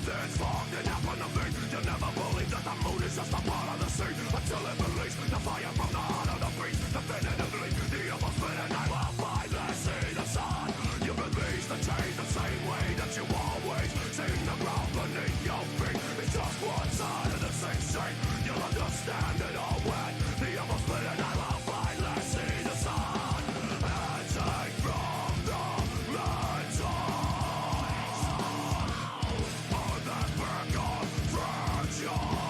It's fogging up on the feet. You never believe that the moon is just a part of the sea, until it releases the fire from the heart of the beast. Definitively, the evil split, and I will finally see the sun. You've been raised to change the same way that you always seen the ground beneath your feet. It's just one side of the same street. You'll understand it all when the evil split, and I will finally see the sun. And take from the lanterns on that brick of fragile.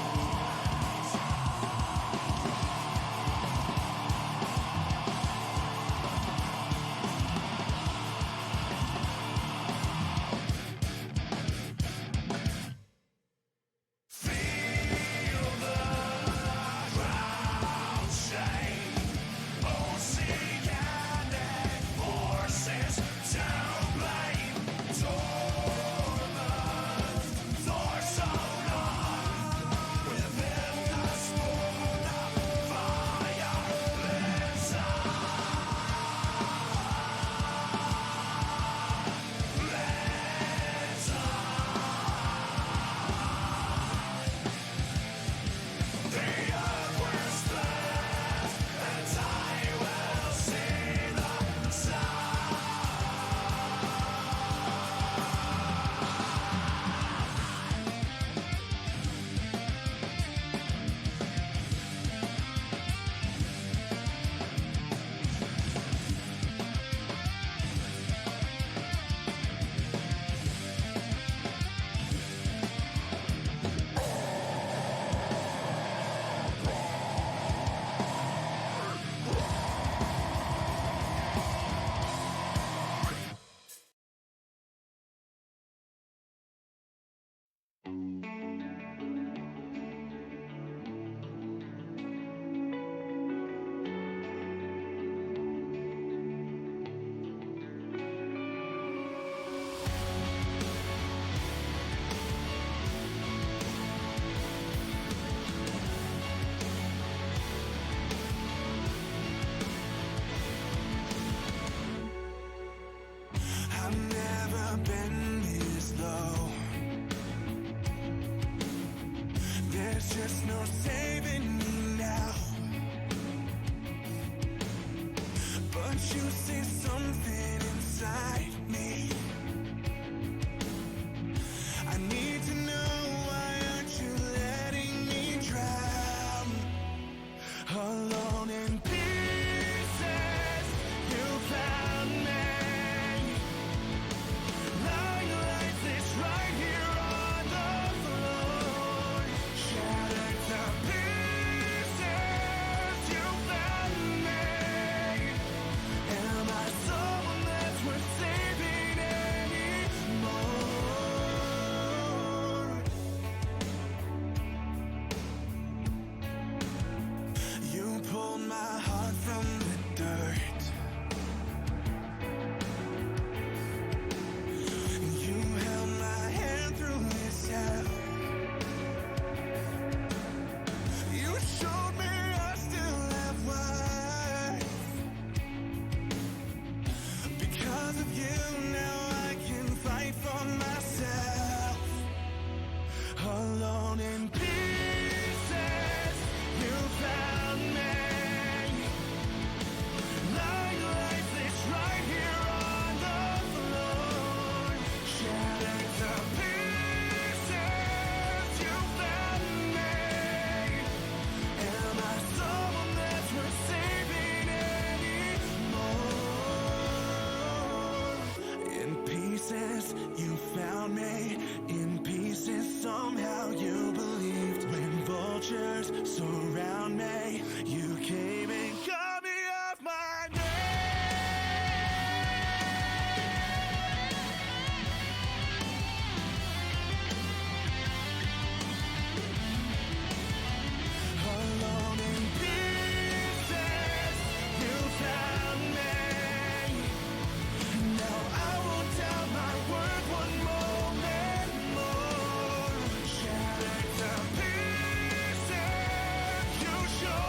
You show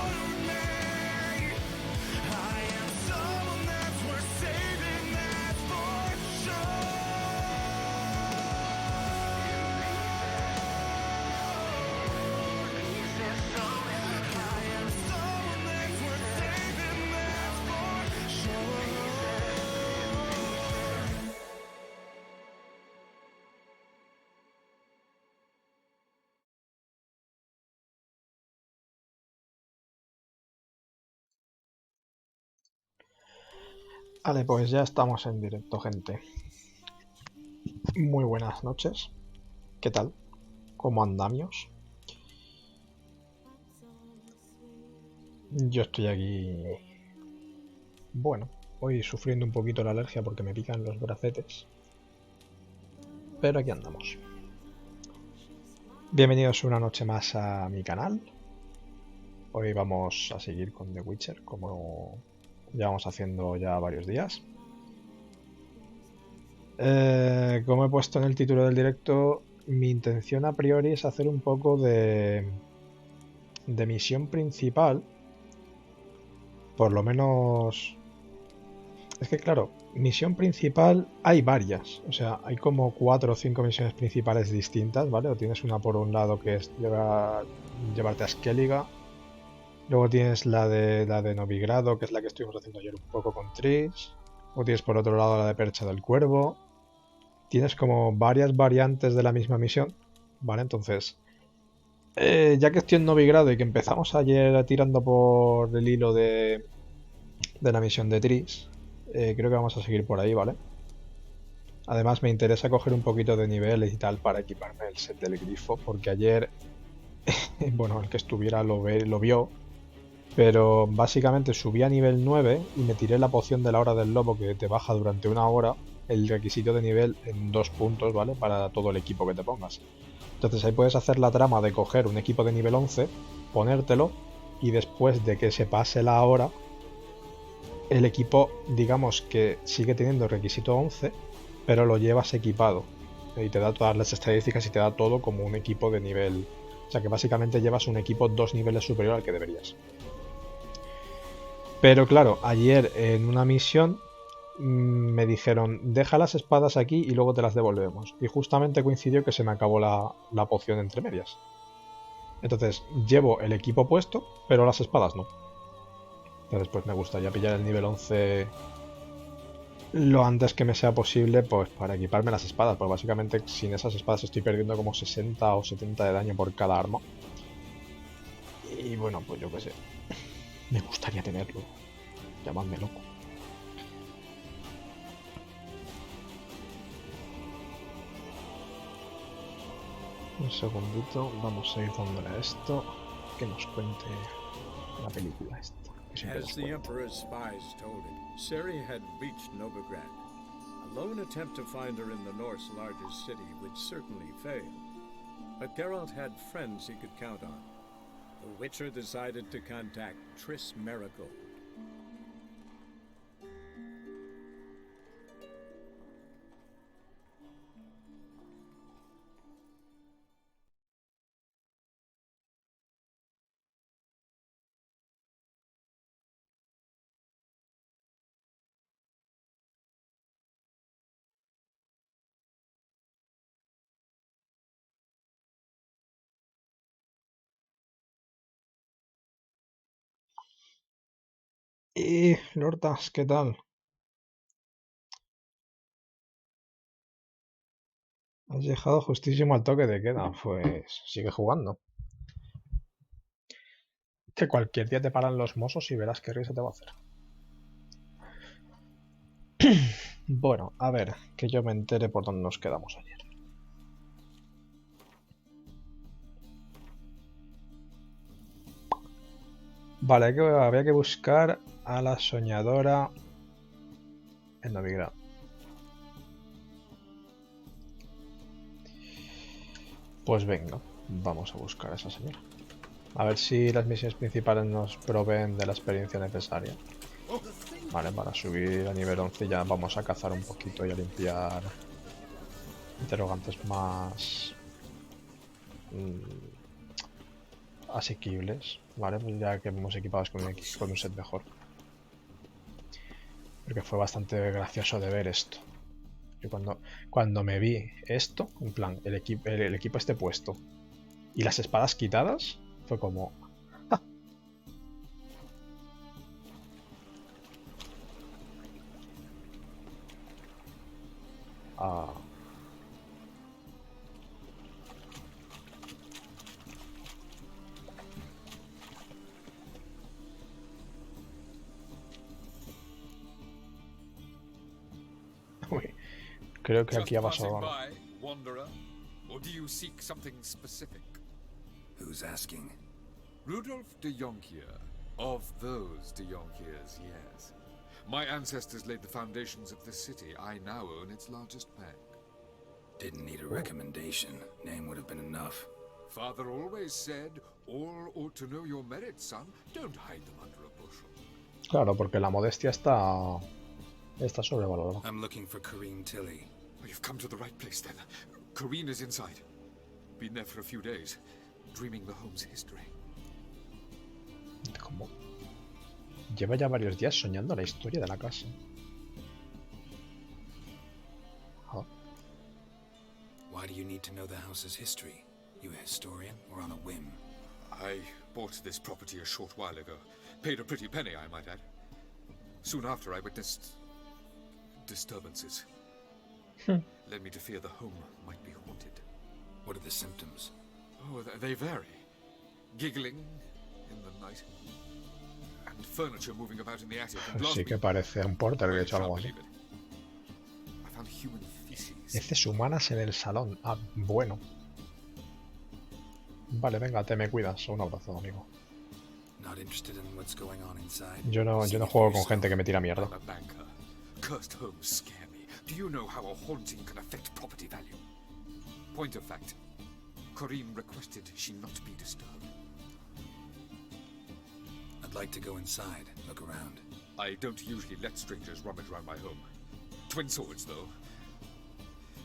Vale, pues ya estamos en directo, gente. Muy buenas noches. ¿Qué tal? ¿Cómo andamios? Yo estoy aquí... Bueno, hoy sufriendo un poquito la alergia porque me pican los bracetes. Pero aquí andamos. Bienvenidos una noche más a mi canal. Hoy vamos a seguir con The Witcher, como llevamos haciendo ya varios días. Como he puesto en el título del directo, mi intención a priori es hacer un poco de misión principal. Por lo menos... Es que claro, misión principal hay varias. O sea, hay como 4 o 5 misiones principales distintas, ¿vale? O tienes una por un lado que es llevarte a Skelliga. Luego tienes la de Novigrado, que es la que estuvimos haciendo ayer un poco con Tris. O tienes por otro lado la de Percha del Cuervo. Tienes como varias variantes de la misma misión, ¿vale? Entonces, ya que estoy en Novigrado y que empezamos ayer tirando por el hilo de la misión de Tris, creo que vamos a seguir por ahí, ¿vale? Además me interesa coger un poquito de niveles y tal para equiparme el set del grifo, porque ayer, bueno, el que estuviera lo vio, pero básicamente subí a nivel 9 y me tiré la poción de la hora del lobo que te baja durante una hora el requisito de nivel en 2 puntos, ¿vale? Para todo el equipo que te pongas. Entonces ahí puedes hacer la trama de coger un equipo de nivel 11, ponértelo y después de que se pase la hora, el equipo, digamos que sigue teniendo requisito 11, pero lo llevas equipado. Y te da todas las estadísticas y te da todo como un equipo de nivel... O sea que básicamente llevas un equipo 2 niveles superior al que deberías. Pero claro, ayer en una misión me dijeron, deja las espadas aquí y luego te las devolvemos. Y justamente coincidió que se me acabó la poción entre medias. Entonces llevo el equipo puesto, pero las espadas no. Entonces pues me gustaría pillar el nivel 11 lo antes que me sea posible, pues para equiparme las espadas, pues básicamente sin esas espadas estoy perdiendo como 60 o 70 de daño por cada arma. Y bueno, pues yo qué sé, me gustaría tenerlo, llamadme loco. Un segundito, vamos a ir dándole a esto, que nos cuente la película esta, que siempre As nos the cuenta. Emperor's spies told it, Ciri had reached Novigrad. A lone attempt to find her in the North's largest city would certainly fail. But Geralt had friends he could count on. The Witcher decided to contact Triss Merigold. Y Lortas, ¿qué tal? Has llegado justísimo al toque de queda, pues sigue jugando. Que cualquier día te paran los mozos y verás qué risa te va a hacer. Bueno, a ver, que yo me entere por dónde nos quedamos ayer. Vale, había que buscar a la soñadora en Novigrad. Pues venga, vamos a buscar a esa señora. A ver si las misiones principales nos proveen de la experiencia necesaria. Vale, para subir a nivel 11 ya vamos a cazar un poquito y a limpiar interrogantes más asequibles, ¿vale? Pues ya que hemos equipados con un set mejor. Porque fue bastante gracioso de ver esto. Yo cuando me vi esto, en plan, el equipo este puesto y las espadas quitadas, fue como... Ah, Creo que Just aquí ha passing pasado algo. by, wanderer? Or do you seek something specific? Who's asking? Rudolf de Jonkier. Of those de Jonkiers, yes. My ancestors laid the foundations of this city. I now own its largest bank. Didn't need a recommendation. Name would have been enough. Father always said, all ought to know your merits, son. Don't hide them under a bushel. Claro, porque la modestia está sobrevalorada. I'm looking for Kareen Tilly. Oh, you've come to the right place, then. Kareen is inside. Been there for a few days, dreaming the home's history. Como lleva ya varios días soñando la historia de la casa. Ah, Why do you need to know the house's history? You a historian or on a whim? I bought this property a short while ago. Paid a pretty penny, I might add. Soon after, I witnessed disturbances. Led me to fear the home might be haunted. What are the symptoms? Oh, they vary. Giggling in the night. And furniture moving about in the attic. And sí que parece un porter que ha hecho algo así. I found human feces. Heces humanas en el salón. Ah, bueno. Vale, venga, te me cuidas. Un abrazo, amigo. Not interested in what's going on inside. Yo no See it for juego con yourself. gente que me tira mierda. I'm a banker. Cursed homes scare me. Do you know how a haunting can affect property value? Point of fact, Kareen requested she not be disturbed. I'd like to go inside, look around. I don't usually let strangers rummage around my home. Twin swords, though.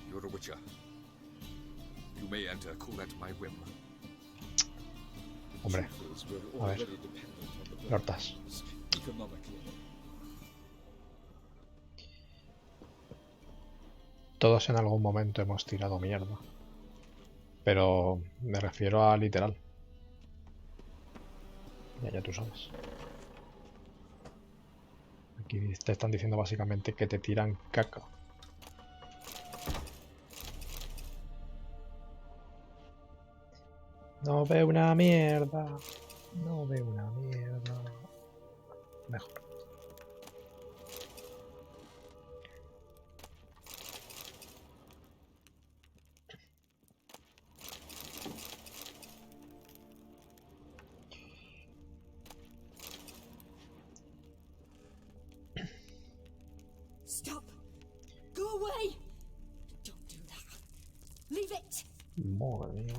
You're a witcher. You may enter, call that my whim. Hombre, a ver. Hortas. Todos en algún momento hemos tirado mierda. Pero me refiero a literal. Ya tú sabes. Aquí te están diciendo básicamente que te tiran caca. No veo una mierda. No veo una mierda. Mejor. Stop! Go away! Don't do that. Leave it! Madre mía.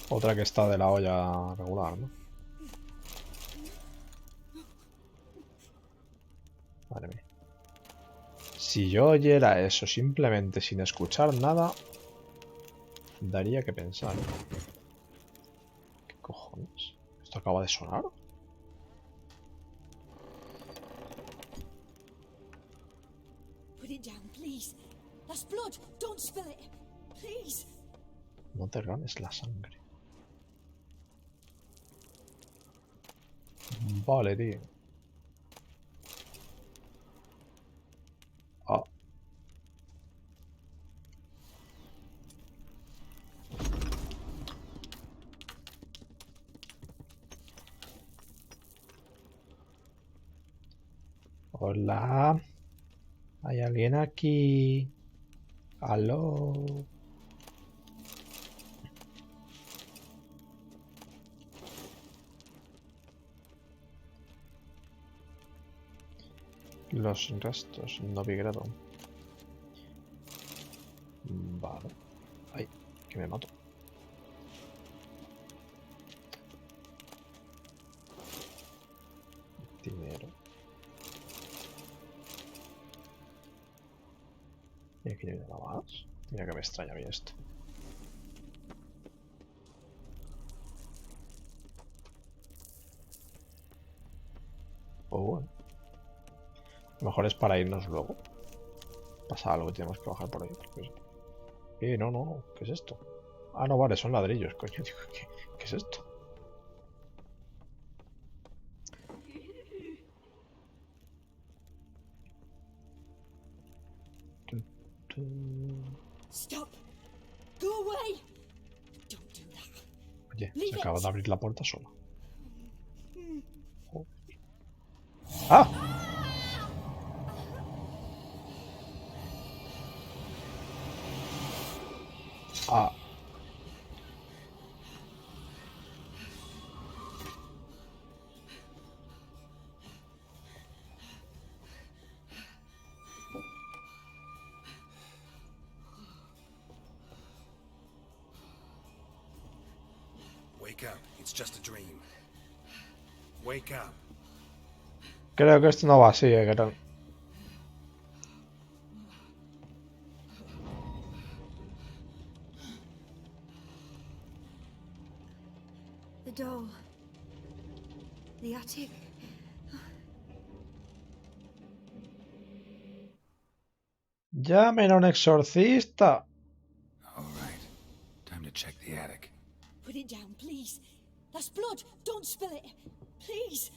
Otra que está de la olla regular, ¿no? Madre mía. Si yo oyera eso simplemente sin escuchar nada, daría que pensar. ¿Qué cojones? ¿Esto acaba de sonar? Put it down, please. That's blood. Don't spill it. Please. No te ganes la sangre. Vale, tío. Ah. Hola. ¿Hay alguien aquí? ¿Aló? Los restos no vigrado. Vale. Ay, que me mato. Dinero. Y aquí no hay nada más. Mira que me extraña a mí esto. Oh, bueno. A lo mejor es para irnos luego. Pasa algo, tenemos que bajar por ahí. No. ¿Qué es esto? Ah, no, vale, son ladrillos, coño. Digo, ¿qué es esto? Stop! Go away! Don't do that. Oye, Leave se acaba it. de abrir la puerta sola. Joder. ¡Ah! Ah. Wake up. It's just a dream. Wake up. Creo que esto no va así, creo. The doll. The attic. ¡Llamen a un exorcista! All right. Time to check the attic. Put it down, please. That's blood. Don't spill it. Please.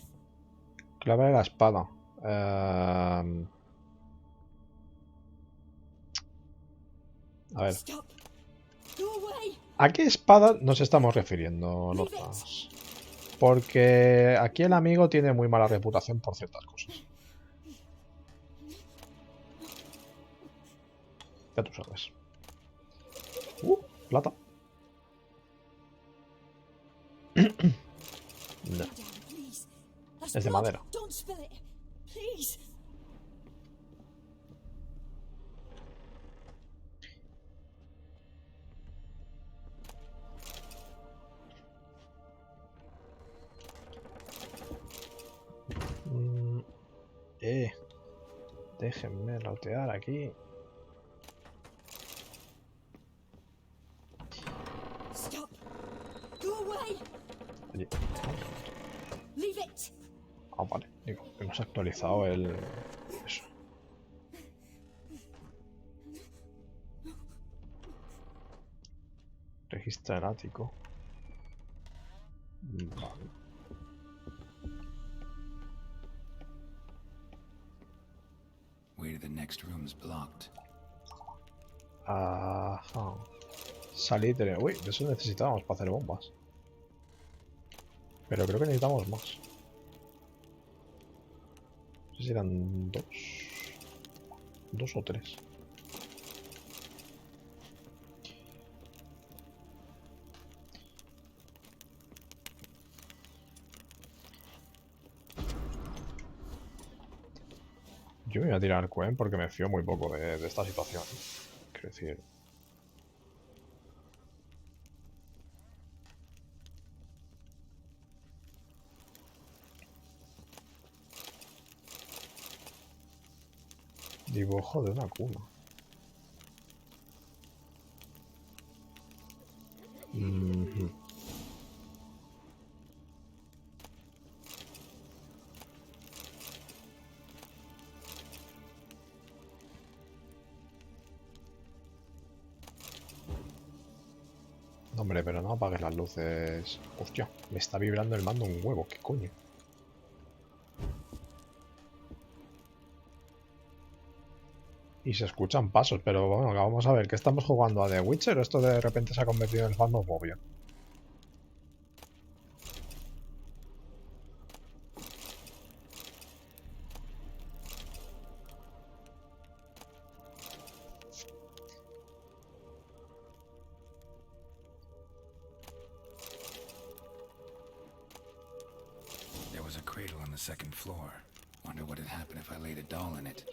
Clave de la espada. A ver. Stop. Go away. ¿A qué espada nos estamos refiriendo, los fans? Porque aquí el amigo tiene muy mala reputación por ciertas cosas. Ya tú sabes. Plata. No. Put it down, please. That's Es de blood. madera. Don't spill it. Please. Déjenme lootear aquí. Stop. Go away. Oye. Leave it. Ah, vale. Digo, hemos actualizado el... Eso. Registro el ático. Vale. Way to the next room's blocked. Ajá. Salitre. Uy, de eso necesitábamos para hacer bombas. Pero creo que necesitamos más. No sé si eran dos. Dos o tres. Yo me voy a tirar Quen porque me fío muy poco de esta situación. Quiero decir... Dibujo de una cuna. Hombre, pero no apagues las luces. Hostia, me está vibrando el mando un huevo, ¿qué coño? Y se escuchan pasos, pero bueno, vamos a ver, ¿qué estamos jugando a The Witcher o esto de repente se ha convertido en Phasmophobia? There was a cradle on the second floor. Wonder what had happened if I laid a doll in it.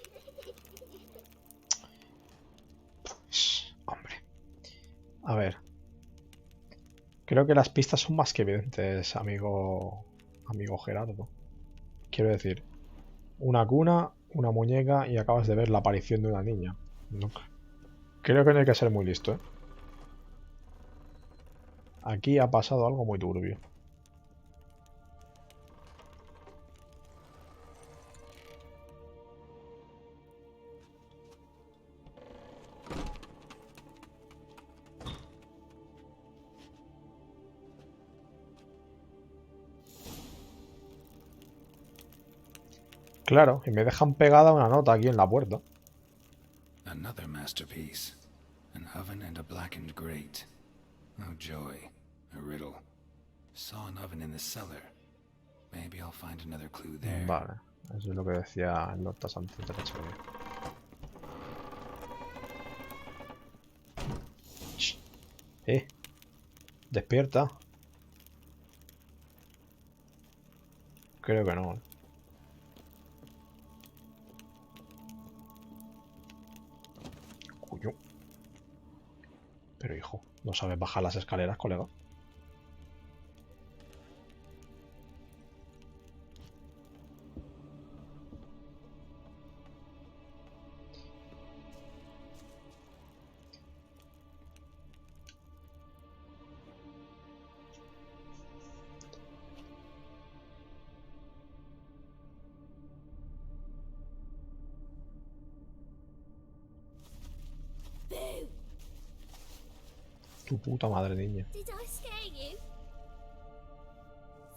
Hombre. A ver. Creo que las pistas son más que evidentes, amigo Gerardo. Quiero decir, una cuna, una muñeca y acabas de ver la aparición de una niña. No, creo que no hay que ser muy listo, ¿eh? Aquí ha pasado algo muy turbio. Claro, y me dejan pegada una nota aquí en la puerta. Another masterpiece. An oven and a blackened grate. Oh joy. A riddle. Saw an oven in the cellar. Maybe I'll find another clue there. Vale, eso es lo que decía el Notas antes de la chimenea. Despierta. Creo que no. Coño. Pero hijo, ¿no sabes bajar las escaleras, colega? Boo! Tu puta madre, niña. Did I scare you?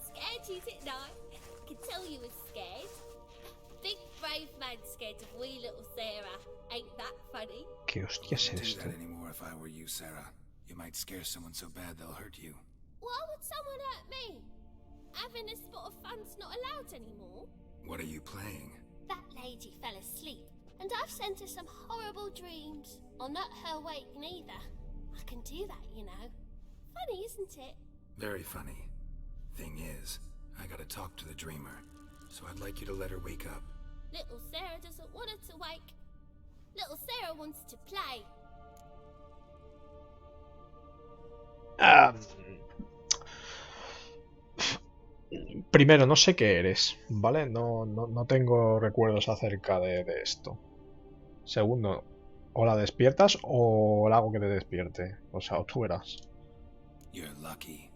Scared you, didn't I? Could tell you was scared. Big brave man scared of wee little Sarah. Ain't that funny? ¿Qué hostias Wouldn't es do esto? that anymore if I were you, Sarah. You might scare someone so bad they'll hurt you. Why would someone hurt me? Having a spot of fun's not allowed anymore. What are you playing? That lady fell asleep, and I've sent her some horrible dreams. I'll not her wake neither. I can do that, you know. Funny, isn't it? Very funny. Thing is, I gotta talk to the dreamer, so I'd like you to let her wake up. Little Sarah doesn't want her to wake. Little Sarah wants to play. Primero, no sé qué eres, ¿vale? No tengo recuerdos acerca de esto. Segundo, o la despiertas o la hago que te despierte. O sea, o tú verás. You're lucky.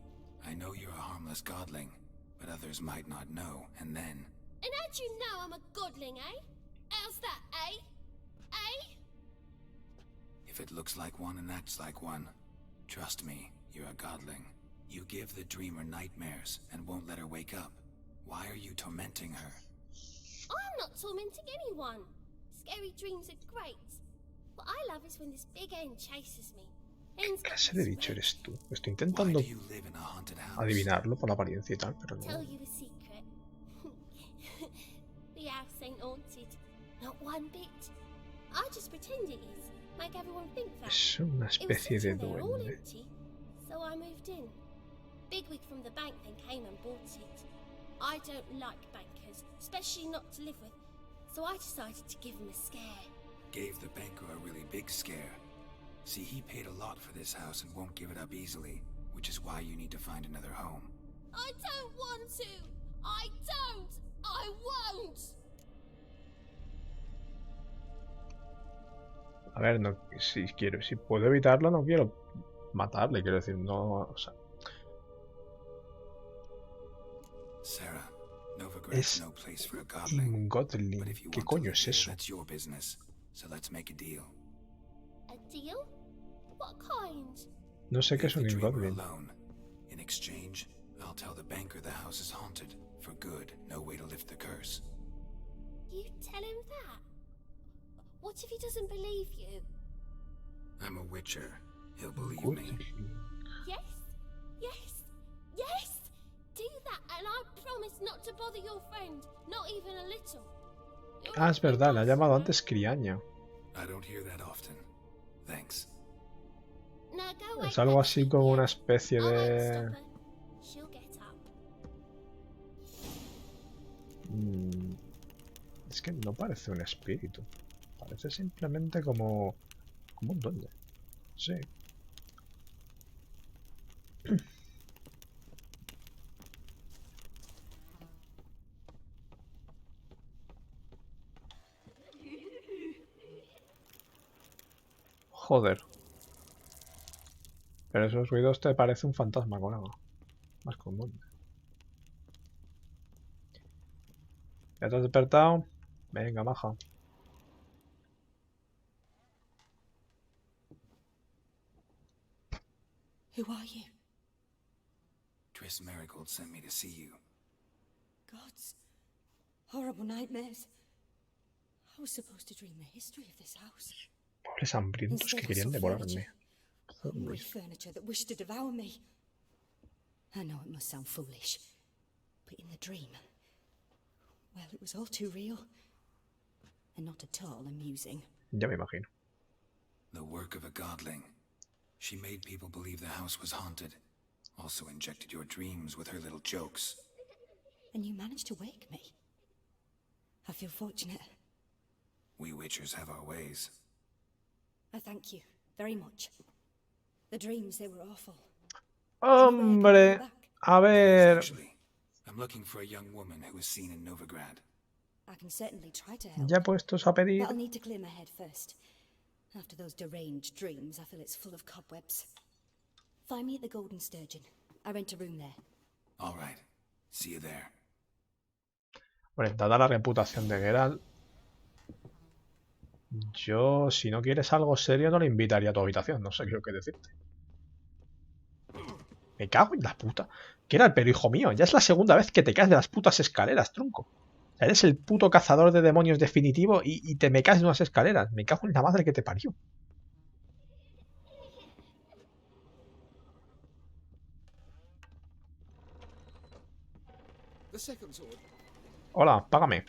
I know you're a harmless godling, but others might not know, and then... And how'd you know I'm a godling, eh? How's that, eh? Eh? If it looks like one and acts like one, trust me, you're a godling. You give the dreamer nightmares and won't let her wake up. Why are you tormenting her? I'm not tormenting anyone. Scary dreams are great. What I love is when this big end chases me. ¿Qué End's got clase de this bicho red. eres tú? Estoy Why intentando do you live in a haunted house? adivinarlo por la apariencia y tal, pero Tell no. you a secret. The house ain't haunted. Not one bit. I just pretend it is. Make everyone think that. Es una It was especie de sitting there all duende. empty, so I moved in. Bigwig from the bank then came and bought it. I don't like bankers, especially not to live with, so I decided to give him a scare. Gave the banker a really big scare. See, he paid a lot for this house and won't give it up easily, which is why you need to find another home. I don't want to! I don't! I won't! A ver, no, si puedo evitarlo, no quiero matarle, quiero decir, no, o sea, Sarah, Novigrad's es no place for a godling. But Godling. if you ¿Qué want to coño live es here, eso? that's your business. So let's make a deal. A deal? What kind? No sé qué es Leave un the dreamer Godling. alone. In exchange, I'll tell the banker the house is haunted. For good, no way to lift the curse. You tell him that? What if he doesn't believe you? I'm a witcher. He'll believe me. Yes? Yes? Yes! Do that and I promise not to bother your friend. Not even a little. You're Ah, es verdad, le ha nice, llamado you know? antes criaña. I don't hear that often. Thanks. Now go Es wake algo that así sheep como here. una especie I won't de... stop her. She'll get up. Es que no parece un espíritu. Parece simplemente como un duende. Sí. Joder. Pero esos ruidos te parece un fantasma, colega. Más que un duende. ¿Ya te has despertado? Venga, maja. Who are you? Triss Marigold sent me to see you. Gods. Horrible nightmares. I was supposed to dream the history of this house. Pobres hambrientos que Instead, I querían saw devorarme. Hungry furniture that wished to devour me. I know it must sound foolish, but in the dream, well, it was all too real. And not at all amusing. Ya me imagino. The work of a godling. She made people believe the house was haunted. Also injected your dreams with her little jokes. And you managed to wake me. I feel fortunate. We witchers have our ways. I thank you very much. The dreams, they were awful. Hombre, a ver. Actually, I'm looking for a young woman who was seen in Novigrad. I can certainly try to help. Ya puestos a pedir. But I'll need to clear my head first. After those deranged dreams, I feel it's full of cobwebs. Find me at the Golden Sturgeon. I rent a room there. All right. See you there. Bueno, dada la reputación de Geralt, yo, si no quieres algo serio, no le invitaría a tu habitación. No sé qué decirte. Me cago en la puta. ¿Qué era el pero, hijo mío? Ya es la segunda vez que te caes de las putas escaleras, tronco. O sea, eres el puto cazador de demonios definitivo y te me caes de unas escaleras. Me cago en la madre que te parió. The second sword. Hola, págame.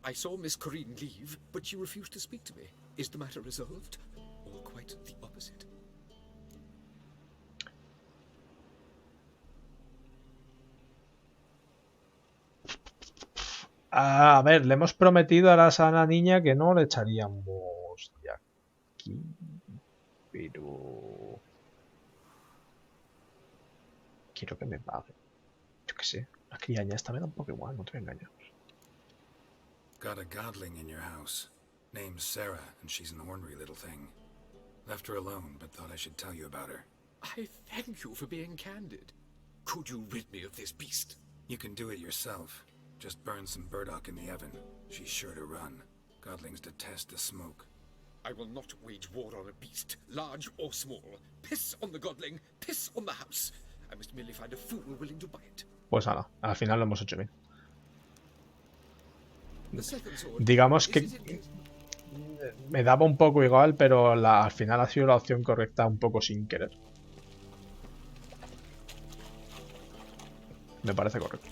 I saw Miss Corinne leave, but she refused to speak to me. Is the matter resolved? Or quite the opposite? A ver, le hemos prometido a la sana niña que no le echaríamos de aquí. Pero... quiero que me pague. Yo qué sé. La criaña esta me da un poco igual, no te voy a engañar. Got a godling in your house. Name's Sarah, and she's an ornery little thing. Left her alone, but thought I should tell you about her. I thank you for being candid. Could you rid me of this beast? You can do it yourself. Just burn some burdock in the oven. She's sure to run. Godlings detest the smoke. I will not wage war on a beast, large or small. Piss on the godling, piss on the house. I must merely find a fool willing to buy it. Pues nada, al final lo hemos hecho bien. The second sword. Digamos que me daba un poco igual, pero al final ha sido la opción correcta un poco sin querer. Me parece correcto.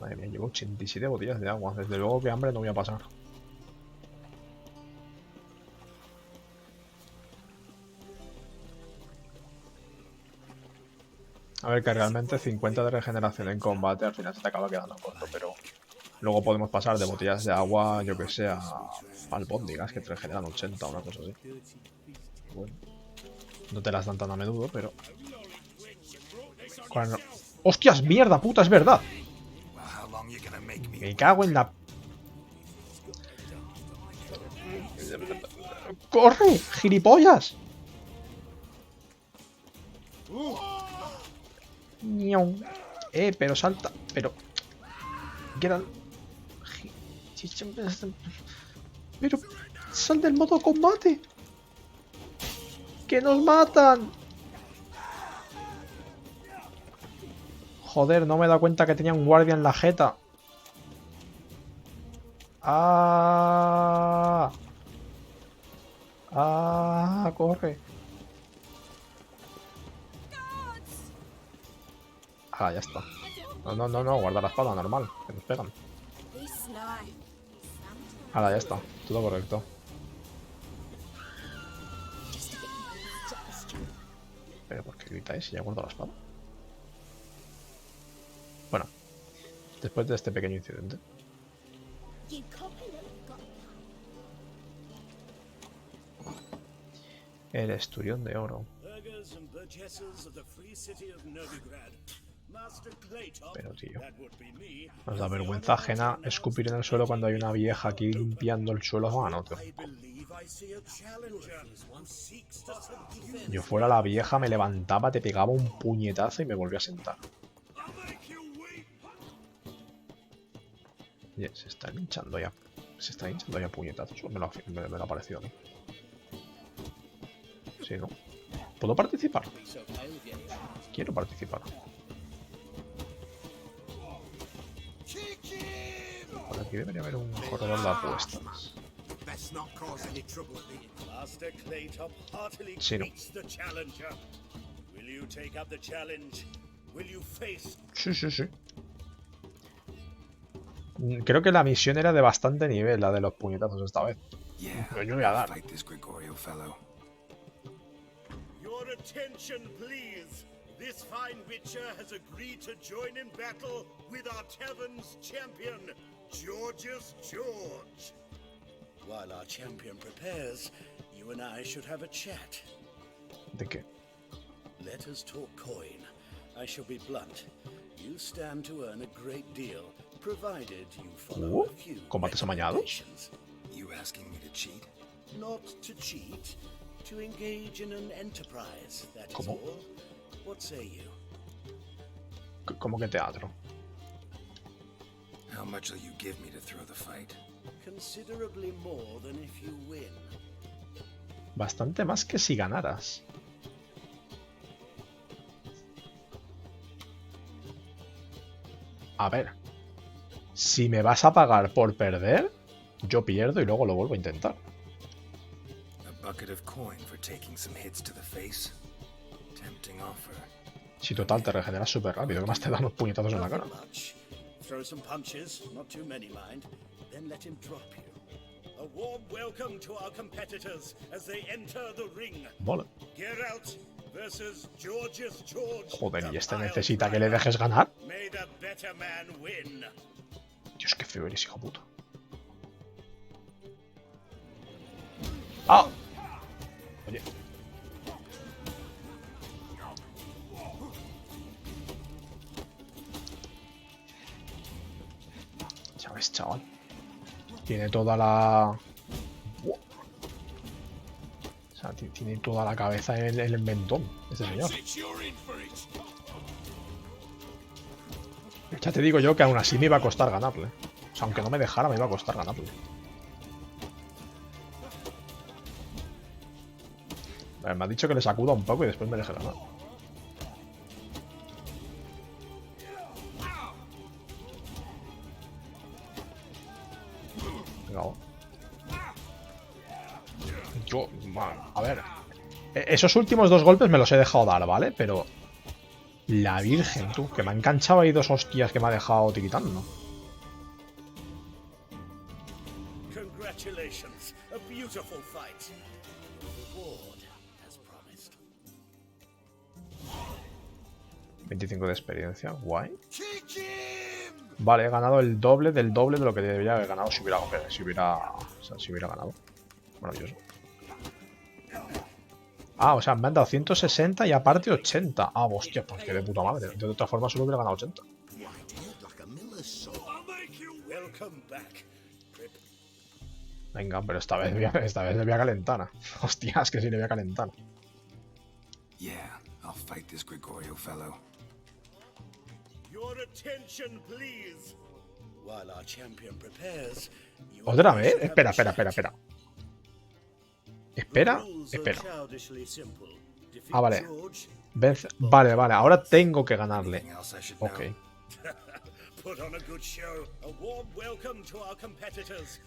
Madre mía, llevo 87 botellas de agua. Desde luego que hambre no voy a pasar. A ver, que realmente 50 de regeneración en combate al final se te acaba quedando corto, pero luego podemos pasar de botellas de agua, yo que sé, a albóndigas que te regeneran 80 o una cosa así. Bueno, no te las dan tan a menudo, pero... Cuando... ¡Hostias, mierda, puta, es verdad! Me cago en la... ¡Corre, gilipollas! Pero salta, pero... Pero... ¡Sal del modo combate! ¡Que nos matan! Joder, no me he dado cuenta que tenía un guardia en la jeta. ¡Ah! ¡Ah! ¡Corre! Ah, ya está. No, guarda la espada, normal, que nos pegan. Ahora ya está, todo correcto. Pero ¿por qué gritáis si ya guardo la espada? Bueno, después de este pequeño incidente. El esturión de oro. Pero tío, nos da vergüenza ajena escupir en el suelo cuando hay una vieja aquí limpiando el suelo a mano, tío. Yo fuera la vieja, me levantaba, te pegaba un puñetazo y me volvía a sentar. Oye, se está hinchando ya. Se está hinchando ya puñetazos. Me lo ha parecido a mí. Sí, ¿no? ¿Puedo participar? Quiero participar. Por aquí debería haber un corredor de apuestas. Sí, no. Sí. Creo que la misión era de bastante nivel, la de los puñetazos esta vez. Pero yo voy a dar. Fight this Gregorio fellow. Your attention, please. This fine witcher has agreed to join in battle with our tavern's champion, Georgius George. While our champion prepares, you and I should have a chat. ¿De qué? Let us talk coin. I shall be blunt. You stand to earn a great deal, provided you follow a few ¿Combates amañados? recommendations. You asking me to cheat? Not to cheat, to engage in an enterprise, that is ¿Cómo? all. What say you? ¿Cómo que teatro? How much will you give me to throw the fight? Considerably more than if you win. Bastante más que si ganaras. A ver. Si me vas a pagar por perder, yo pierdo y luego lo vuelvo a intentar. A bucket of coin for taking some hits to the face. Tempting offer. Si total te regeneras súper rápido, que más te dan los puñetazos en la cara. Nothing much. Throw some punches, not too many mind, then let him drop you. A warm welcome to our competitors as they enter the ring. Vale. Geralt versus Georgius George. Joder, ¿y este the necesita Pile que le dejes ganar? Driver. May the better man win. Dios, qué feo eres, hijo puto. ¡Ah! Oye. Ya ves, chaval. Tiene toda la... Buah. O sea, tiene toda la cabeza en el mentón, este señor. Ya te digo yo que aún así me iba a costar ganarle. O sea, aunque no me dejara, me iba a costar ganarle. A ver, me ha dicho que le sacuda un poco y después me deje ganar. Venga, va. Yo, a ver. Esos últimos dos golpes me los he dejado dar, ¿vale? Pero... La virgen, tú, que me ha enganchado ahí dos hostias que me ha dejado tiritando. Congratulations, a beautiful fight. Reward as promised. 25 de experiencia, guay. Vale, he ganado el doble del doble de lo que debería haber ganado si hubiera ganado. Maravilloso. Ah, o sea, me han dado 160 y aparte 80. Ah, hostia, pues que de puta madre. De otra forma solo hubiera ganado 80. Venga, pero esta vez le voy a calentar. Hostia, es que sí le voy a calentar. Yeah, I'll fight this Gregorio fellow. Your attention, please. While our champion prepares, you ¿Otra vez? Espera. Espera. Ah, vale. Vale, ahora tengo que ganarle. Ok.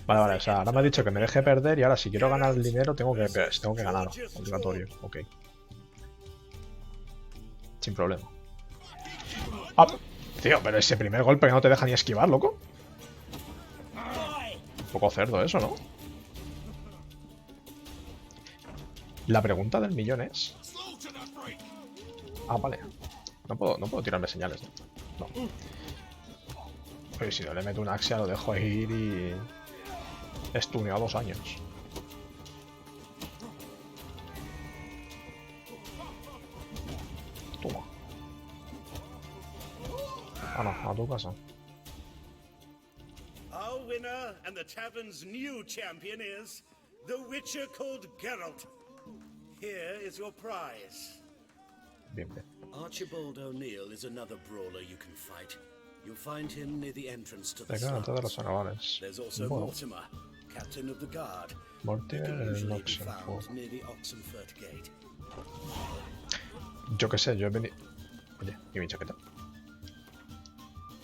Vale, o sea, ahora me ha dicho que me deje perder y ahora si quiero ganar el dinero tengo que ganar. Obligatorio, ok. Sin problema. Ah, tío, pero ese primer golpe que no te deja ni esquivar, loco. Un poco cerdo eso, ¿no? La pregunta del millón es... Ah, vale. No puedo tirarme señales, ¿no? No. Pero si no le meto un Axia lo dejo ir y... Estuneo a 2 años. Toma. Ah, no, a tu casa. Our winner and the tavern's new champion is the witcher called Geralt. Here is your prize. Bien, bien. Archibald O'Neill is another brawler you can fight. You'll find him near the entrance to the Venga, slums. todos los anavales. There's also Bueno. Mortimer, captain of the guard. Mortimer He can en el usually be Oxenford. found near the Oxenford Gate. Yo qué sé, yo he venido... Oye, ¿y mi chaqueta?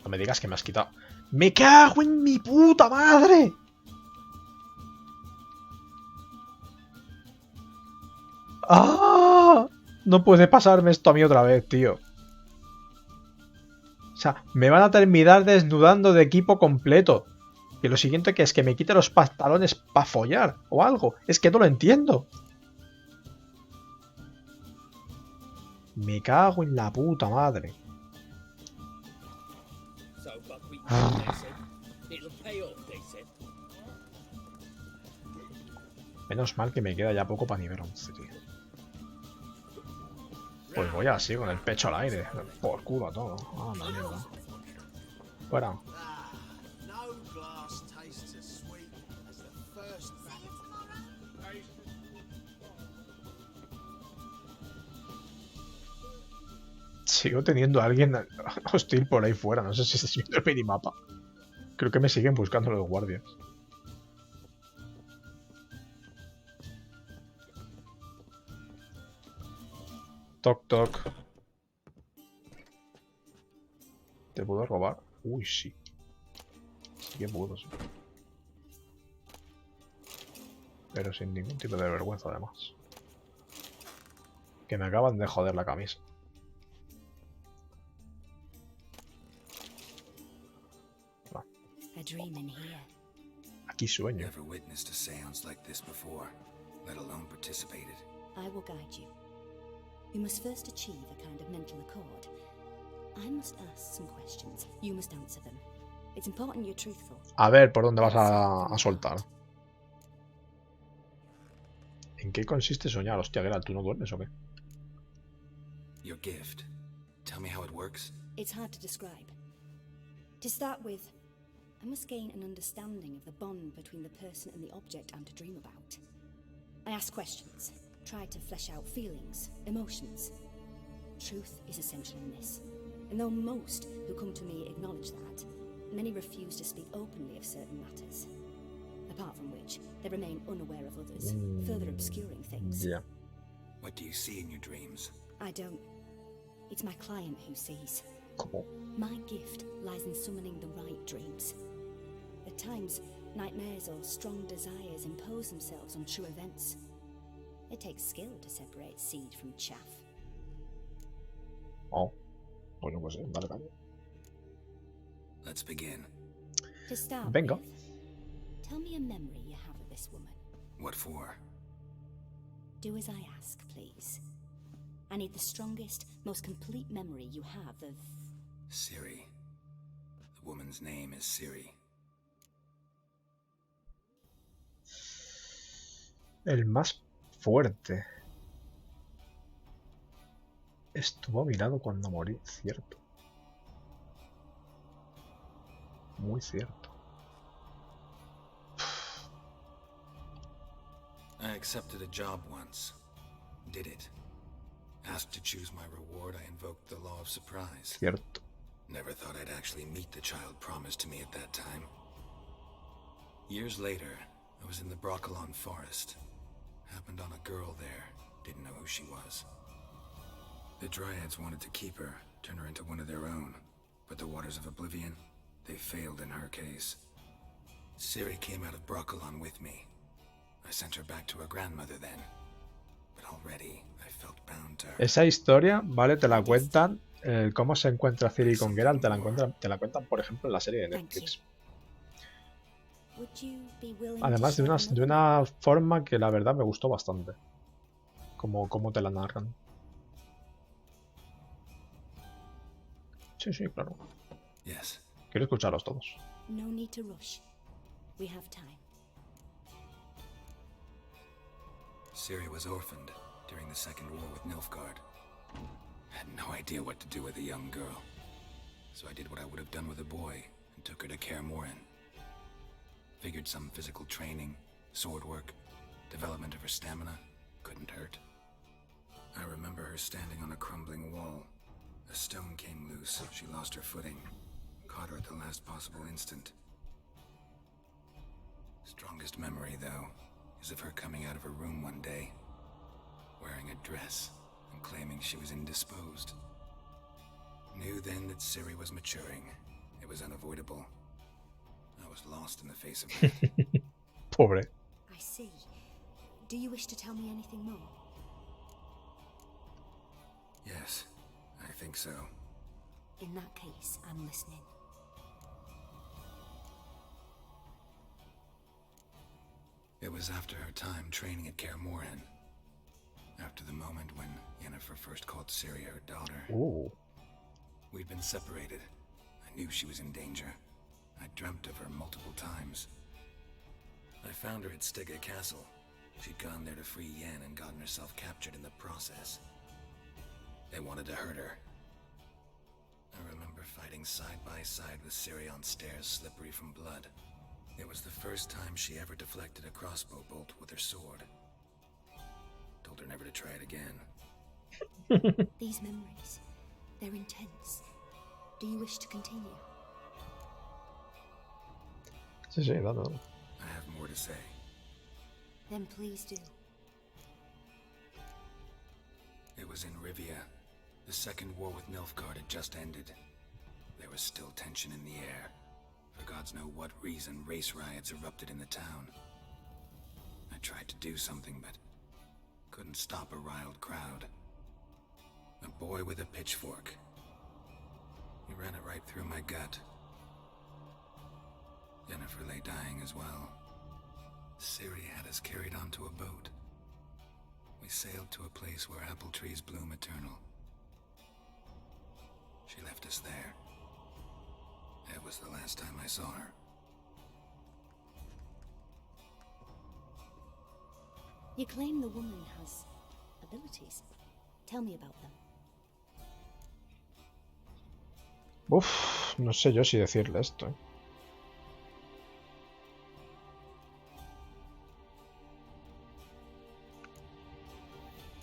No me digas que me has quitado... ¡Me cago en mi puta madre! ¡Ah! No puede pasarme esto a mí otra vez, tío. O sea, me van a terminar desnudando de equipo completo. Y lo siguiente que es que me quite los pantalones para follar o algo. Es que no lo entiendo. Me cago en la puta madre. Menos mal que me queda ya poco para nivel 11, tío. Pues voy así, con el pecho al aire. Por culo a todo. Ah, la mierda. Fuera. Sigo teniendo a alguien hostil por ahí fuera. No sé si estáis viendo el minimapa. Creo que me siguen buscando los guardias. Toc, toc. ¿Te puedo robar? Uy, sí. Sí que puedo, sí. Pero sin ningún tipo de vergüenza, además. Que me acaban de joder la camisa. Va. Aquí sueño. Never witnessed a seance like this before, let alone participated. I will guide you. You must first achieve a kind of mental accord. I must ask some questions. You must answer them. It's important you're truthful. A ver, ¿por dónde vas a soltar? ¿En qué consiste soñar? Hostia, Geralt, ¿tú no duermes o qué? Your gift. Tell me how it works. It's hard to describe. To start with, I must gain an understanding of the bond between the person and the object I'm to dream about. I ask questions, try to flesh out feelings, emotions. Truth is essential in this. And though most who come to me acknowledge that, many refuse to speak openly of certain matters. Apart from which, they remain unaware of others, further obscuring things. Yeah. What do you see in your dreams? I don't. It's my client who sees. ¿Cómo? My gift lies in summoning the right dreams. At times, nightmares or strong desires impose themselves on true events. It takes skill to separate seed from chaff. Oh. Bueno, pues dale, caña. Let's begin. To start Venga. with, tell me a memory you have of this woman. What for? Do as I ask, please. I need the strongest, most complete memory you have of... Ciri. The woman's name is Ciri. El más fuerte. Estuvo a mi lado cuando morí, cierto. Muy cierto. I accepted a job once. Did it. Asked to choose my reward, I invoked the law of surprise. Cierto. Never thought I'd actually meet the child promised to me at that time. Years later, I was in the Broccolon forest. Happened on a girl there. Didn't know who she was. The Dryads wanted to keep her, turn her into one of their own. But the Waters of Oblivion, they failed in her case. Ciri came out of Broccolon with me. I sent her back to her grandmother then. But already, I felt bound to her. Esa historia, vale, te la cuentan. Cómo se encuentra Ciri con Geralt, te la cuentan, por ejemplo, en la serie de Netflix. Además de una forma que la verdad me gustó bastante. Como te la narran. Sí, sí, claro. Yes. Quiero escucharlos todos. No need to rush. We have time. Ciri was orphaned during the Second War with Nilfgaard. Had no idea what to do with a young girl. So I did what I would have done with a boy and took her to Kaer Morhen. Figured some physical training, sword work, development of her stamina couldn't hurt. I remember her standing on a crumbling wall. A stone came loose, she lost her footing. Caught her at the last possible instant. Strongest memory, though, is of her coming out of her room one day, wearing a dress and claiming she was indisposed. Knew then that Ciri was maturing. It was unavoidable. I was lost in the face of it. Pobre. I see. Do you wish to tell me anything more? Yes, I think so. In that case, I'm listening. It was after her time training at Kaer Morhen. After the moment when Yennefer first called Ciri her daughter. Oh. We'd been separated. I knew she was in danger. I dreamt of her multiple times. I found her at Stygga Castle. She'd gone there to free Yen and gotten herself captured in the process. They wanted to hurt her. I remember fighting side by side with Ciri on stairs slippery from blood. It was the first time she ever deflected a crossbow bolt with her sword. Told her never to try it again. These memories, they're intense. Do you wish to continue? Sí, sí, dale. I have more to say. Then please do. It was in Rivia. The second war with Nilfgaard had just ended. There was still tension in the air. For gods know what reason, race riots erupted in the town. I tried to do something, but couldn't stop a riled crowd. A boy with a pitchfork. He ran it right through my gut. Yennefer lay dying as well. Ciri had us carried onto a boat. We sailed to a place where apple trees bloom eternal. She left us there. It was the last time I saw her. You claim the woman has abilities. Tell me about them. Uf, no sé yo si decirle esto.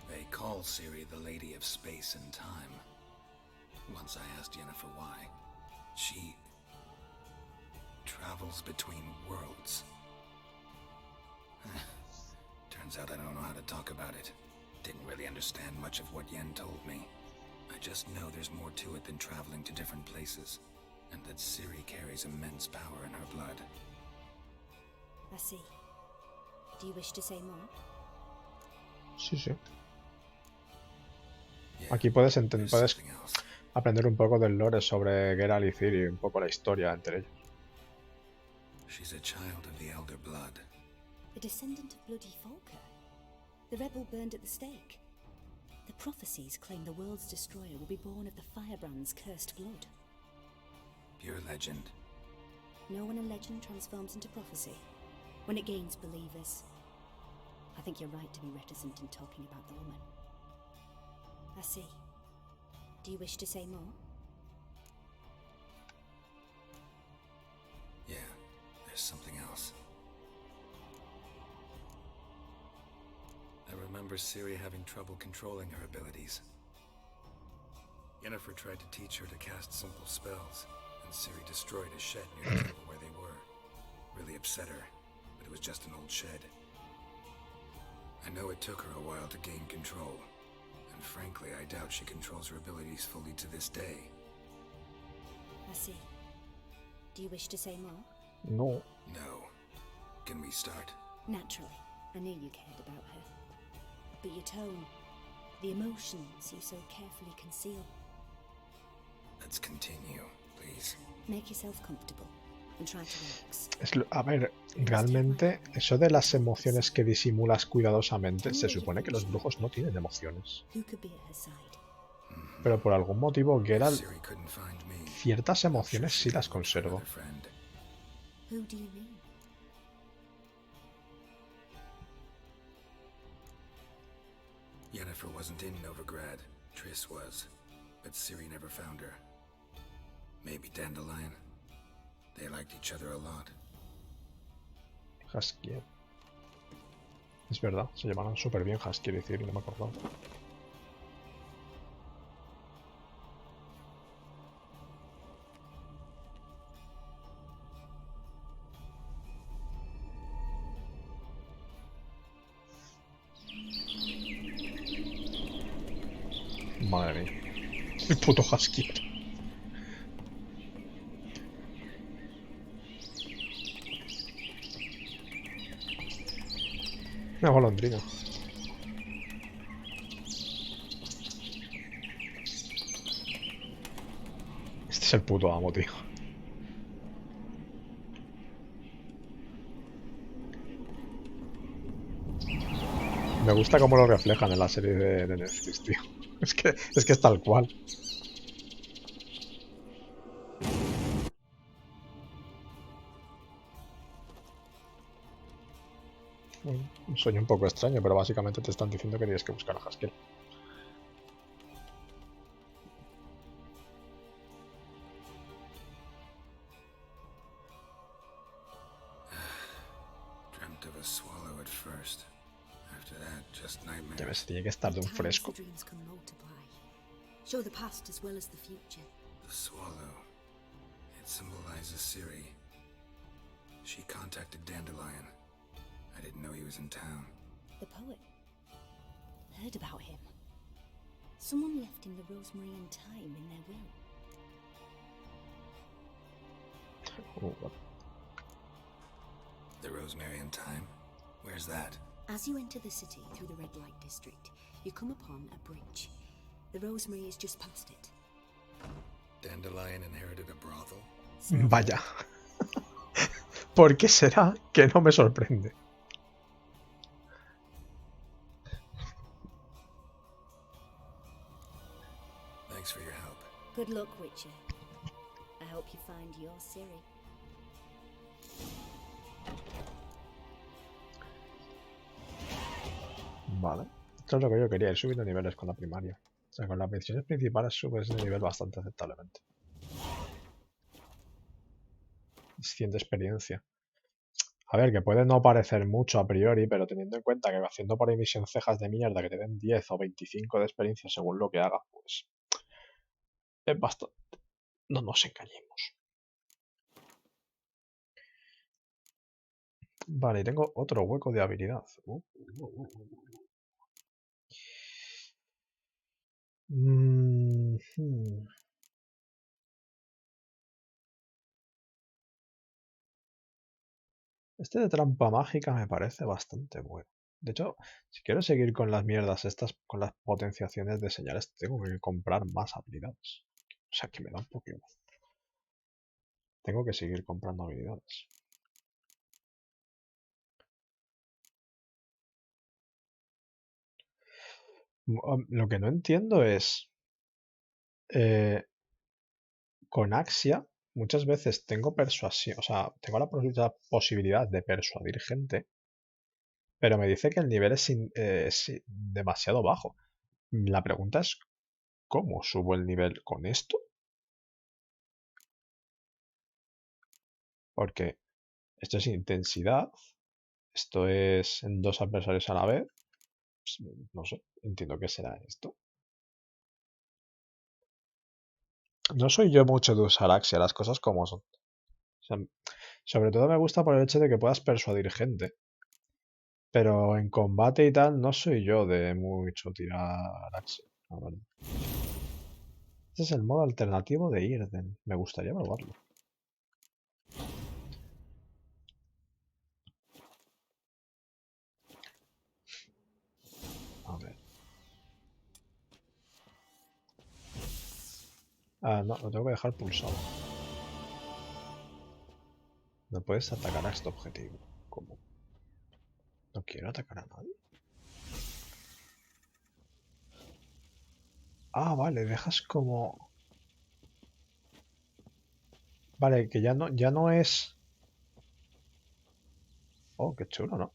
They call Ciri the Lady of Space and Time. Once I asked Yennefer why. She travels between worlds. Turns out I don't know how to talk about it. Didn't really understand much of what Yen told me. I just know there's more to it than traveling to different places, and that Ciri carries immense power in her blood. I see. Do you wish to say more? Sí, sí. Yeah, Aquí puedes there's something else. aprender un poco del lore sobre Geralt y Ciri, un poco la historia entre ellos. She's a child of the Elder Blood. A descendant of bloody Volker. The rebel burned at the stake. The prophecies claim the world's destroyer will be born of the Firebrand's cursed blood. Pure legend. Know when a legend transforms into prophecy? When it gains believers. I think you're right to be reticent in talking about the woman. I see. Do you wish to say more? Yeah, there's something else. I remember Ciri having trouble controlling her abilities. Yennefer tried to teach her to cast simple spells, and Ciri destroyed a shed near the temple where they were. Really upset her, but it was just an old shed. I know it took her a while to gain control, and frankly, I doubt she controls her abilities fully to this day. I see. Do you wish to say more? No. No. Can we start? Naturally. I knew you cared about her. But your tone, the emotions you so carefully conceal. Let's continue, please. Make yourself comfortable and try to relax. A ver, realmente eso de las emociones que disimulas cuidadosamente, se supone que los brujos no tienen emociones. Who could be at her side? Pero por algún motivo Geralt Ciri couldn't find me. ciertas emociones sí las conservó. Another friend. Who do you mean? Yennefer wasn't in Novigrad. Triss was. But Ciri never found her. Maybe Dandelion. They liked each other a lot. Haskier. Es verdad, se llamaban súper bien Haskier y Ciri, no me acordaba. Madre mía. El puto Haskier. Una golondrina. Este es el puto amo, tío. Me gusta cómo lo reflejan en la serie de Netflix, tío. Es que es tal cual. Un sueño un poco extraño, pero básicamente te están diciendo que tienes que buscar a Haskell. Dreamt of a swallow at first. After that, just Ya nightmares. ves, tiene que estar de un At times, fresco. the dreams can multiply. Show the past as well as the future. The swallow. It symbolizes Ciri. She contacted Dandelion. I didn't know he was in town. The poet. Heard about him. Someone left him the rosemary and thyme in their will. The Rosemary and Thyme? Where's that? As you enter the city through the red light district, you come upon a bridge. The rosemary is just past it. Dandelion inherited a brothel? Vaya. ¿Por qué será que no me sorprende? Thanks for your help. Good luck, Witcher. I hope you find your Ciri. Vale. Esto es lo que yo quería, ir subiendo niveles con la primaria. O sea, con las misiones principales subes de nivel bastante aceptablemente. 100 de experiencia. A ver, que puede no parecer mucho a priori, pero teniendo en cuenta que haciendo por ahí misión cejas de mierda que te den 10 o 25 de experiencia según lo que hagas, pues es bastante. No nos engañemos. Vale, y tengo otro hueco de habilidad. Este de trampa mágica me parece bastante bueno. De hecho, si quiero seguir con las mierdas estas, con las potenciaciones de señales, tengo que comprar más habilidades. O sea, que me da un poquito. Tengo que seguir comprando habilidades. Lo que no entiendo es... con Axia, muchas veces tengo persuasión, o sea, tengo la posibilidad de persuadir gente, pero me dice que el nivel es demasiado bajo. La pregunta es, ¿cómo subo el nivel con esto? Porque esto es intensidad, esto es en 2 adversarios a la vez. Pues, no sé, entiendo que será esto. No soy yo mucho de usar Axia, las cosas como son. O sea, sobre todo me gusta por el hecho de que puedas persuadir gente. Pero en combate y tal, no soy yo de mucho tirar Axia, la verdad. Este es el modo alternativo de Irden. Me gustaría probarlo. A ver. Ah, no, lo tengo que dejar pulsado. No puedes atacar a este objetivo. ¿Cómo? No quiero atacar a nadie. Ah, vale, dejas como... Vale, que ya no es... Oh, qué chulo, ¿no? O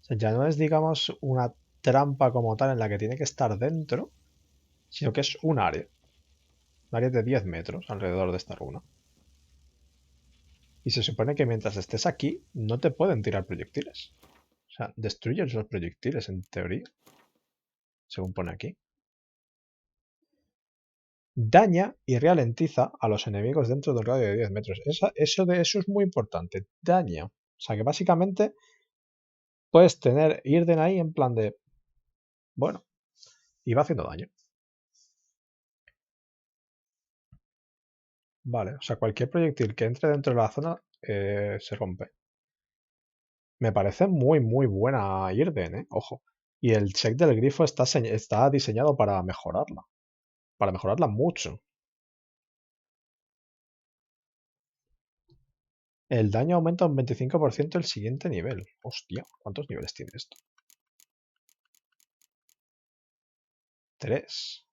sea, ya no es, digamos, una trampa como tal en la que tiene que estar dentro, sino que es un área. Un área de 10 metros alrededor de esta runa. Y se supone que mientras estés aquí, no te pueden tirar proyectiles. O sea, destruyes los proyectiles en teoría. Según pone aquí. Daña y ralentiza a los enemigos dentro de un radio de 10 metros. Eso es muy importante. Daña. O sea que básicamente puedes tener Irden ahí en plan de... Bueno, y va haciendo daño. Vale, o sea, cualquier proyectil que entre dentro de la zona se rompe. Me parece muy, muy buena Irden, ojo. Y el check del grifo está diseñado para mejorarla. Para mejorarla mucho. El daño aumenta un 25% el siguiente nivel. Hostia, ¿cuántos niveles tiene esto? 3.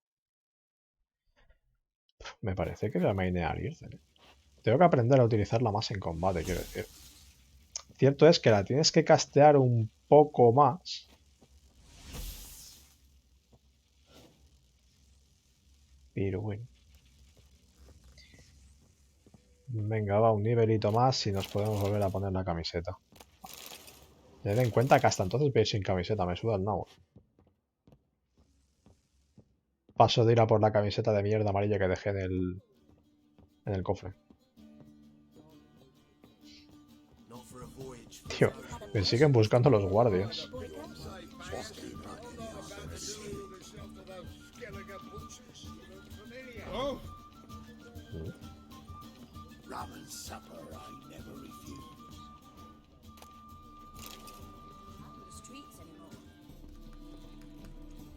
Me parece que es la mainear Irden. Tengo que aprender a utilizarla más en combate, quiero decir. Cierto es que la tienes que castear un poco más. Pero bueno. Venga, va un nivelito más y nos podemos volver a poner la camiseta. Tened en cuenta que hasta entonces voy a ir sin camiseta, me suda el nabo. Paso de ir a por la camiseta de mierda amarilla que dejé en el cofre. Tío, me siguen buscando los guardias.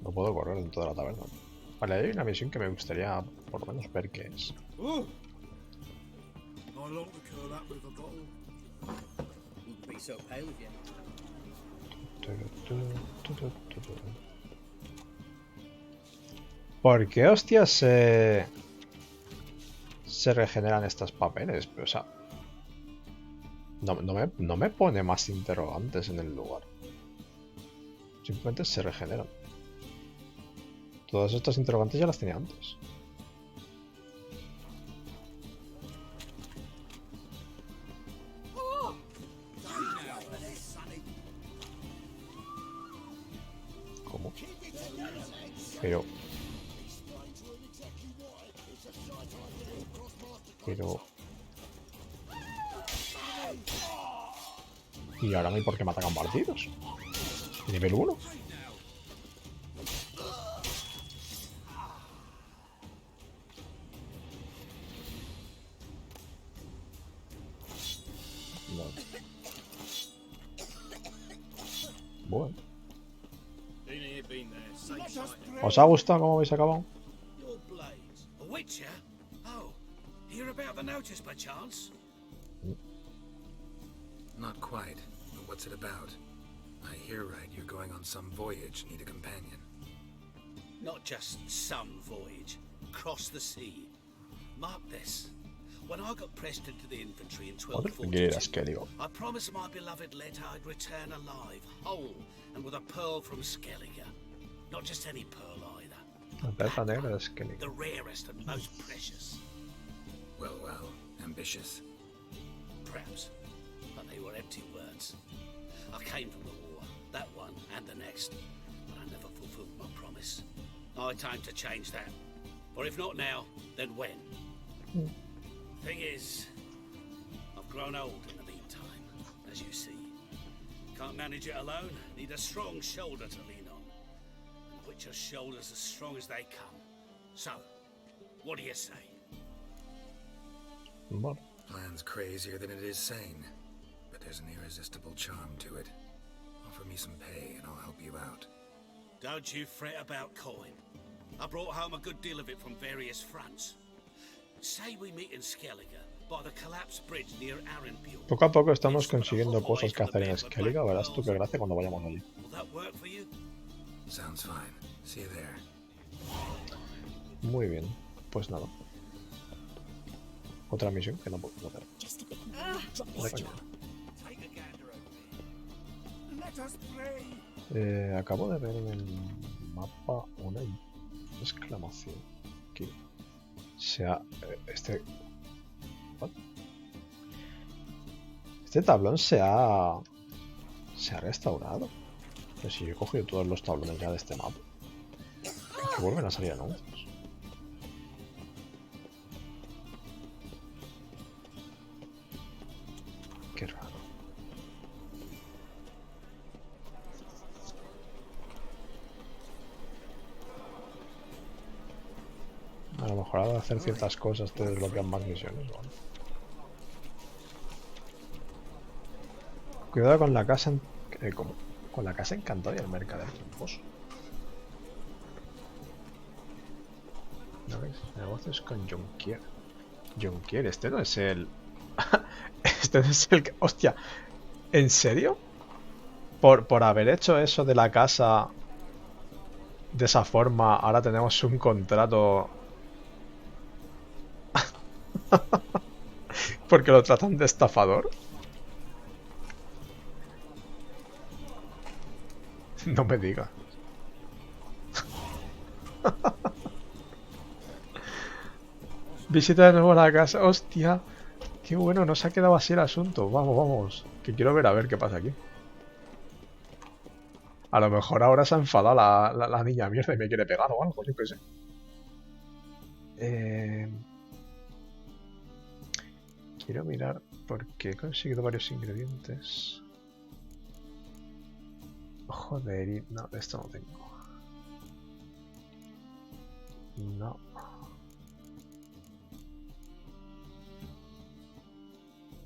No puedo correr en toda la taberna. Vale, hay una misión que me gustaría por lo menos ver qué es. ¿Por qué hostias se regeneran estos papeles? Pero, o sea, no me pone más interrogantes en el lugar. Simplemente se regeneran. Todas estas interrogantes ya las tenía antes. ¿Cómo? Pero... ¿Y ahora no hay por qué me atacan partidos? Nivel 1. No. Bueno. ¿Os ha gustado cómo habéis acabado? Not quite, but what's it about? I hear right, you're going on some voyage, need a companion. Not just some voyage. Cross the sea. Mark this. When I got pressed into the infantry in 1242, I promised my beloved Letta I'd return alive, whole, and with a pearl from Skellige. Not just any pearl either. The rarest and most precious. Well, ambitious. Perhaps, but they were empty words. I came from the war, that one and the next, but I never fulfilled my promise. High time to change that. Or if not now, then when? Thing is, I've grown old in the meantime, as you see. Can't manage it alone, need a strong shoulder to lean on. And Witcher's shoulders as strong as they come. So, what do you say? What? Plan's crazier than it is sane, but there's an irresistible charm to it. Offer me some pay and I'll help you out. Don't you fret about coin. I brought home a good deal of it from various fronts. Say we meet in Skellige, by the collapsed bridge near Arenbjörn. Poco a poco estamos consiguiendo cosas que hacer en Skellige. Verás tú qué gracia cuando vayamos allí. Will that work for you? Sounds fine. See you there. Muy bien, pues nada. Otra misión que no puedo hacer. Acabo de ver en el mapa una exclamación que este tablón se ha restaurado. Pero si yo he cogido todos los tablones ya de este mapa, que vuelven a salir anuncios. Qué raro. A lo mejor al hacer ciertas cosas te desbloquean más misiones, ¿no? Cuidado con la casa con la casa encantada y el mercader tramposo. ¿No ves? Negocios con Jonquier. Jonquier, este no es el Este es el que... Hostia, ¿en serio? Por haber hecho eso de la casa de esa forma, ahora tenemos un contrato... Porque lo tratan de estafador. No me digas. Visita de nuevo la casa. Hostia. Qué bueno, no se ha quedado así el asunto. Vamos, vamos. Que quiero ver a ver qué pasa aquí. A lo mejor ahora se ha enfadado la niña mierda y me quiere pegar o algo, yo qué sé. Quiero mirar porque he conseguido varios ingredientes. Joder, no, esto no tengo. No.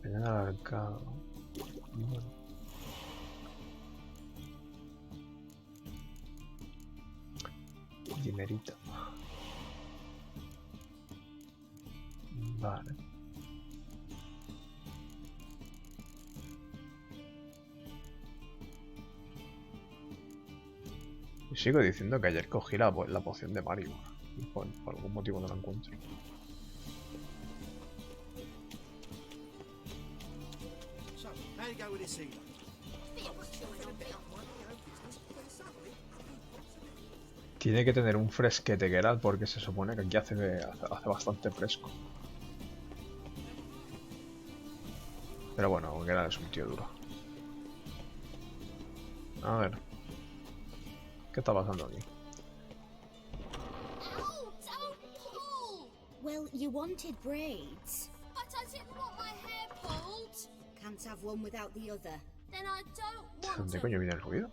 Veneno al arcado. Bueno. Dinerito. Vale. Y sigo diciendo que ayer cogí la poción de Mario. Y por algún motivo no la encuentro. Tiene que tener un fresquete, Geralt, porque se supone que aquí hace bastante fresco. Pero bueno, Geralt es un tío duro. A ver. ¿Qué está pasando aquí? Ow, don't pull! Well, you wanted braids. But I didn't want my hair pulled. Can't have one without the other. Then I don't want ¿Dónde them. coño viene el ruido?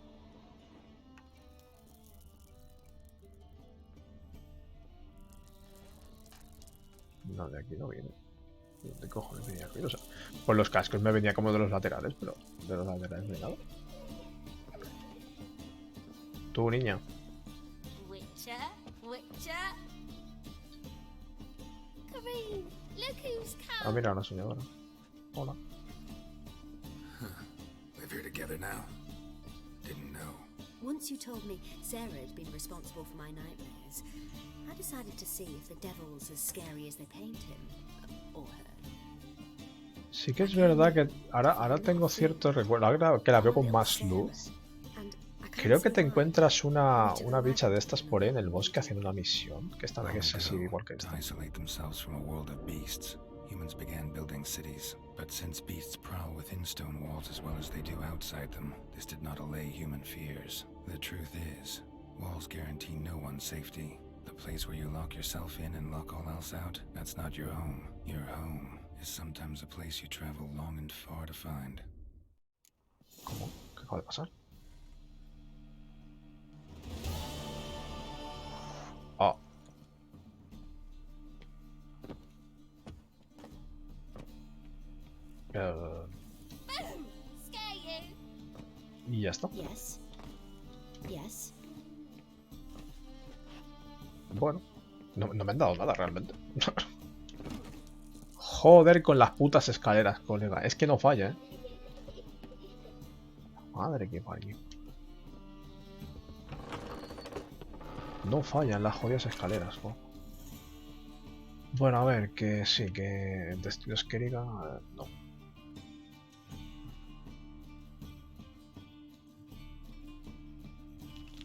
No, de aquí no viene. ¿De dónde cojones venía el ruido? O sea, por los cascos me venía como de los laterales, pero de los laterales no hay nada. Tú, niña. Witcher, Witcher. Kareem, look who's come. Ah, mira, una soñadora. Hola. Live here together now. Didn't know. Once you told me Sarah had been responsible for my nightmares, I decided to see if the devil's as scary as they paint him. Or her. Sí que es verdad que ahora tengo cierto recuerdo. Ahora que la veo con más luz. Creo que te encuentras una bicha de estas por ahí en el bosque haciendo una misión. Que esta que es así igual que esta. To isolate themselves from a world of beasts, humans began building cities. But since beasts prowl within stone walls as well as they do outside them, this did not allay human fears. The truth is, walls guarantee no one's safety. The place where you lock yourself in and lock all else out, that's not your home. Your home is sometimes a place you travel long and far to find. ¿Cómo? ¿Qué acaba de pasar? Ah. Boom! Scare you. Y ya está. Yes. Yes. Bueno, no me han dado nada realmente. Joder con las putas escaleras, colega. Es que no falla, ¿eh? Madre que parió. No fallan las jodidas escaleras, jo. Bueno, a ver, que sí, que destinos querida, no.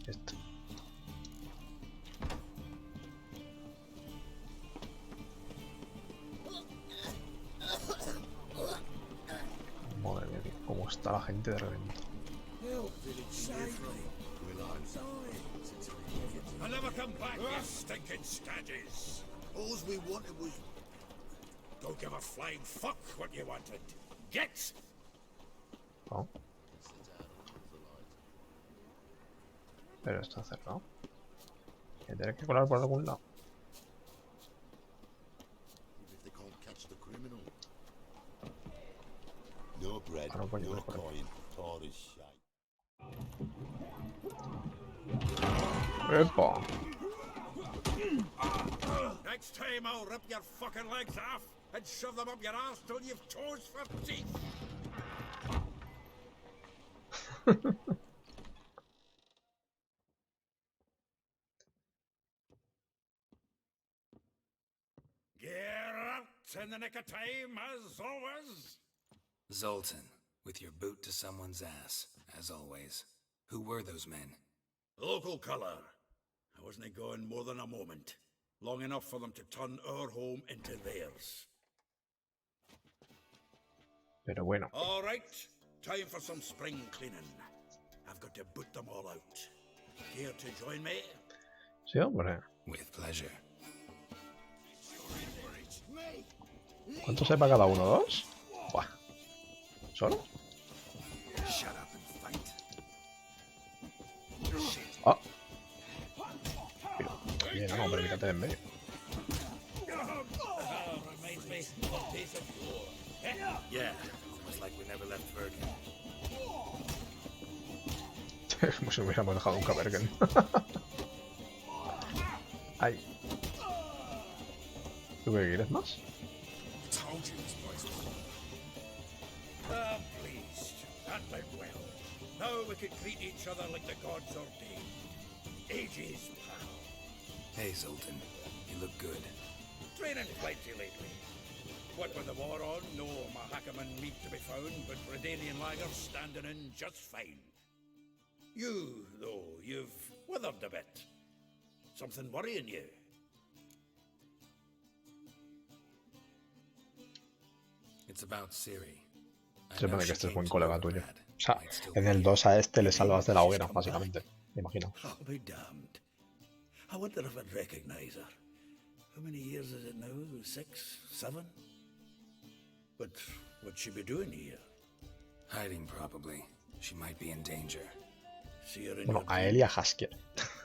Esto. Madre mía, cómo está la gente de repente. I'll never come back, you stinking scaddies. All we wanted was... Don't give a flying fuck what you wanted. Get! Oh. Pero está cerrado. Tendré que colar por algún lado. If they can't catch the criminal. No bread, Ah, no, coño, no no, coño. coin, tall as shite. ¡Epa! Next time I'll rip your fucking legs off. and shove them up your ass till you've toes for teeth. Get out in the nick of time, as always. Zoltan, with your boot to someone's ass, as always. Who were those men? Local colour. I wasn't going more than a moment. Long enough for them to turn our home into theirs. Pero bueno. All right, time for some spring cleaning. I've got to boot them all out. Care to join me? Sí, hombre. With pleasure. ¿Cuánto sepa cada uno? ¿Dos? Buah. ¿Solo? Shut up and fight. Ah. Bien, no, pero quítate de en medio. Reminds me of days of yore. Yeah, almost like we never left Bergen. Como si hubiéramos dejado un Bergen. Ay. ¿Tú qué quieres más? Told you this place was... I'm pleased. That went well. Now we could greet each other like the gods ordained. Ages, pal. Hey, Zoltan. You look good. Training plenty lately. What with the war on, no Mahakaman meat to be found, but Redanian lagers standing in just fine. You, though, you've withered a bit. Something worrying you? It's about Ciri. Se supone que este es buen colega tuyo. O sea, en el 2 a este le salvas de la hoguera, básicamente. Me imagino. I'll be damned. I wonder if I'd recognize her. How many years is it now? 6, 7? But what'd she be doing here? Hiding, probably. She might be in danger. See her in Bueno, your a él y a Haskier.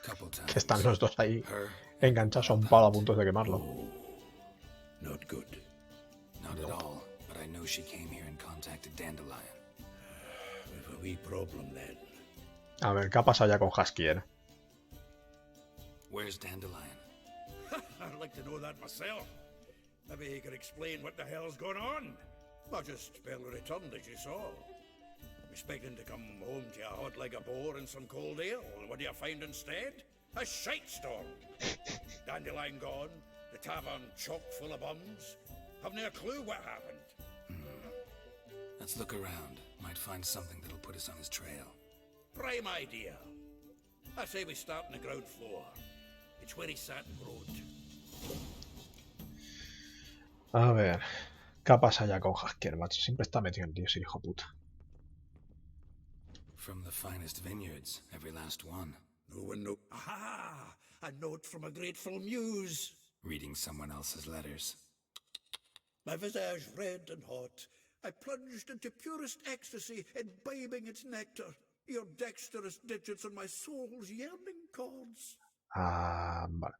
Couple times. Que están los dos ahí Her, enganchados a un palo a punto de quemarlo. Not good. not at all. But I know she came here and contacted Dandelion. We've a wee problem then. A ver, ¿qué ha pasado ya con Haskier? Where's Dandelion? I'd like to know that myself. Maybe he could explain what the hell's going on. I just barely returned, as you saw. Expecting to come home to a hot like a boar and some cold ale. What do you find instead? A shite storm. Dandelion gone, the tavern chock full of bums. Haven't a clue what happened. Let's look around. Might find something that'll put us on his trail. Prime idea. I say we start on the ground floor. It's where he sat and wrote. A ver, ¿qué ha pasado ya con Haskier, macho? Siempre está metido en líos, hijo puta. From the finest vineyards, every last one. No one know. Aha! A note from a grateful muse. Reading someone else's letters. My visage red and hot, I plunged into purest ecstasy, imbibing its nectar. Your dexterous digits on my soul's yearning chords. Ah, vale.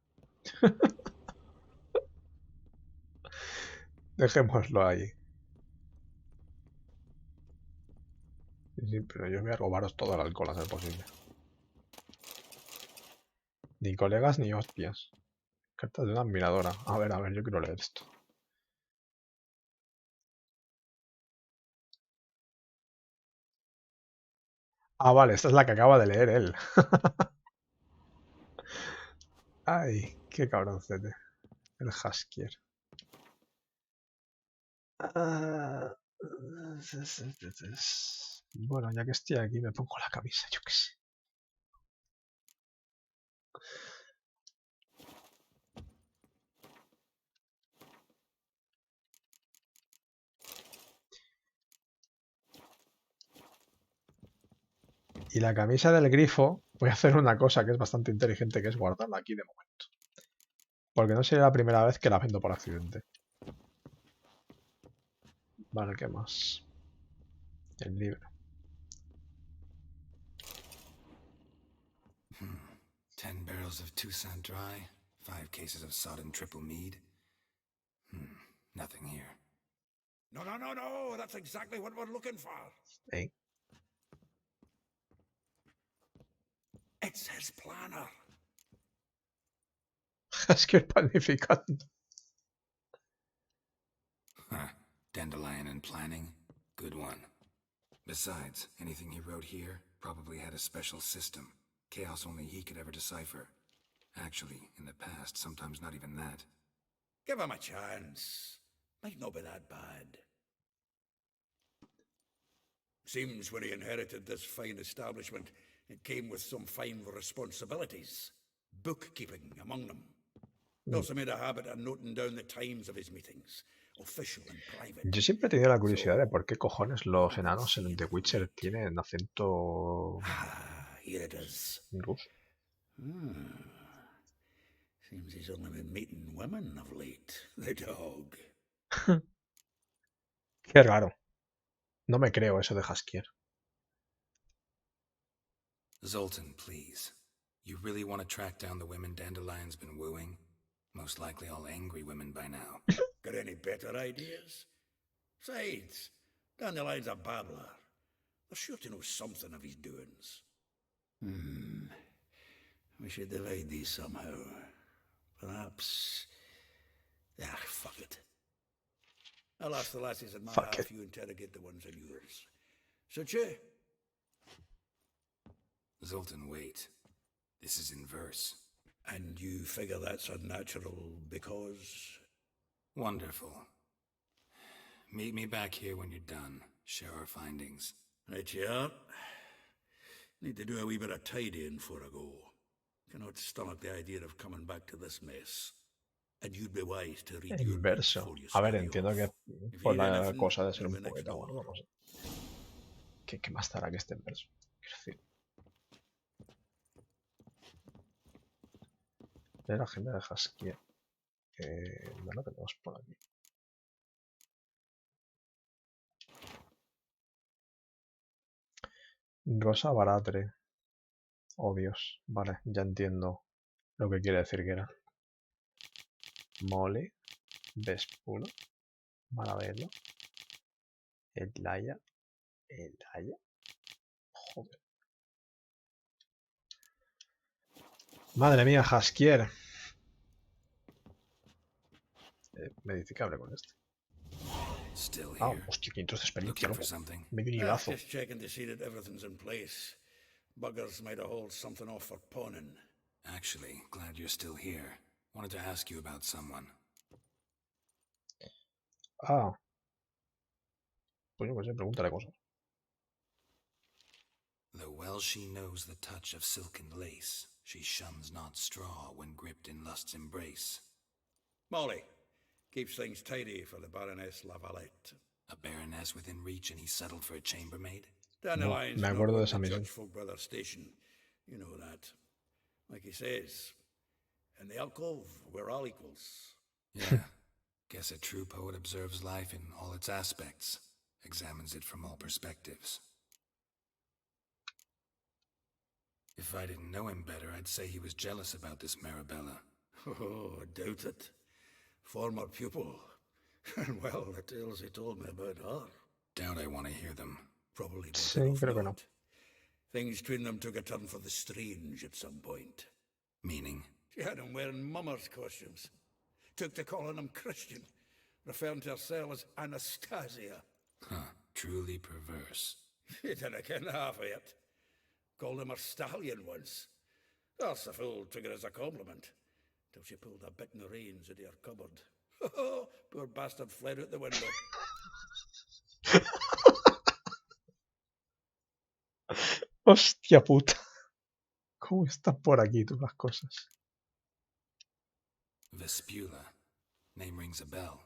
Dejémoslo ahí. Sí, pero yo voy a robaros todo el alcohol a ser posible. Ni colegas ni hostias. Carta de una admiradora. A ver, yo quiero leer esto. Ah, vale, esta es la que acaba de leer él. Ay, qué cabroncete. El Haskier. Bueno, ya que estoy aquí me pongo la camisa, yo qué sé. Y la camisa del grifo, voy a hacer una cosa que es bastante inteligente, que es guardarla aquí de momento. Porque no sería la primera vez que la vendo por accidente. Vale, ¿qué más? El libro. 10 barrels of Toussaint Dry, 5 cases of sodden triple mead. Nothing here. No, no, no, no. That's exactly what we're looking for. ¿Eh? It's his planner. Haskier panificando. planning? Good one. Besides, anything he wrote here probably had a special system. Chaos only he could ever decipher. Actually, in the past, sometimes not even that. Give him a chance. Might not be that bad. Seems when he inherited this fine establishment, it came with some fine responsibilities. Bookkeeping among them. He also made a habit of noting down the times of his meetings, official and private. Yo siempre he tenido la curiosidad de por qué cojones los enanos en The Witcher tienen acento Here it is. ruso. Seems he's only been meeting women of late. The dog. Qué raro. No me creo eso de Jaskier. Zoltan, please. You really want to track down the women Dandelion's been wooing? Most likely all angry women by now. Got any better ideas? Besides, Dandelion's a babbler. They're sure to know something of his doings. We should divide these somehow. Perhaps... fuck it. I'll ask the lassies in my half, you interrogate the ones in yours. Such a... Zoltan, wait. This is in verse. And you figure that's unnatural because... Wonderful. Meet me back here when you're done. Share our findings. Right you are. Need to do a wee bit of tidying before I go. Cannot stomach the idea of coming back to this mess. And you'd be wise to read your books Inverso. before you A ver, scurry entiendo off. que If por you la hear anything, cosa de ser you're un the next poeta o algo, door. no sé. ¿Qué más dará que esté en verso? Quiero decir. De la agenda de Jaskier. No lo tenemos por aquí. Rosa Baratre. Oh Dios. Vale, ya entiendo lo que quiere decir que era. Mole. Vespulo. Marabello. Elaya. Joder. Madre mía, Jaskier. Me dice que hable con este. Still Ah, here. hostia, 500 de experiencia, Looking for loco. something. Medio niveazo. Just checking to see that everything's in place. Buggers might have hauled something off for pawning. Actually, glad you're still here. Wanted to ask you about someone. Ah. Pues yo qué sé, pregúntale cosas. Though well she knows the touch of silken lace, she shuns not straw when gripped in lust's embrace. Molly keeps things tidy for the Baroness Lavalette. A baroness within reach and he settled for a chambermaid? Dandelion's me not acuerdo de one esa to misión. judge folk by their station. You know that. Like he says, in the alcove, we're all equals. Yeah. Guess a true poet observes life in all its aspects, examines it from all perspectives. If I didn't know him better, I'd say he was jealous about this Marabella. Oh, I doubt it. Former pupil. And well, the tales he told me about her. Doubt I want to hear them. Probably Sí, better off creo que no. not. Things between them took a turn for the strange at some point. Meaning? She had him wearing mummers' costumes. Took to calling him Christian, referring to herself as Anastasia. Huh. Truly perverse. He didn't ken half of it. Called him her stallion once. That's the fool took it as a compliment. Till she pulled a bit in the reins out of her cupboard. Poor bastard fled out the window. Hostia puta. ¿Cómo están por aquí tú las cosas? Vespula. Name rings a bell.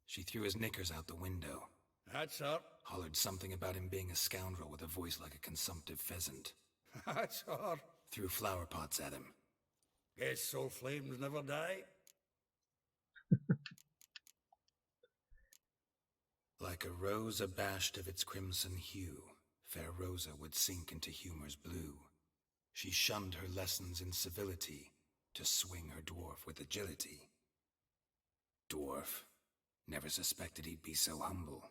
She threw his knickers out the window. That's her. Hollered something about him being a scoundrel with a voice like a consumptive pheasant. That's her. Threw flower pots at him. Guess soul flames never die. Like a rose abashed of its crimson hue, fair Rosa would sink into humor's blue. She shunned her lessons in civility, to swing her dwarf with agility. Dwarf. Never suspected he'd be so humble.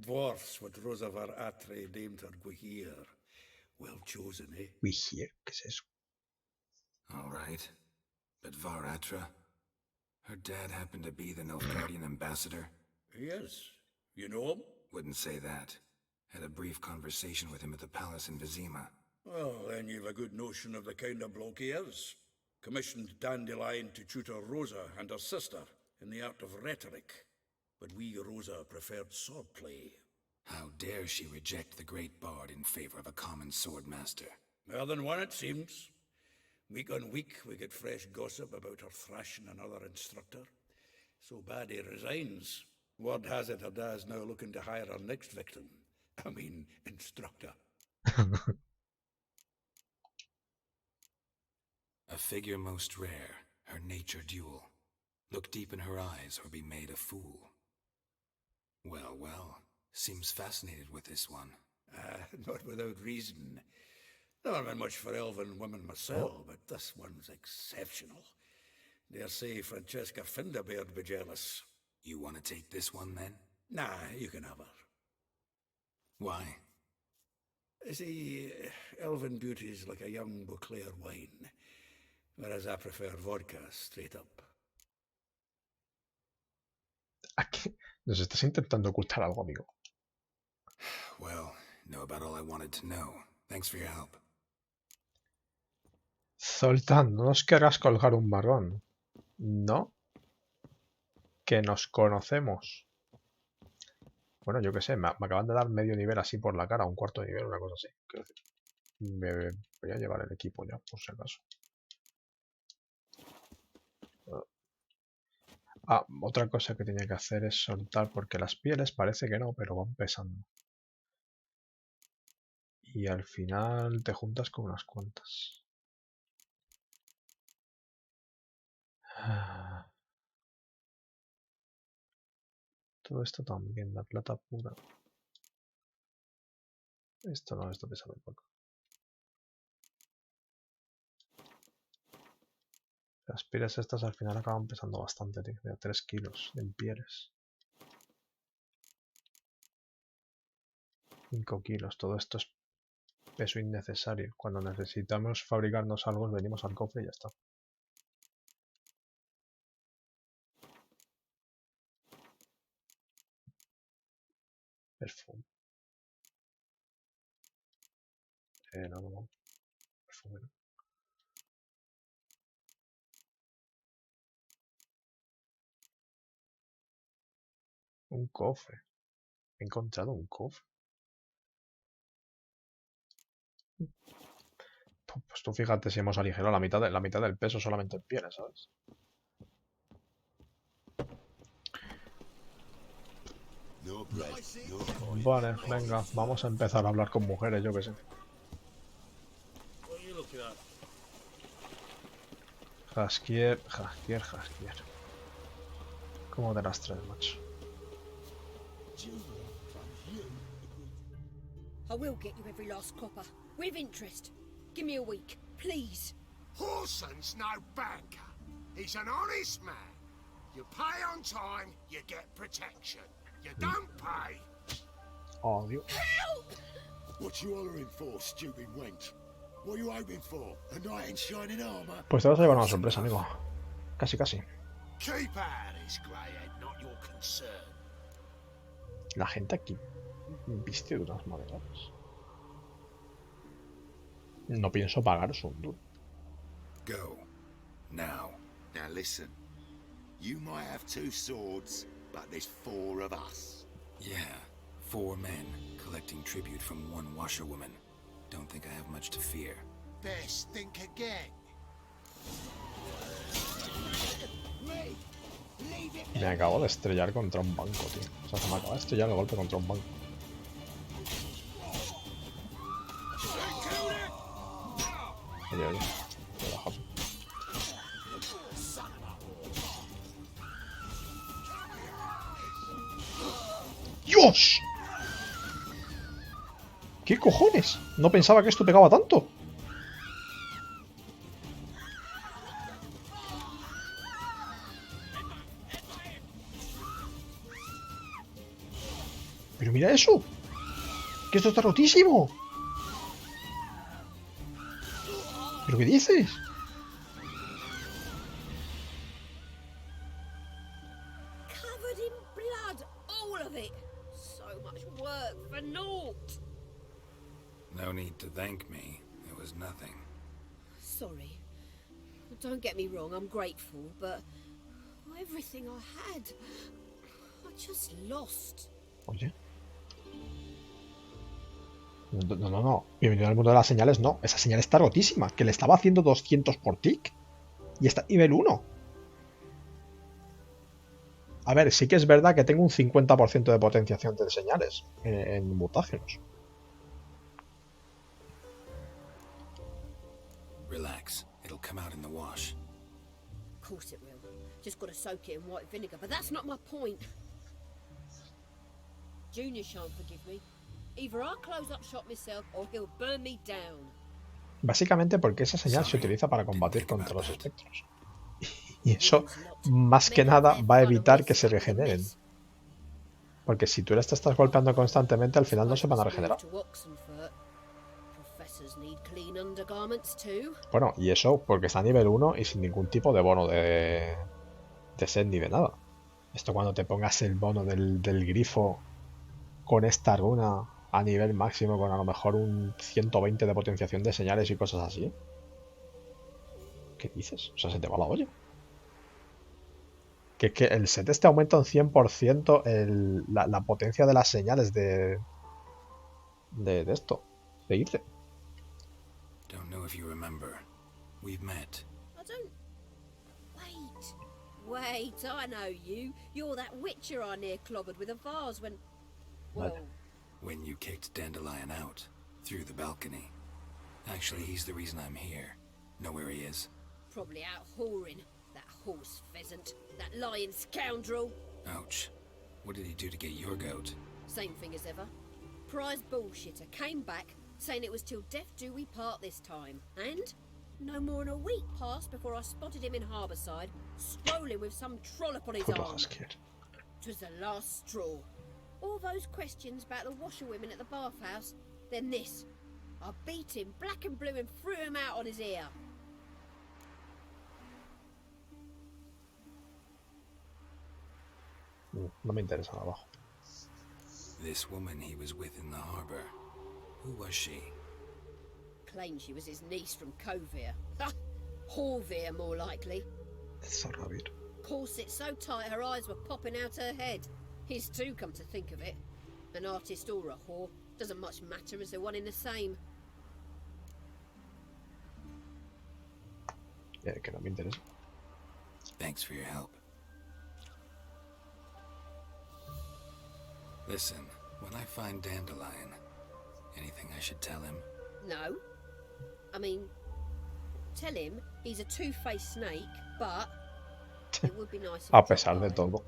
Dwarfs what Rosa var Atre named her Guihir. Well chosen, eh? Guihir, ¿qué es eso? All right. But Varatra? Her dad happened to be the Nilfgaardian ambassador? Yes. You know him? Wouldn't say that. Had a brief conversation with him at the palace in Vizima. Well, then you've a good notion of the kind of bloke he is. Commissioned Dandelion to tutor Rosa and her sister in the art of rhetoric. But we Rosa preferred swordplay. How dare she reject the great bard in favor of a common swordmaster? More than one, it seems. Week on week, we get fresh gossip about her thrashing another instructor. So bad he resigns. Word has it her dad's now looking to hire her next victim. I mean, instructor. A figure most rare, her nature dual. Look deep in her eyes or be made a fool. Well, well, seems fascinated with this one. Not without reason. Never been much for elven women myself, but this one's exceptional. Dare say Francesca Finderbeard be jealous. You want to take this one then? Nah, you can have her. Why? See, elven beauty's like a young Beauclair wine, whereas I prefer vodka straight up. Aquí nos estás intentando ocultar algo, amigo. Well, know about all I wanted to know. Thanks for your help. Zoltán, no nos querrás colgar un marrón. ¿No? Que nos conocemos. Bueno, yo qué sé, me acaban de dar medio nivel así por la cara, un cuarto de nivel, una cosa así. Quiero decir, me voy a llevar el equipo ya, por si acaso. Ah, otra cosa que tenía que hacer es soltar, porque las pieles parece que no, pero van pesando. Y al final te juntas con unas cuantas. Todo esto también, la plata pura. Esto no, esto pesa muy poco. Las pieles estas al final acaban pesando bastante, tío. De 3 kilos en pieles. 5 kilos. Todo esto es peso innecesario. Cuando necesitamos fabricarnos algo, venimos al cofre y ya está. Perfume. No. Perfume no. Un cofre. He encontrado un cofre. Pues tú fíjate si hemos aligerado la mitad del peso solamente en pieles, ¿sabes? Vale, venga, vamos a empezar a hablar con mujeres, yo que sé. Jaskier. ¿Cómo te las traes, macho? I will get you every last copper, with interest. Give me a week, please. Horson's no banker. He's an honest man. You pay on time, you get protection. You don't pay. Oh, Dios. Help! What you hollering for, stupid wench? What are you hoping for? A knight in shining armor? Pues te vas a llevar una sorpresa, amigo. Casi, casi. Keep out of this, greyhead, not your concern. La gente aquí viste de unas maneras. No pienso pagaros un duro. Go. Now. Now listen. You might have 2 swords, but there's 4 of us. Yeah, 4 men collecting tribute from 1 washerwoman. Don't think I have much to fear. Best think again. Me acabo de estrellar contra un banco, tío. O sea, se me acaba de estrellar el golpe contra un banco. Oye, relájate. ¡Dios! ¿Qué cojones? No pensaba que esto pegaba tanto. Pero mira eso. Que esto está rotísimo. ¿Pero qué dices? Covered in blood need to thank me. It was nothing. Sorry. Don't get me wrong, I'm grateful, but everything I had, I just lost. Oye. No. Bienvenido al mundo de las señales, no. Esa señal está rotísima. Que le estaba haciendo 200 por tick. Y está nivel 1. A ver, sí que es verdad que tengo un 50% de potenciación de señales en mutágenos. Relax. It'll come out in the wash. Of course it will. Just gotta soak it in white vinegar, but that's not my point. Junior shan't forgive me. Either I'll close up shop myself or he'll burn me down. Básicamente porque esa señal se utiliza para combatir contra los espectros. Y eso, más que nada, va a evitar que se regeneren. Porque si tú les estás golpeando constantemente, al final no se van a regenerar. Bueno, y eso porque está a nivel 1 y sin ningún tipo de bono de set ni de nada. Esto cuando te pongas el bono del grifo con esta runa a nivel máximo, con a lo mejor un 120 de potenciación de señales y cosas así. ¿Qué dices? O sea, se te va la olla. Que el set este aumenta un 100% la potencia de las señales de esto, de irte. Don't know if you remember. We've met. I don't... Wait, I know you. You're that witcher I near clobbered with a vase when... Well... When you kicked Dandelion out, through the balcony. Actually, he's the reason I'm here. Know where he is? Probably out whoring. That horse pheasant. That lying scoundrel. Ouch. What did he do to get your goat? Same thing as ever. Prize bullshitter came back, saying it was till death do we part this time. And no more than a week passed before I spotted him in Harbourside, strolling with some trollop on his arm. It was the last straw. All those questions about the washerwomen at the bathhouse, then this. I beat him black and blue and threw him out on his ear. No me interesa abajo. This woman he was with in the harbor. Who was she? Claimed she was his niece from Covere. Ha! Horvere, more likely. Corset so tight her eyes were popping out her head. His too, come to think of it. An artist or a whore. Doesn't much matter as they're one in the same. Que no me interesa. Thanks for your help. Listen, when I find Dandelion, anything I should tell him? No. I mean, tell him he's a two-faced snake, but it would be nice if A pesar de todo.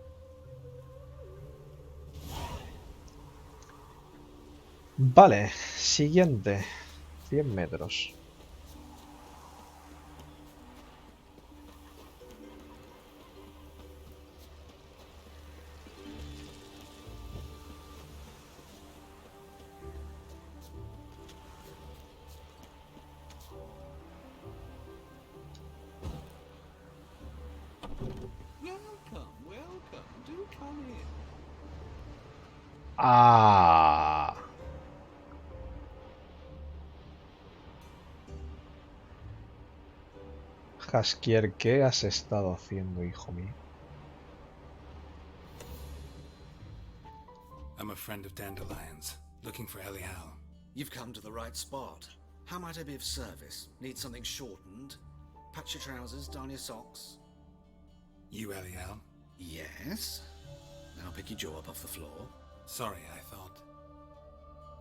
Vale, siguiente. 100 metros. Ah. Jaskier, ¿qué has estado haciendo, hijo mío? I'm a friend of Dandelion's, looking for Elial. You've come to the right spot. How might I be of service? Need something shortened? Patch your trousers, darn your socks? You Elial? Yes. Now pick your jaw up off the floor. Sorry, I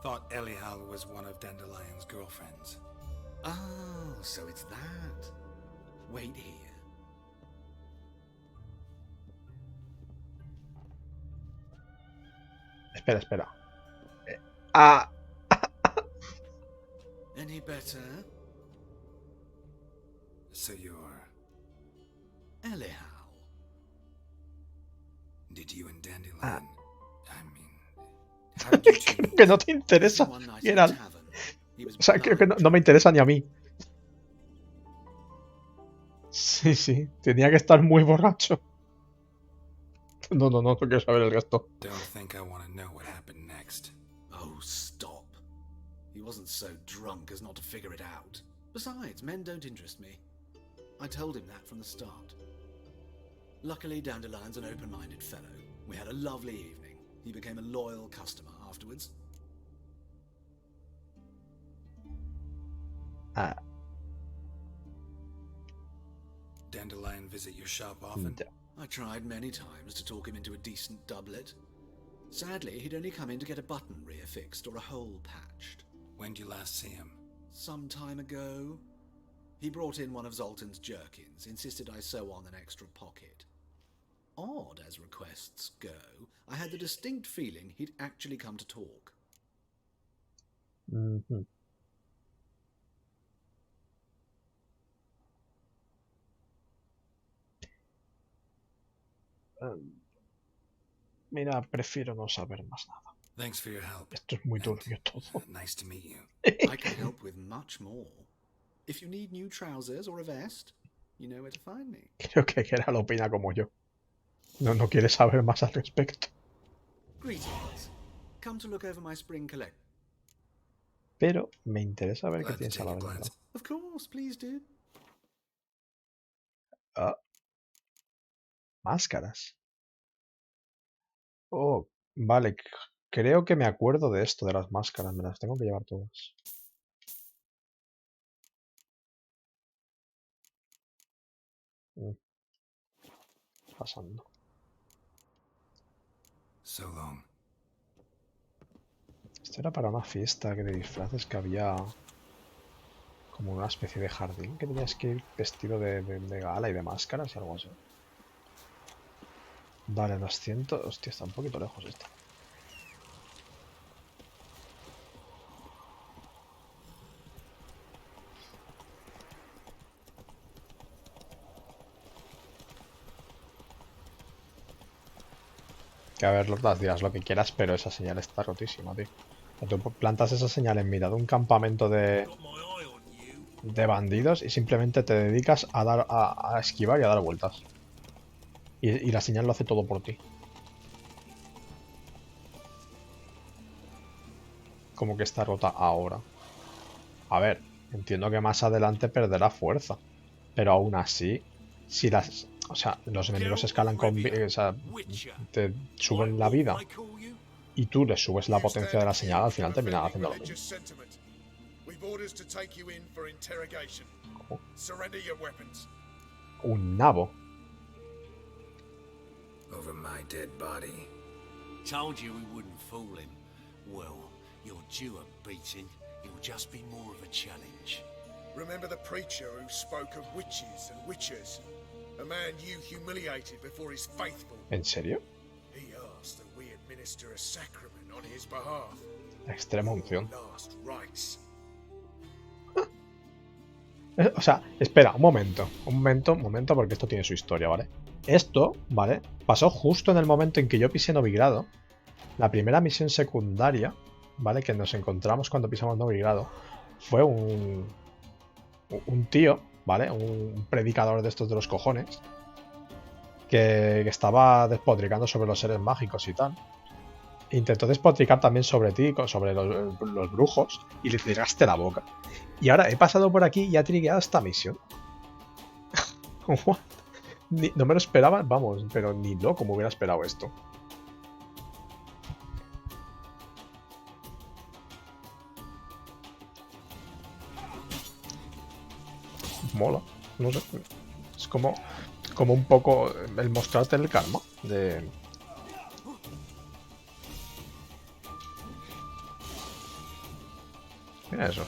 thought Elial was one of Dandelion's girlfriends. Oh, so it's that. Wait here. Espera. Any better? So you're... Elial. Did you and Dandelion... How did you two meet? Que no te interesa, Geralt. O sea, creo que no me interesa ni a mí. Sí, tenía que estar muy borracho. No quiero saber el resto. Don't think I want to know what happened next. Oh, stop. He wasn't so drunk as not to figure it out. Besides, men don't interest me. I told him that from the start. Luckily, Dandelion's an open-minded fellow. We had a lovely evening. He became a loyal customer afterwards. Dandelion visit your shop often? I tried many times to talk him into a decent doublet. Sadly, he'd only come in to get a button reaffixed or a hole patched. When'd you last see him? Some time ago. He brought in one of Zoltan's jerkins, insisted I sew on an extra pocket. Odd as requests go, I had the distinct feeling he'd actually come to talk. Mira, prefiero no saber más nada. Thanks for your help. Esto es muy turbio todo. Nice to meet you. I can help with much more. If you need new trousers or a vest, you know where to find me. Creo que Geralt opina como yo. No quiere saber más al respecto. Greetings. Come to look over my spring collection. Pero me interesa ver qué piensa la verdad. Of course, please do. Máscaras. Oh, vale. Creo que me acuerdo de esto, de las máscaras. Me las tengo que llevar todas. Pasando. So long. Esto era para una fiesta de disfraces que había como una especie de jardín que tenías que ir vestido de gala y de máscaras y algo así. Vale, 200... Hostia, está un poquito lejos esto. Que a ver, dirás lo que quieras, pero esa señal está rotísima, tío. Tú plantas esa señal en mitad de un campamento de bandidos y simplemente te dedicas a dar a esquivar y a dar vueltas. Y la señal lo hace todo por ti. Como que está rota ahora. A ver, entiendo que más adelante perderá fuerza. Pero aún así, si las... O sea, los enemigos escalan con... O sea, te suben la vida y tú les subes la potencia de la señal, al final terminan haciendo lo mismo. ¿Cómo? Un nabo. Over my dead body. Told you we wouldn't fool him. Well, you're due a beating. It'll just be more of a challenge. Remember the preacher who spoke of witches and witchers? A man you humiliated before his faithful. ¿En serio? He asked that we administer a sacrament on his behalf. Extrema unción. Last rites. O sea, espera, un momento, porque esto tiene su historia, ¿vale? Esto, ¿vale? Pasó justo en el momento en que yo pisé Novigrado. La primera misión secundaria, ¿vale? Que nos encontramos cuando pisamos Novigrado. Fue un tío, ¿vale? Un predicador de estos de los cojones. Que estaba despotricando sobre los seres mágicos y tal. Intentó despotricar también sobre ti, sobre los brujos. Y le cerraste la boca. Y ahora he pasado por aquí y ha trigueado esta misión. What? No me lo esperaba, vamos, pero ni loco me hubiera esperado esto. Mola, no sé. Es como un poco el mostrarte el karma de... Mira eso.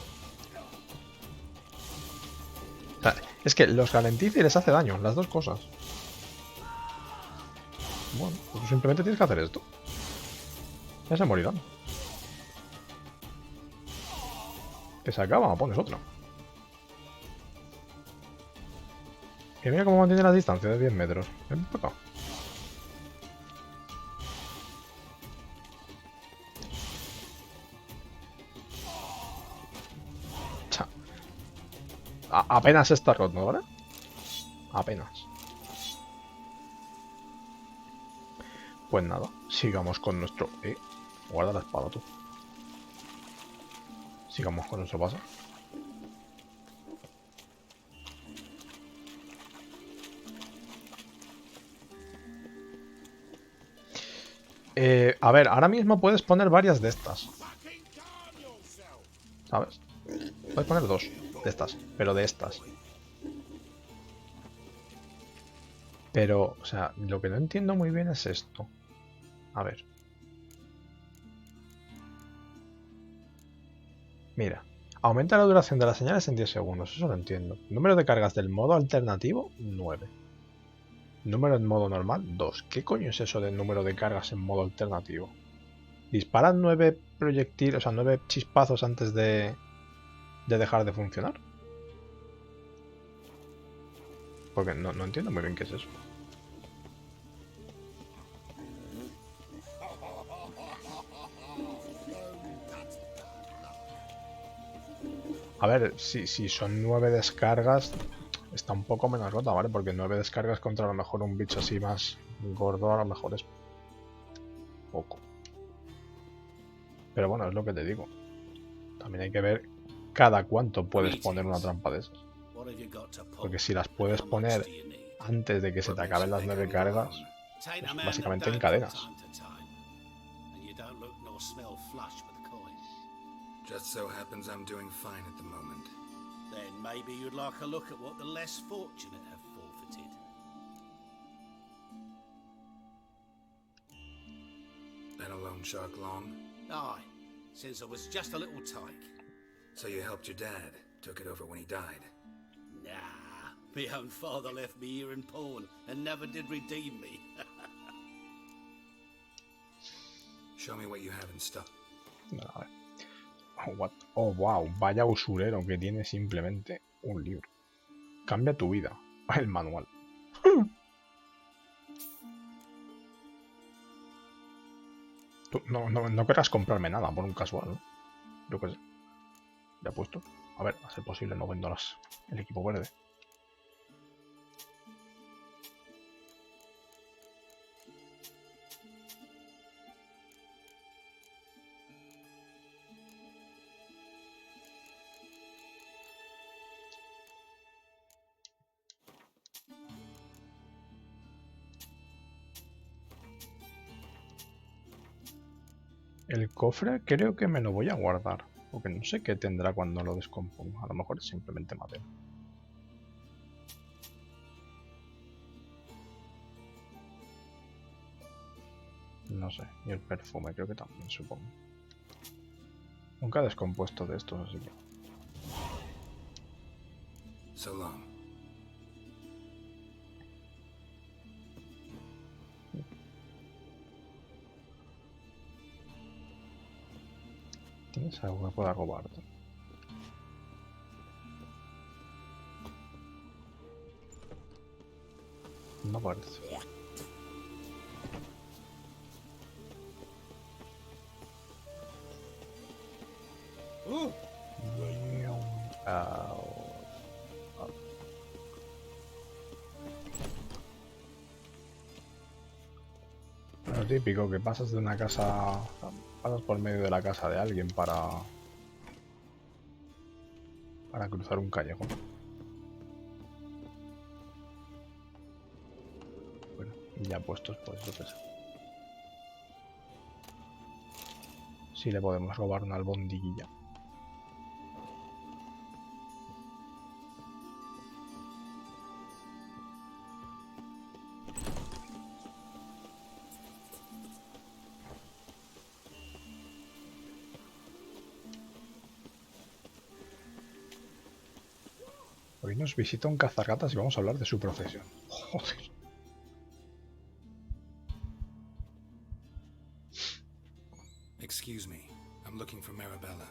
O sea, es que los ralentiza y les hace daño, las dos cosas. Bueno, pues tú simplemente tienes que hacer esto. Ya se morirán. Que se acaba, pones otra. Y mira cómo mantiene la distancia de 10 metros. Ven para acá. Apenas está roto, ¿ahora? Apenas. Pues nada, sigamos con nuestro... Guarda la espada tú. Sigamos con nuestro paso. A ver, ahora mismo puedes poner varias de estas. ¿Sabes? Puedes poner dos de estas, pero de estas. Pero, o sea, lo que no entiendo muy bien es esto. A ver. Mira. Aumenta la duración de las señales en 10 segundos. Eso lo entiendo. Número de cargas del modo alternativo, 9. Número en modo normal, 2. ¿Qué coño es eso del número de cargas en modo alternativo? ¿Disparan 9 proyectiles, o sea, 9 chispazos antes de dejar de funcionar? Porque no entiendo muy bien qué es eso. A ver, si son 9 descargas, está un poco menos rota, ¿vale? Porque 9 descargas contra a lo mejor un bicho así más gordo, a lo mejor es poco. Pero bueno, es lo que te digo. También hay que ver cada cuánto puedes poner una trampa de esas. Porque si las puedes poner antes de que se te acaben las 9 cargas, pues básicamente en cadenas. Just so happens I'm doing fine at the moment. Then maybe you'd like a look at what the less fortunate have forfeited. Been a loan shark long? Aye, since I was just a little tyke. So you helped your dad, took it over when he died? Nah, my own father left me here in pawn and never did redeem me. Show me what you have in stock. A ver. Oh, wow, vaya usurero que tiene simplemente un libro. Cambia tu vida. El manual. Tú no querrás comprarme nada por un casual, ¿no? Yo qué sé. Ya he puesto. A ver, a ser posible no vendo el equipo verde. El cofre creo que me lo voy a guardar, porque no sé qué tendrá cuando lo descomponga. A lo mejor es simplemente madera. No sé, y el perfume creo que también, supongo. Nunca he descompuesto de estos, así que... So long. ¿Tienes algo que pueda robarte? No parece. Lo típico, que pasas de una casa... Pasas por medio de la casa de alguien para cruzar un callejón. Bueno, y ya puestos, pues lo que sé. Sí le podemos robar una albondiguilla. Hoy nos visita un cazarratas y vamos a hablar de su profesión. Joder. Excuse me, I'm looking for Marabella.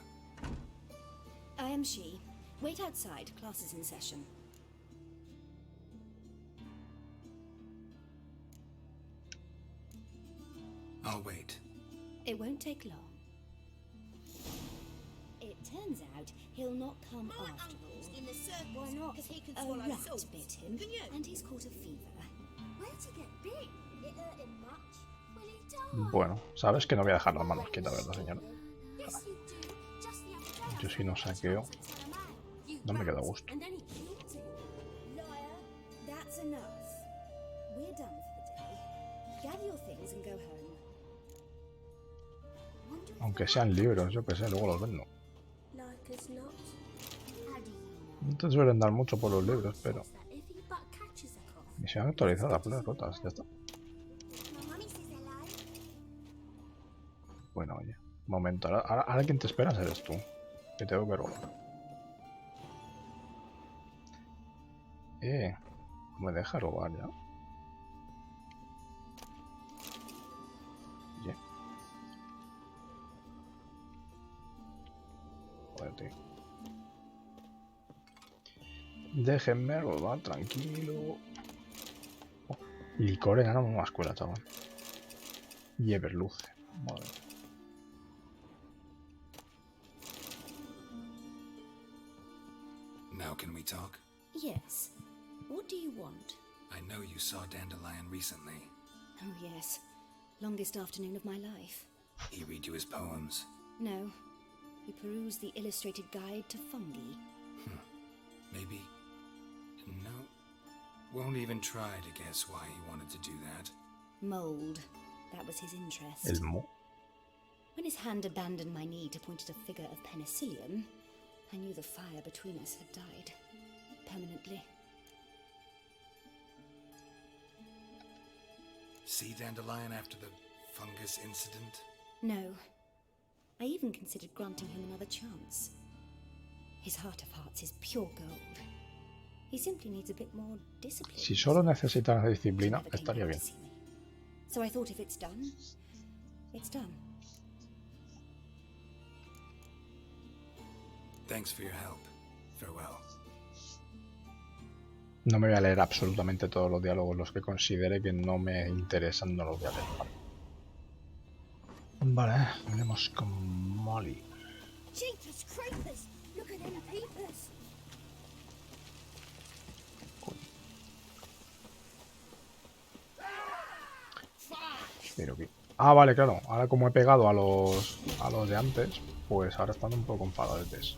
I am she. Wait outside. Class is in session. I'll wait. It won't take long. It turns out he'll not come after all. In the circus, Why not? because he can A swallow rat salt. bit him, Can you? and he's caught a fever. Where'd he get bit? It hurt him much. Well, he died. Bueno, sabes que no voy a dejar las manos quietas, ¿verdad, señora? Yes, you do. Just the other day Yo si no saqueo, no me queda a gusto. And then he killed him. Liar, that's enough. We're done for the day. Gather your things and go home. Aunque sean libros, yo que sé, luego los vendo. Like as not. How do you know? No te suelen dar mucho por los libros, pero... That if he but catches a cough. Misión actualizada, flores rotas, ya está. My mummy says hello. Bueno, oye, momento, ahora quien te esperas eres tú. Que tengo que robar. Me deja robar ya. Oye. Joder, tío. Déjenme robar, tranquilo. Oh, licor en una escuela, chaval. Y Everluce. Madre. Now can we talk? Yes. What do you want? I know you saw Dandelion recently. Oh, yes. Longest afternoon of my life. He read you his poems. No. He perused the illustrated guide to fungi. Maybe... No. Won't even try to guess why he wanted to do that. Mold. That was his interest. El mo. When his hand abandoned my knee to point at a figure of penicillium, I knew the fire between us had died. Permanently. See Dandelion after the fungus incident? No. I even considered granting him another chance. His heart of hearts is pure gold. He simply needs a bit more discipline. Si solo necesitas disciplina, Never came estaría back bien. to see me. So I thought if it's done, it's done. Thanks for your help. Farewell. No me voy a leer absolutamente todos los diálogos. Los que considere que no me interesan no los voy a leer. Vale, veremos con Molly. Jeepers creepers! Look at them peepers! Pero que... Ah, vale, claro. Ahora como he pegado a los de antes, pues ahora están un poco enfadadetes.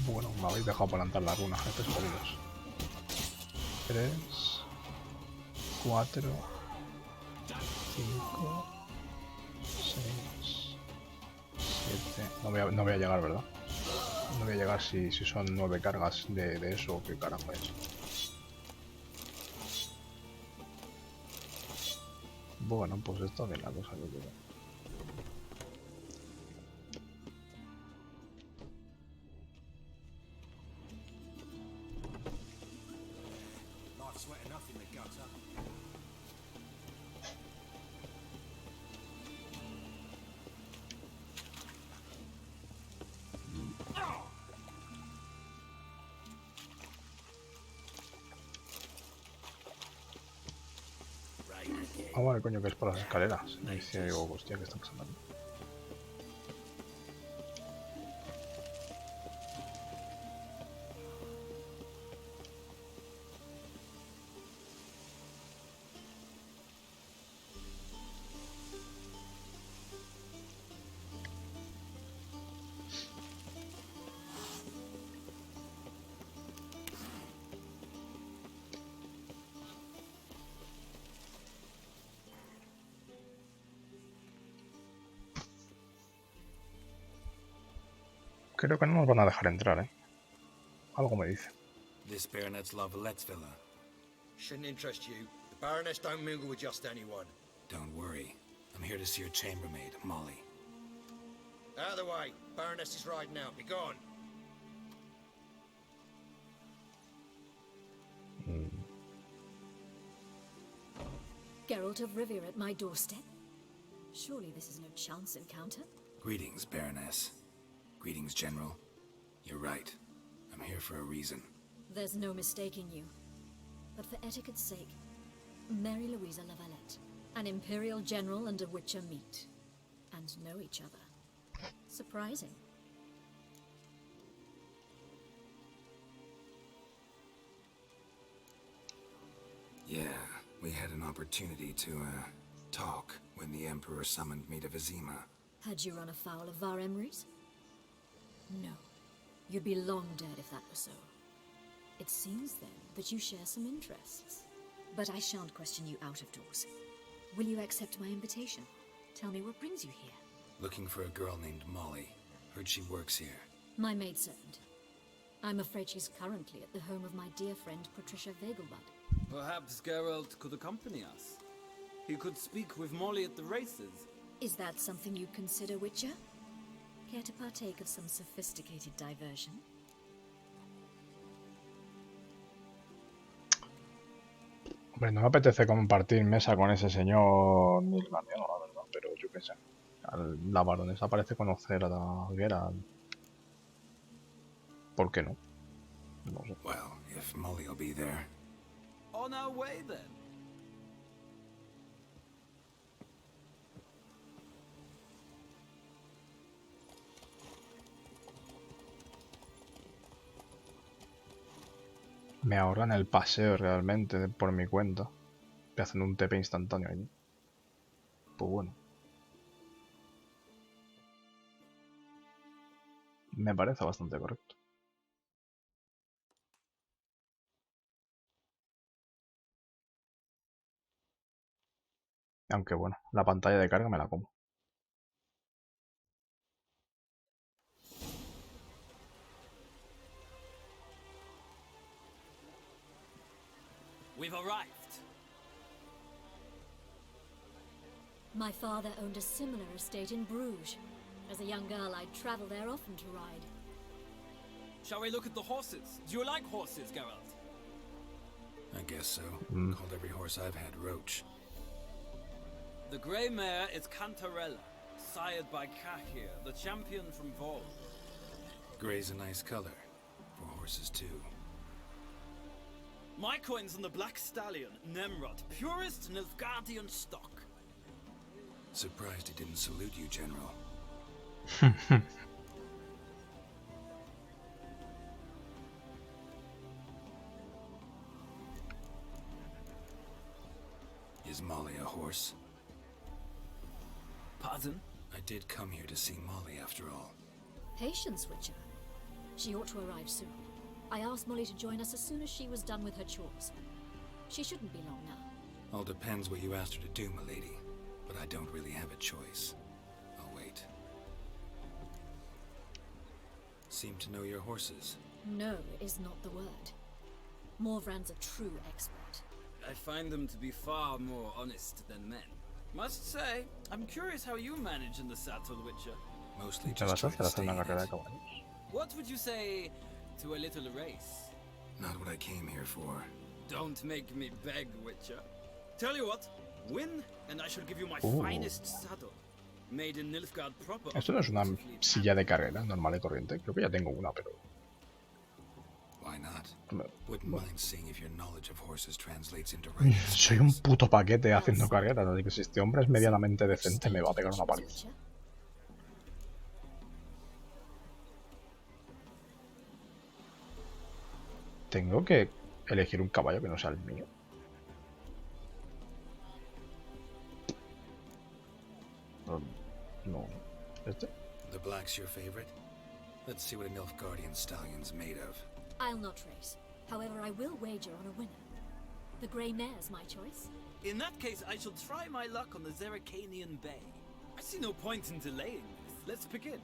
Bueno, me habéis dejado plantar las runas, jefes jodidos. 3, 4, 5, 6, 7... No voy a llegar, ¿verdad? No voy a llegar si son 9 cargas de eso. ¿Qué carajo es? Bueno, pues está bien la cosa, yo creo. Life's wet enough in the gutter. Ah, vale, coño, que es por las escaleras. Y digo, hostia, ¿qué está pasando aquí? Creo que no nos van a dejar entrar, ¿eh? Algo me dice. This Baronet's Lavallette's villa. Shouldn't interest you. The Baroness don't mingle with just anyone. Don't worry. I'm here to see your chambermaid, Molly. Out of the way. Baroness is riding out. Be gone. Geralt of Rivia at my doorstep? Surely this is no chance encounter? Greetings, Baroness. Greetings, General. You're right. I'm here for a reason. There's no mistaking you. But for etiquette's sake, Mary Louisa Lavalette, an Imperial General and a Witcher meet. And know each other. Surprising. Yeah, we had an opportunity to, talk when the Emperor summoned me to Vizima. Had you run afoul of Var Emrys? No. You'd be long dead if that were so. It seems, then, that you share some interests. But I shan't question you out of doors. Will you accept my invitation? Tell me what brings you here. Looking for a girl named Molly. Heard she works here. My maidservant. I'm afraid she's currently at the home of my dear friend Patricia Vegelbud. Perhaps Geralt could accompany us. He could speak with Molly at the races. Is that something you consider, Witcher? Care to partake of some sophisticated diversion? Hombre, no me apetece compartir mesa con ese señor Nilgardiano, la verdad, pero yo qué sé. La baronesa parece conocer a la Geralt. ¿Por qué no? No sé. Well, if Molly will be there. On our way, then. Me ahorran el paseo realmente por mi cuenta. Que hacen un TP instantáneo allí. Pues bueno. Me parece bastante correcto. Aunque bueno, la pantalla de carga me la como. We've arrived. My father owned a similar estate in Bruges. As a young girl, I'd travel there often to ride. Shall we look at the horses? Do you like horses, Geralt? I guess so. Called every horse I've had Roach. The grey mare is Cantarella, sired by Kahir, the champion from Vol. Grey's a nice color. For horses, too. My coin's on the black stallion, Nemrod, purest Nilfgaardian stock. Surprised he didn't salute you, General. Is Molly a horse? Pardon? I did come here to see Molly after all. Patience, Witcher. She ought to arrive soon. I asked Molly to join us as soon as she was done with her chores. She shouldn't be long now. All depends what you asked her to do, milady. But I don't really have a choice. I'll wait. Seem to know your horses. No is not the word. Morvran's a true expert. I find them to be far more honest than men. Must say, I'm curious how you manage in the saddle, Witcher. Mostly ¿Te vas just a try to hacer stay una in carrera de it. caballos? What would you say to a little race? Not what I came here for. Don't make me beg, Witcher. Tell you what, win, and I shall give you my finest saddle. Made in Nilfgaard proper. Esto no es una silla de carrera normal y corriente. Creo que ya tengo una, pero... Why not? Wouldn't Bueno. mind seeing if your knowledge of horses translates into Soy un puto paquete haciendo carreras, así que si este hombre es medianamente decente me va a pegar una paliza. Tengo que elegir un caballo que no sea el mío. No. ¿Este? The black's your favorite? Let's see what a Nilfgaardian stallion's made of. I'll not race. However, I will wager on a winner. The grey mare's my choice. In that case, I shall try my luck on the Zerrikanian Bay. I see no point in delaying this. Let's begin.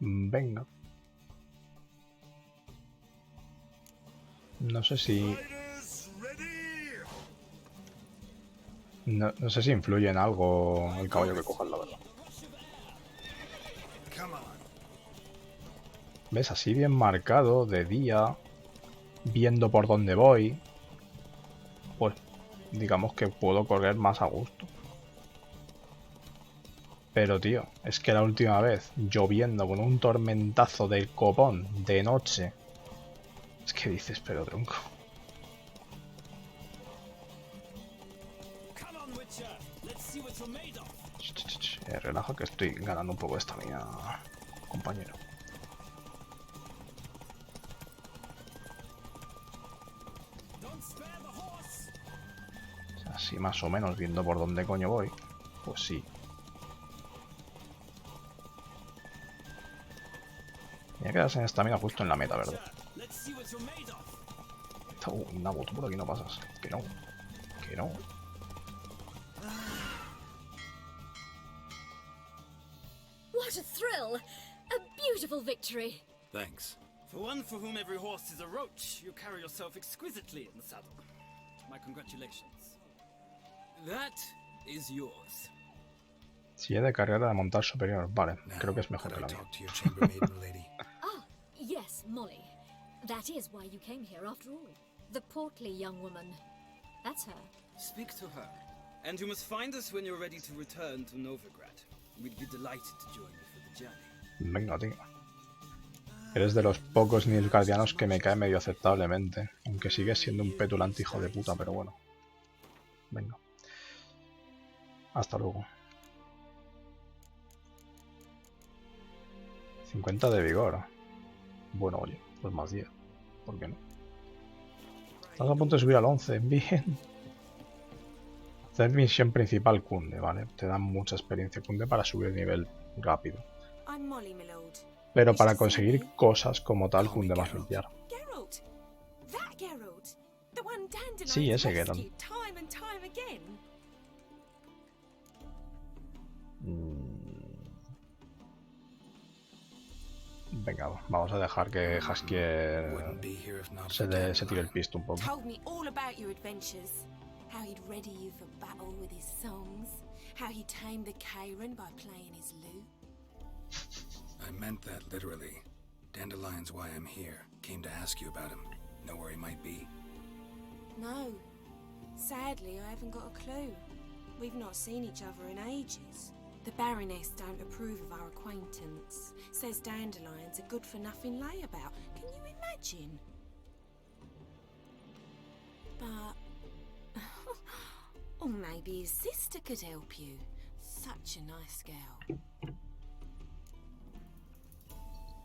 Venga. No sé si... No sé si influye en algo el caballo que cojas, la verdad. ¿Ves? Así bien marcado, de día, viendo por dónde voy, pues digamos que puedo correr más a gusto. Pero tío, es que la última vez, lloviendo con un tormentazo del copón de noche, es que dices, pero tronco. Relaja que estoy ganando un poco de estamina, compañero. Así más o menos viendo por dónde coño voy, pues sí, Me quedas en estamina justo en la meta, ¿verdad? Nabo, tú por aquí no pasas. Que no. Que no. What a thrill! A beautiful victory! Thanks. For one for whom every horse is a roach, you carry yourself exquisitely in the saddle. My congratulations. That is yours. Silla de carrera de montar superior. Vale, creo que es mejor que la mía. Ah, yes, Molly. That is why you came here after all. The portly young woman. That's her. Speak to her. And you must find us when you're ready to return to Novigrad. We'd be delighted to join you for the journey. Venga, tío. Eres de los pocos nilfgaardianos que me cae medio aceptablemente. Aunque sigues siendo un petulante hijo de puta, pero bueno. Venga. Hasta luego. 50 de vigor. Bueno, oye, pues más 10. ¿Por qué no? Estás a punto de subir al 11. Bien. Hacer misión principal cunde, ¿vale? Te dan mucha experiencia cunde para subir el nivel rápido. Pero para conseguir cosas como tal cunde más limpiar. Sí, ese Geralt. Venga, vamos a dejar que Jaskier se tire el pisto un poco. How he'd ready you for battle with his songs. How he tamed the Kairan by playing his lute. I meant that literally. Dandelion's why I'm here. Came to ask you about him. Know where he might be? No. Sadly, I haven't got a clue. We've not seen each other in ages. The Baroness don't approve of our acquaintance. Says Dandelion's a good-for-nothing layabout. Can you imagine? But... or maybe his sister could help you. Such a nice girl.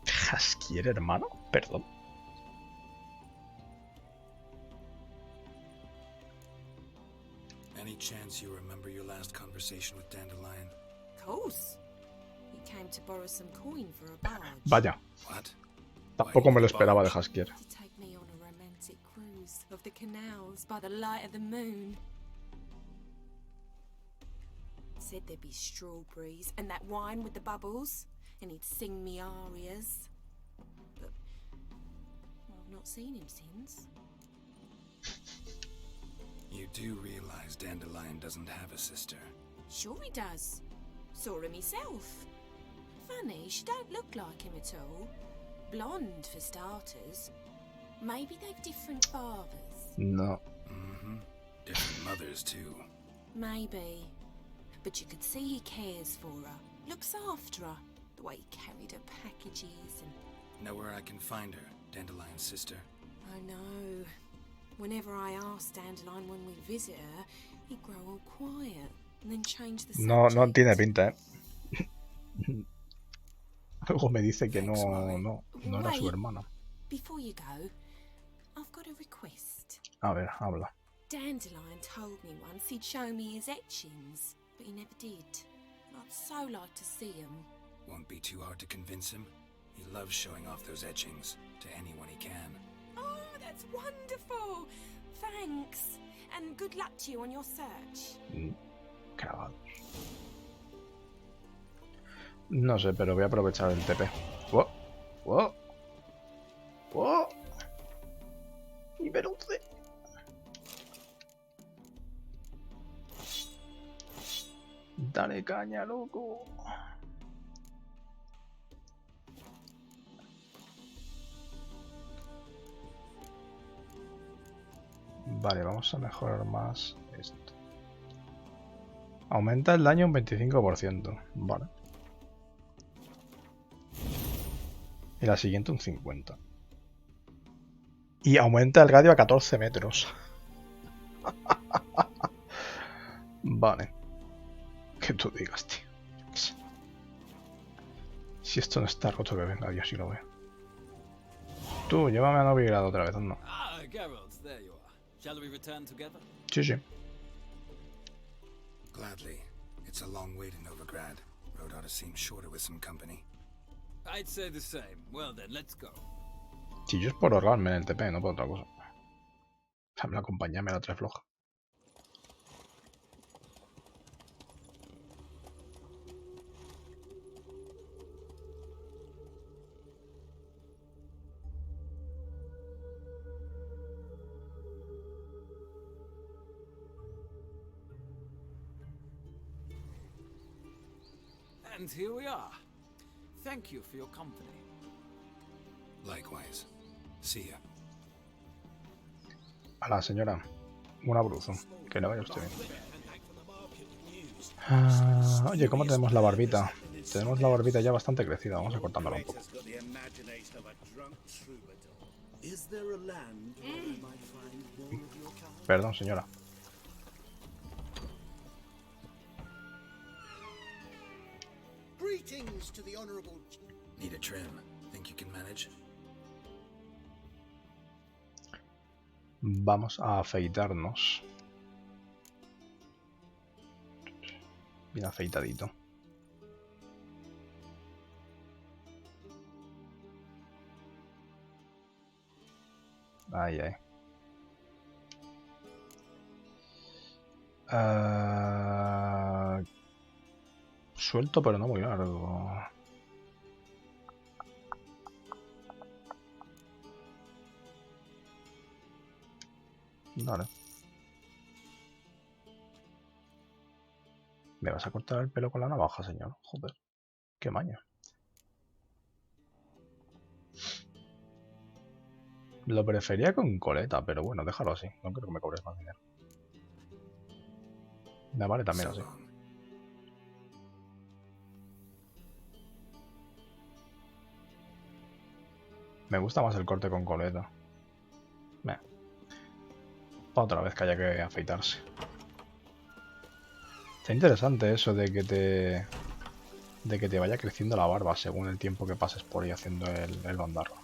¿Jaskier, hermano? Perdón. Any chance you remember your last conversation with Dandelion? Of course. He came to borrow some coin for a barge. Vaya. What? Tampoco me lo esperaba de Jaskier. To take me on a romantic cruise of the canals by the light of the moon. Said there'd be strawberries and that wine with the bubbles, and he'd sing me arias. But I've not seen him since. You do realize Dandelion doesn't have a sister? Sure he does. Saw him myself. Funny, she don't look like him at all. Blonde, for starters. Maybe they've different fathers. No. Mm-hmm. Different mothers, too. Maybe. But you could see he cares for her. Looks after her. The way he carried her packages and... Know where I can find her, Dandelion's sister? I know. Whenever I asked Dandelion when we'd visit her, he'd grow all quiet and then change the subject. No tiene pinta, Luego me dice que no era su hermana. Before you go, I've got a request. A ver, habla. Dandelion told me once he'd show me his etchings, but he never did. I'd so like to see them. Won't be too hard to convince him. He loves showing off those etchings to anyone he can. Oh, that's wonderful! Thanks, and good luck to you on your search. Cagados. No sé, pero voy a aprovechar el TP. ¡Wow! ¡Wow! ¡Wow! ¡Nivel 11! ¡Dale caña, loco! Vale, vamos a mejorar más esto. Aumenta el daño un 25%. Vale. Y la siguiente un 50%. Y aumenta el radio a 14 metros. Vale. Que tú digas, tío. Yo qué sé. Si esto no está roto, que venga Dios y lo veo. Tú, llévame a Novigrad otra vez, ¿no? Ah, Geralt, there you are. Shall we return together? Sí, sí. Gladly. It's a long way to Novigrad. Road ought to seem shorter with some company. I'd say the same. Well then, let's go. Si yo es por ahorrarme en el TP, no por otra cosa. O sea, la compañía me la trae floja. And here we are. Thank you for your company. Likewise. See ya. A la señora. Un abrazo. Que le vaya usted bien. Oye, ¿cómo tenemos la barbita? Tenemos la barbita ya bastante crecida. Vamos a cortándola un poco. Perdón, señora. Greetings to the honorable. Need a trim. Think you can manage? Vamos a afeitarnos. Bien afeitadito. Ahí, ahí. Suelto, pero no muy largo. Vale. ¿Me vas a cortar el pelo con la navaja, señor? Joder, qué maña. Lo prefería con coleta, pero bueno, déjalo así. No creo que me cobres más dinero. Me vale también así. Me gusta más el corte con coleta. Otra vez que haya que afeitarse. Está interesante eso de que te vaya creciendo la barba según el tiempo que pases por ahí haciendo el bandarro.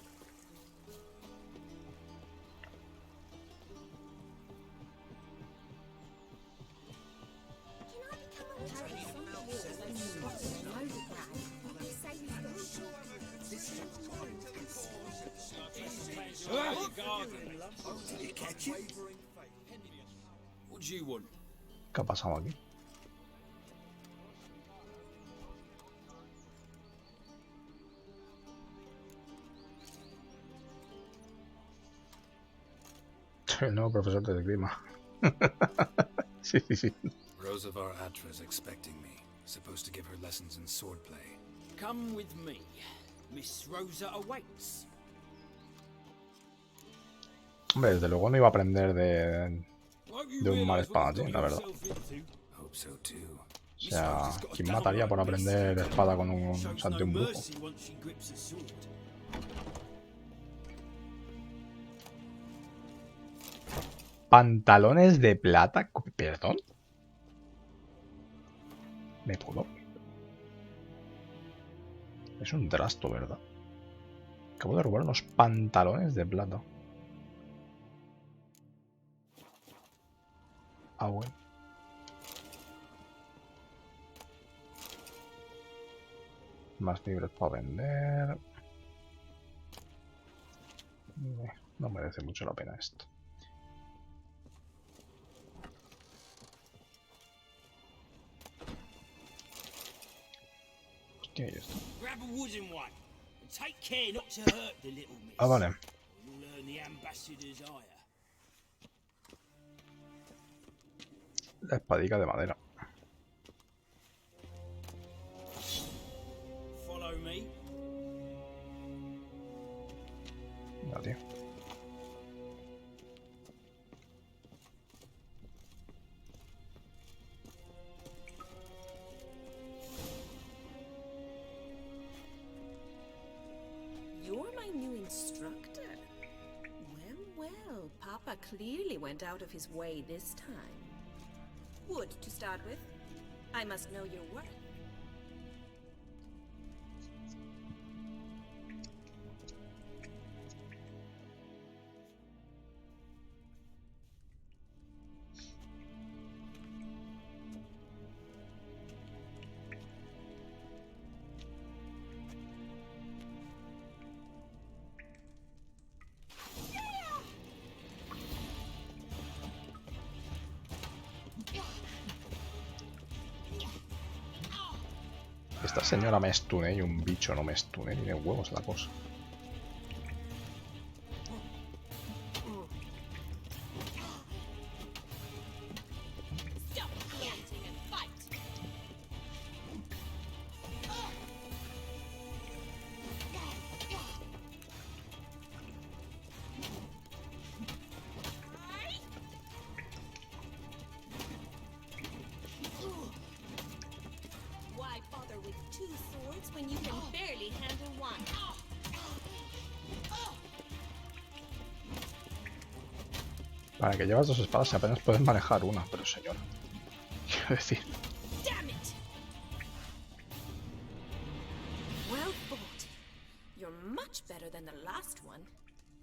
¿Qué ha pasado aquí? El nuevo profesor de clima. Sí, sí, sí. Rosavar Atra is expecting me. Supposed to give her lessons in swordplay. Come with me. Miss Rosa awaits. Hombre, desde luego no iba a aprender de un mal espadachín, la verdad. O sea, ¿quién mataría por aprender espada con un ante un brujo? Pantalones de plata. ¿Perdón? ¿Me puedo? Es un trasto, ¿verdad? Acabo de robar unos pantalones de plata. Ah, bueno. Más libros para vender. No merece mucho la pena esto. Hostia, ¿y esto? Ah, vale. La espadica de madera. Ya, tío. You're my new instructor. Well, Papa clearly went out of his way this time. Wood, to start with. I must know your worth. Esta señora me stune y un bicho no me stune. Tiene huevos la cosa. Para que llevas dos espadas y apenas puedes manejar una, pero señora. Quiero decir. Well fought. You're much better than the last one.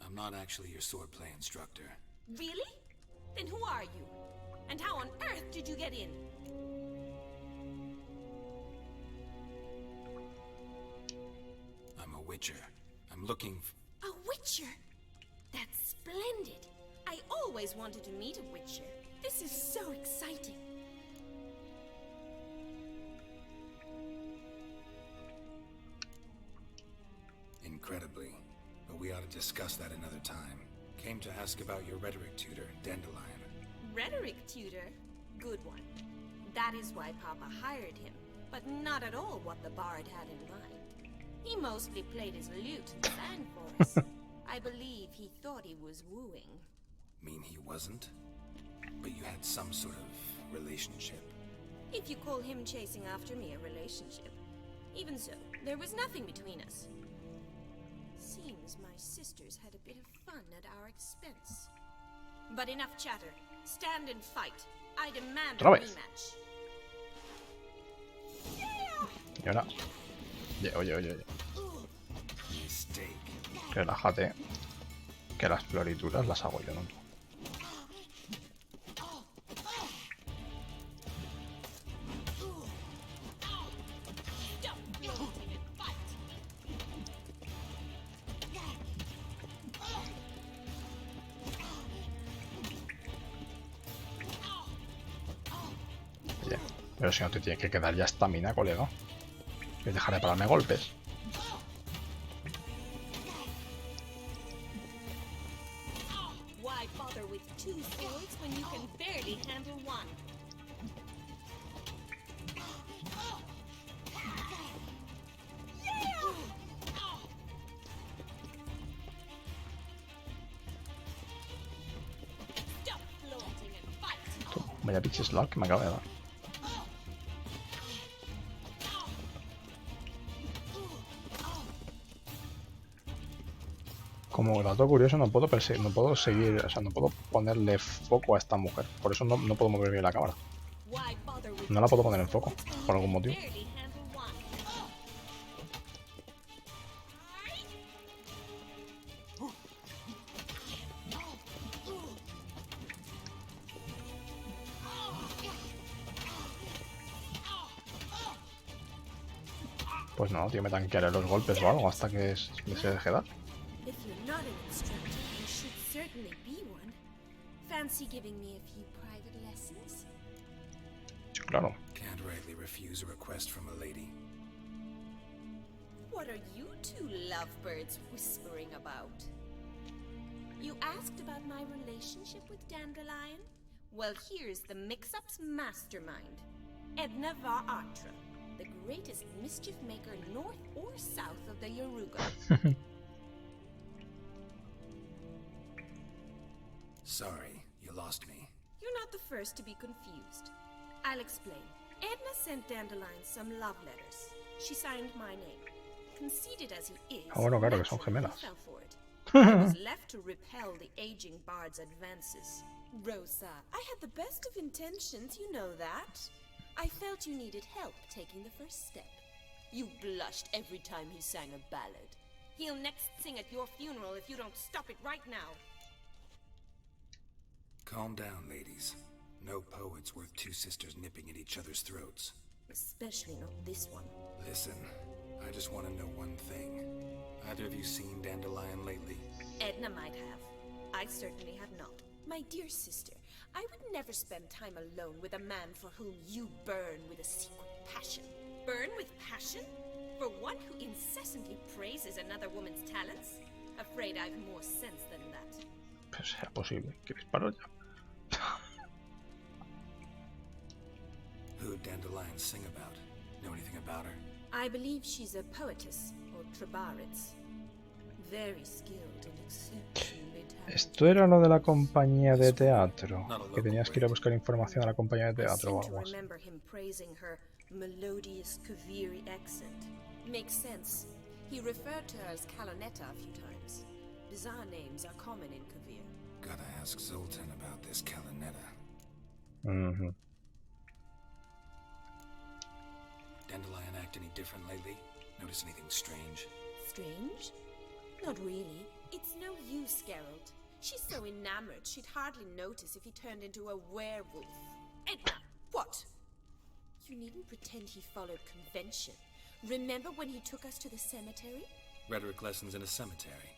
I'm not actually your swordplay instructor. Really? Then who are you? And how on earth did you get in? I'm a witcher. I'm looking A witcher? That's splendid. I always wanted to meet a witcher. This is so exciting. Incredibly. But we ought to discuss that another time. Came to ask about your rhetoric tutor, Dandelion. Rhetoric tutor? Good one. That is why Papa hired him, but not at all what the bard had in mind. He mostly played his lute and sang for us. I believe he thought he was wooing. Mean he wasn't? But you had some sort of relationship. If you call him chasing after me a relationship. Even so, there was nothing between us. Seems my sisters had a bit of fun at our expense. But enough chatter. Stand and fight. I demand a rematch. Y ahora. Oye. Relájate. Que las florituras las hago yo, ¿no? Oye, pero si no te tiene que quedar ya estamina, colega. Y dejar de pararme golpes. Vaya pinche slug que me acaba de dar. Como dato curioso, no puedo seguir, o sea, no puedo ponerle foco a esta mujer. Por eso no puedo mover bien la cámara. No la puedo poner en foco, por algún motivo. Pues no, tío, me tanquearé los golpes o algo hasta que se deje dar. Sí, claro. Can't rightly refuse a request from a lady. What are you two lovebirds whispering about? You asked about my relationship with Dandelion? Well, here's the mix-up's mastermind, Edna Va Atra, the greatest mischief maker north or south of the Yaruga. Sorry, you lost me. You're not the first to be confused. I'll explain. Edna sent Dandelion some love letters. She signed my name. Conceited as he is, bueno, claro, que son gemelas. fell for it. I was left to repel the aging bard's advances. Rosa, I had the best of intentions, you know that. I felt you needed help taking the first step. You blushed every time he sang a ballad. He'll next sing at your funeral if you don't stop it right now. Calm down, ladies. No poet's worth two sisters nipping at each other's throats. Especially not this one. Listen, I just want to know one thing. Either of you seen Dandelion lately? Edna might have. I certainly have not. My dear sister, I would never spend time alone with a man for whom you burn with a secret passion. Burn with passion? For one who incessantly praises another woman's talents? Afraid I've more sense than that. Pues sea posible. ¿Qué disparo ya? Who'd Dandelion sing about? Know anything about her? I believe she's a poetess, or trabaritz. Very skilled and exceptionally talented. Esto era lo de la compañía de teatro. Que tenías que ir a buscar información a la compañía de teatro o algo así. remember him praising her melodious Kaviri accent. Makes sense. He referred to her as Calonetta a few times. Bizarre names are common in Kavir. Gotta ask Zoltan about this Calonetta. Dandelion act any different lately? Notice anything strange? Strange? Not really. It's no use, Geralt. She's so enamored she'd hardly notice if he turned into a werewolf. Edna, what? You needn't pretend he followed convention. Remember when he took us to the cemetery? Rhetoric lessons in a cemetery.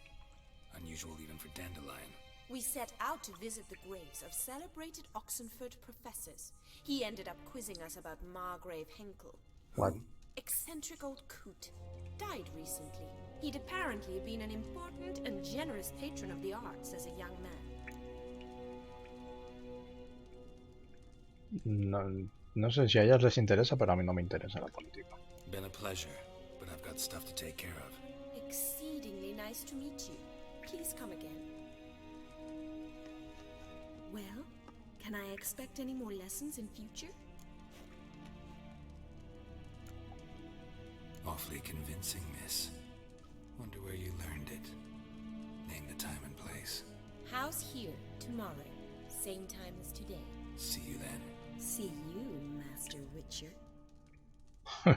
Unusual even for Dandelion. We set out to visit the graves of celebrated Oxenford professors. He ended up quizzing us about Margrave Henkel. What? Eccentric old coot. Died recently. He'd apparently been an important and generous patron of the arts as a young man. No sé si a ellas les interesa, pero a mí no me interesa la política. Been a pleasure, but I've got stuff to take care of. Exceedingly nice to meet you. Please come again. Well, can I expect any more lessons in future? Awfully convincing, miss. Wonder where you learned it. Name the time and place. House here, tomorrow. Same time as today. See you then. See you, Master Witcher.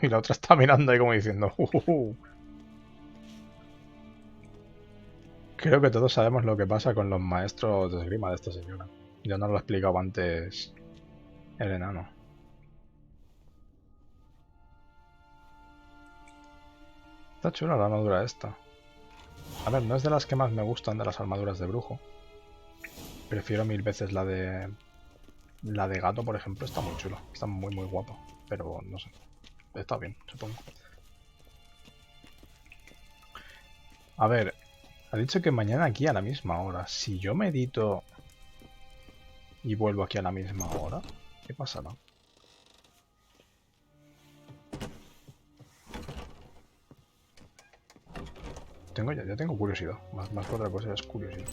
Y la otra está mirando ahí como diciendo... Creo que todos sabemos lo que pasa con los maestros de esgrima de esta señora. Ya nos lo ha explicado antes el enano. Está chula la armadura esta. A ver, no es de las que más me gustan de las armaduras de brujo. Prefiero mil veces la de... La de gato, por ejemplo, está muy chula. Está muy muy guapa. Pero no sé. Está bien, supongo. A ver, ha dicho que mañana aquí a la misma hora. Si yo medito y vuelvo aquí a la misma hora, ¿qué pasará? Ya tengo curiosidad. Más que otra cosa es curiosidad.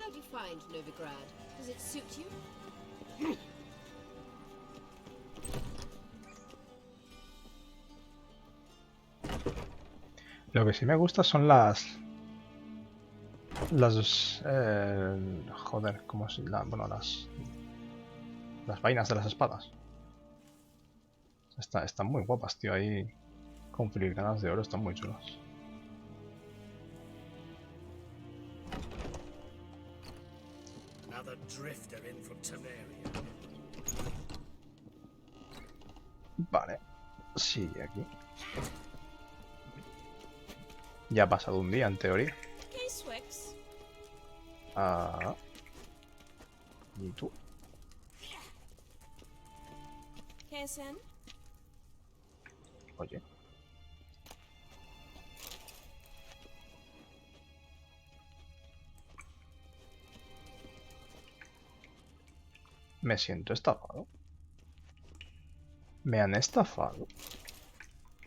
How do you find Novigrad? Does it suit you? Lo que sí me gusta son las... joder, ¿cómo se llama? Bueno, las vainas de las espadas. Están muy guapas, tío, ahí con filigranas de oro, están muy chulas. Another drifter in from Temeria. Vale, sigue aquí. Ya ha pasado un día, en teoría. Ah. ¿Y tú? Oye. Me siento estafado. Me han estafado.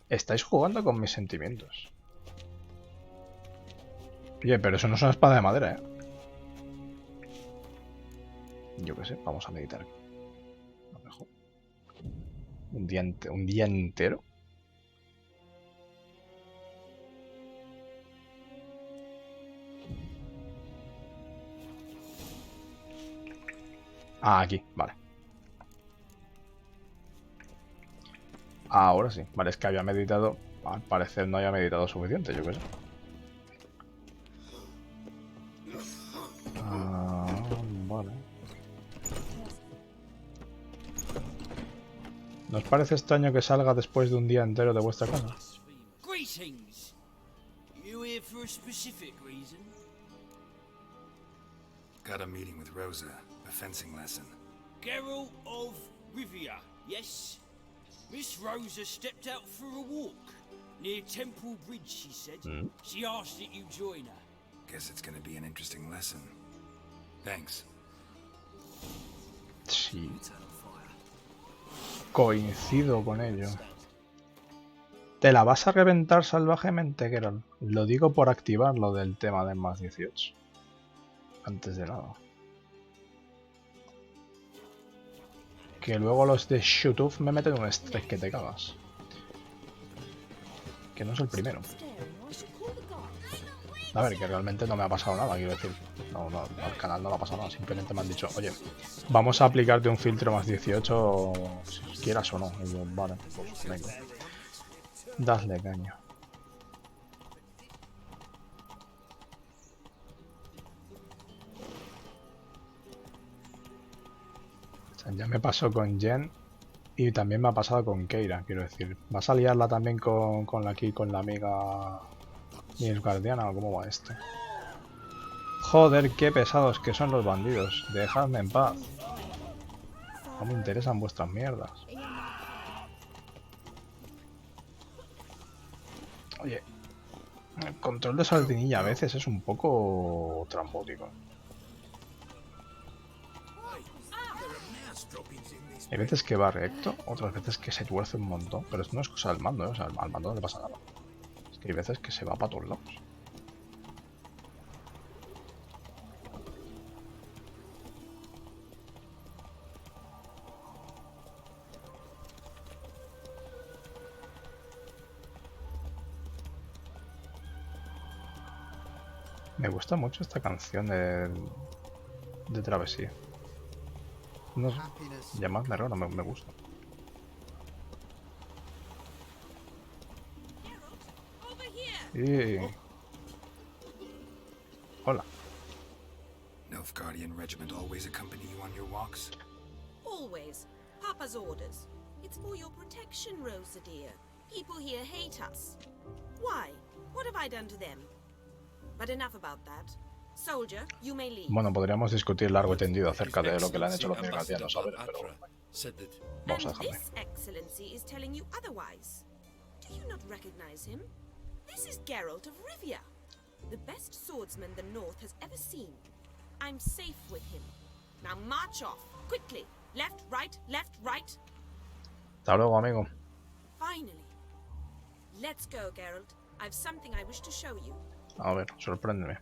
Estáis jugando con mis sentimientos. Oye, pero eso no es una espada de madera, ¿eh? Yo qué sé, vamos a meditar. A lo mejor. Un día entero. Ah, aquí, vale. Ahora sí. Vale, es que había meditado. Al parecer no había meditado suficiente, yo qué sé. Vale. ¿No os parece extraño que salga después de un día entero de vuestra casa? Greetings. You here for a specific reason? Got a meeting with Rosa, a fencing lesson. Geralt of Rivia, yes? Miss Rosa stepped out for a walk. Near Temple Bridge, she said. She asked that you join her. Guess it's gonna be an interesting lesson. Thanks. Sí. Coincido con ello. ¿Te la vas a reventar salvajemente, Geralt? Lo digo por activar lo del tema de más 18. Antes de nada. Que luego los de YouTube me meten un estrés que te cagas. Que no es el primero. A ver, que realmente no me ha pasado nada, quiero decir. No, al canal no le ha pasado nada. Simplemente me han dicho, oye, vamos a aplicarte un filtro más 18, si quieras o no. Y yo, vale, pues venga. Dadle caña. O sea, ya me pasó con Jen y también me ha pasado con Keira, quiero decir. ¿Vas a liarla también con la amiga Guardiana o cómo va esto? Joder, qué pesados que son los bandidos. Dejadme en paz. No me interesan vuestras mierdas. Oye, el control de sardinilla a veces es un poco trambótico. Hay veces que va recto, otras veces que se tuerce un montón. Pero esto no es cosa del mando, ¿eh? O sea, al mando no le pasa nada. Es que hay veces que se va para todos lados. Me gusta mucho esta canción de travesía. No sé, llamadme raro, me gusta. Y... hola. Nilfgaardian regiment always accompany you on your walks? Always. Papa's orders. It's for your protection, Rosa dear. People here hate us. Why? What have I done to them? But enough about that. Soldier, you may leave. Bueno, podríamos discutir largo y tendido acerca de lo que le han hecho los Nilfgaardianos, ¿sabes? Pero vamos a dejarlo. This excellency is telling you otherwise. Do you not recognize him? This is Geralt of Rivia, the best swordsman the North has ever seen. I'm safe with him. Now march off, quickly. Left, right, left, right. Hasta luego, amigo. Finally. Let's go, Geralt. I've something I wish to show you. A ver, sorpréndeme.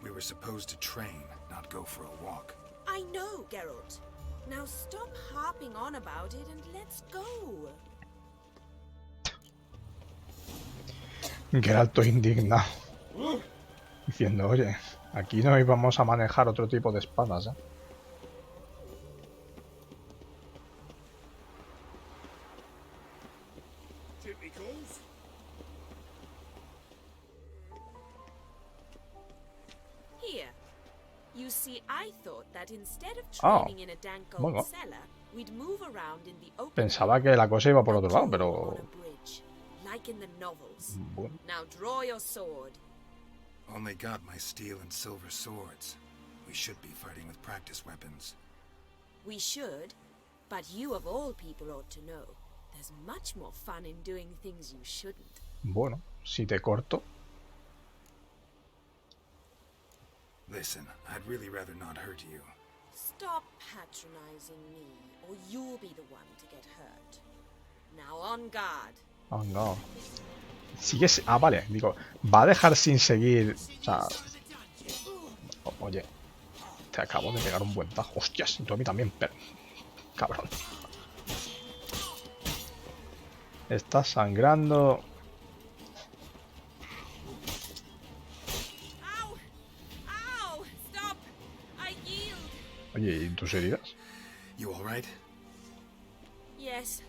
We were supposed to train, not go for a walk. I know, Geralt. Now stop harping on about it and let's go. Geralt indignado. Diciendo, oye, aquí no íbamos a manejar otro tipo de espadas, ¿eh? Here. You see, I thought that instead of training in a dank old cellar, we'd move around in the open. Pensaba que la cosa iba por otro lado, pero... Like in the novels. Bueno. Now draw your sword. Only got my steel and silver swords. We should be fighting with practice weapons. We should, but you of all people ought to know. There's much more fun in doing things you shouldn't. Bueno, si te corto. Listen, I'd really rather not hurt you. Stop patronizing me, or you'll be the one to get hurt. Now on guard. Oh no. Sigue... ah, vale, digo, va a dejar sin seguir... O sea... Oye, te acabo de pegar un buen tajo. Hostias, y tú a mí también, pero... Cabrón. Estás sangrando... Oye, ¿y tus heridas? You all right? Yes.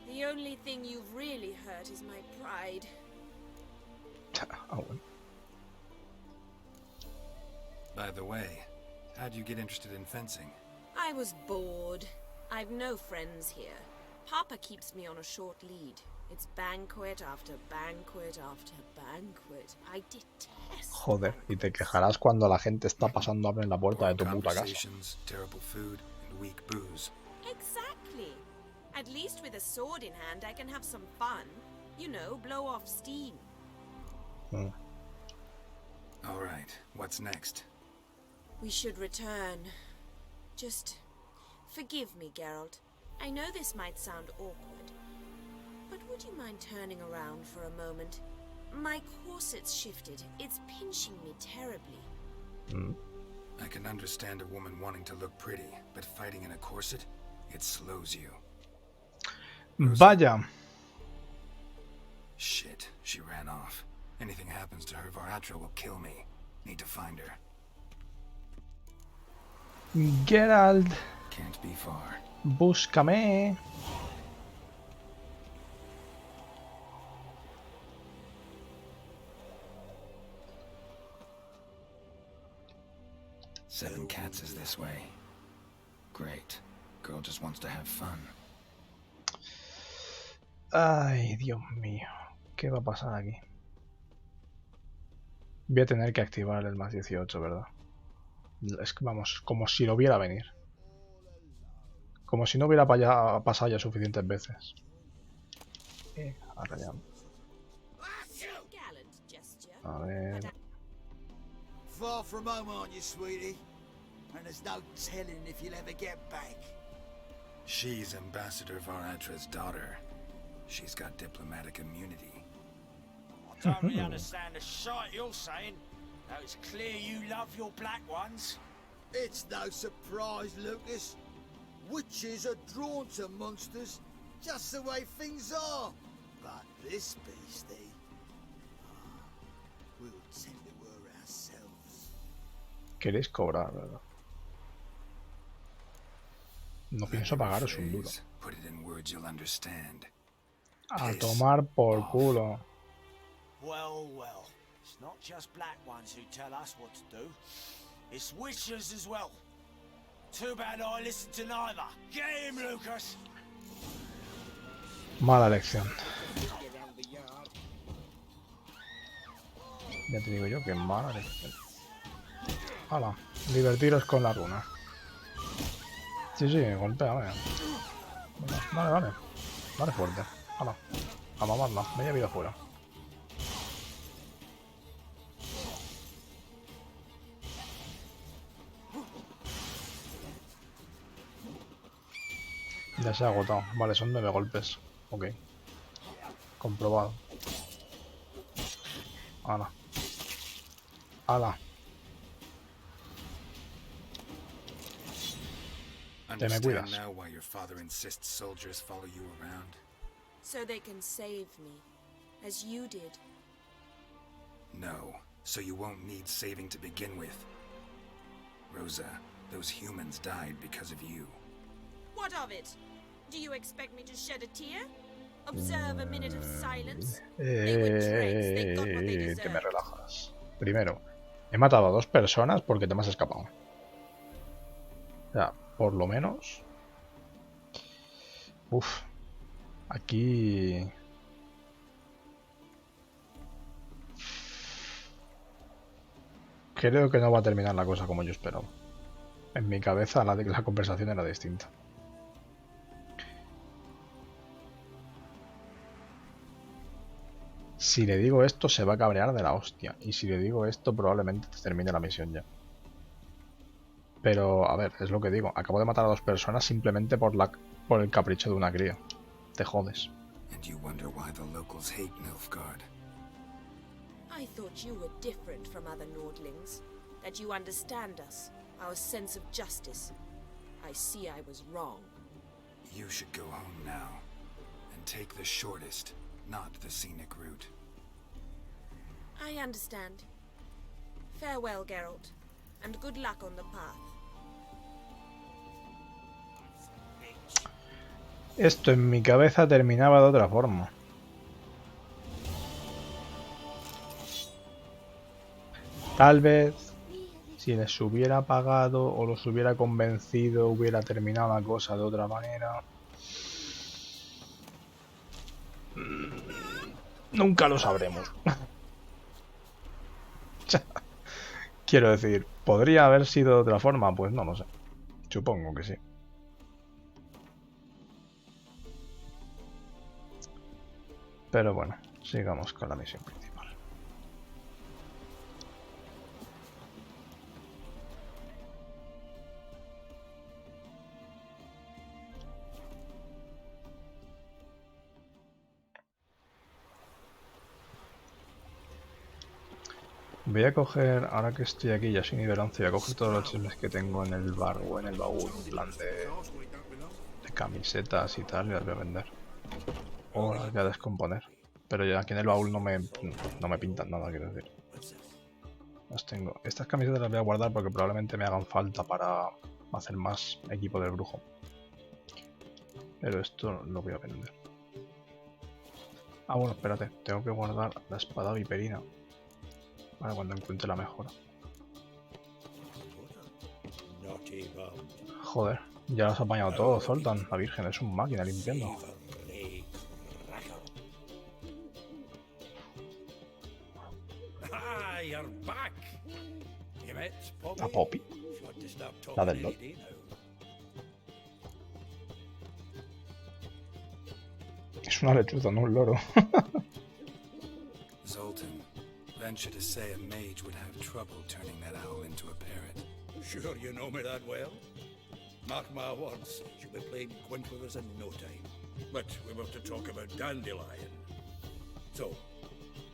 The only thing you've really hurt is my pride. Ah, bueno. By the way, How'd you get interested in fencing? I was bored. I've no friends here. Papa keeps me on a short lead. It's banquet after banquet after banquet. I detest. Joder, y te quejarás cuando la gente está pasando hambre en la puerta de tu puta casa. Terrible food, and weak booze. Exactly. At least with a sword in hand, I can have some fun. You know, blow off steam. All right, what's next? We should return. Just forgive me, Geralt. I know this might sound awkward, but would you mind turning around for a moment? My corset's shifted. It's pinching me terribly. I can understand a woman wanting to look pretty, but fighting in a corset, it slows you. Vaya. Shit, she ran off. Anything happens to her, Varatra will kill me. Need to find her. Geralt, Can't be far. búscame. Seven Cats is this way. Great. Girl just wants to have fun. Ay, Dios mío. ¿Qué va a pasar aquí? Voy a tener que activar el más 18, ¿verdad? Es que vamos, como si lo viera venir. Como si no hubiera pasado ya suficientes veces. Ahora ya. A ver. Far from home, aren't you, sweetie? And there's no telling if you'll ever get back. She's Ambassador Varatra's daughter. She's got diplomatic immunity. I don't really understand the shite you're saying. Though it's clear you love your black ones. It's no surprise, Lucas. Witches are drawn to monsters, just the way things are. But this beastie, we'll tend to her ourselves. Queréis cobrar, ¿verdad? No pienso pagaros un duro. Put it in words you'll understand. A tomar por culo. Well, well. It's not just black ones who tell us what to do. It's witches as well. Too bad I listened to neither. Get him, Lucas! Mala elección. Ya te digo yo que mala elección. Hala, divertiros con la runa. Sí, sí, golpea, vale. Vale, vale. Vale fuerte. Hala. A mamarla, media vida fuera. Ya se ha agotado. Vale, son 9 golpes. Ok. Comprobado. Hala. Hala. Te me cuidas. Now why your father insists soldiers follow you around? So they can save me, as you did. No, so you won't need saving to begin with. Rosa, those humans died because of you. What of it? Do you expect me to shed a tear? Observe a minute of silence? They were traits, they got what they deserved. Te me relajas. Primero, he matado a 2 personas porque te me has escapado. O sea, por lo menos... Uf. Aquí... Creo que no va a terminar la cosa como yo esperaba. En mi cabeza la conversación era distinta. Si le digo esto se va a cabrear de la hostia. Y si le digo esto probablemente termine la misión ya. Pero, a ver, es lo que digo. Acabo de matar a 2 personas simplemente por el capricho de una cría. Te jodes. And you wonder why the locals hate Nilfgaard. I thought you were different from other Nordlings. That you understand us, our sense of justice. I see I was wrong. You should go home now. And take the shortest, not the scenic route. I understand. Farewell, Geralt. And good luck on the path. Esto en mi cabeza terminaba de otra forma. Tal vez Si les hubiera pagado o los hubiera convencido, hubiera terminado la cosa de otra manera. Nunca lo sabremos. Quiero decir, ¿podría haber sido de otra forma? Pues no lo sé. Supongo que sí. Pero bueno, sigamos con la misión principal. Voy a coger, ahora que estoy aquí ya soy nivel 11, voy a coger todos los chismes que tengo en el bar o en el baúl, en plan de camisetas y tal, y las voy a vender. O las voy a descomponer. Pero ya aquí en el baúl no me pintan nada, quiero decir. Las tengo. Estas camisetas las voy a guardar porque probablemente me hagan falta para hacer más equipo del brujo. Pero esto lo voy a vender. Ah, bueno, espérate. Tengo que guardar la espada viperina para cuando encuentre la mejora. Joder, ya lo has apañado todo, Zoltan. La Virgen es una máquina limpiando. La Poppy. La del LOL. Es una lechuza, no un loro. Zoltan, venture to say a mage would have trouble turning that owl into a parrot. Sure you know me that well? Mark my words, she'll be playing Gwent with us in no time. But we were to talk about Dandelion. So,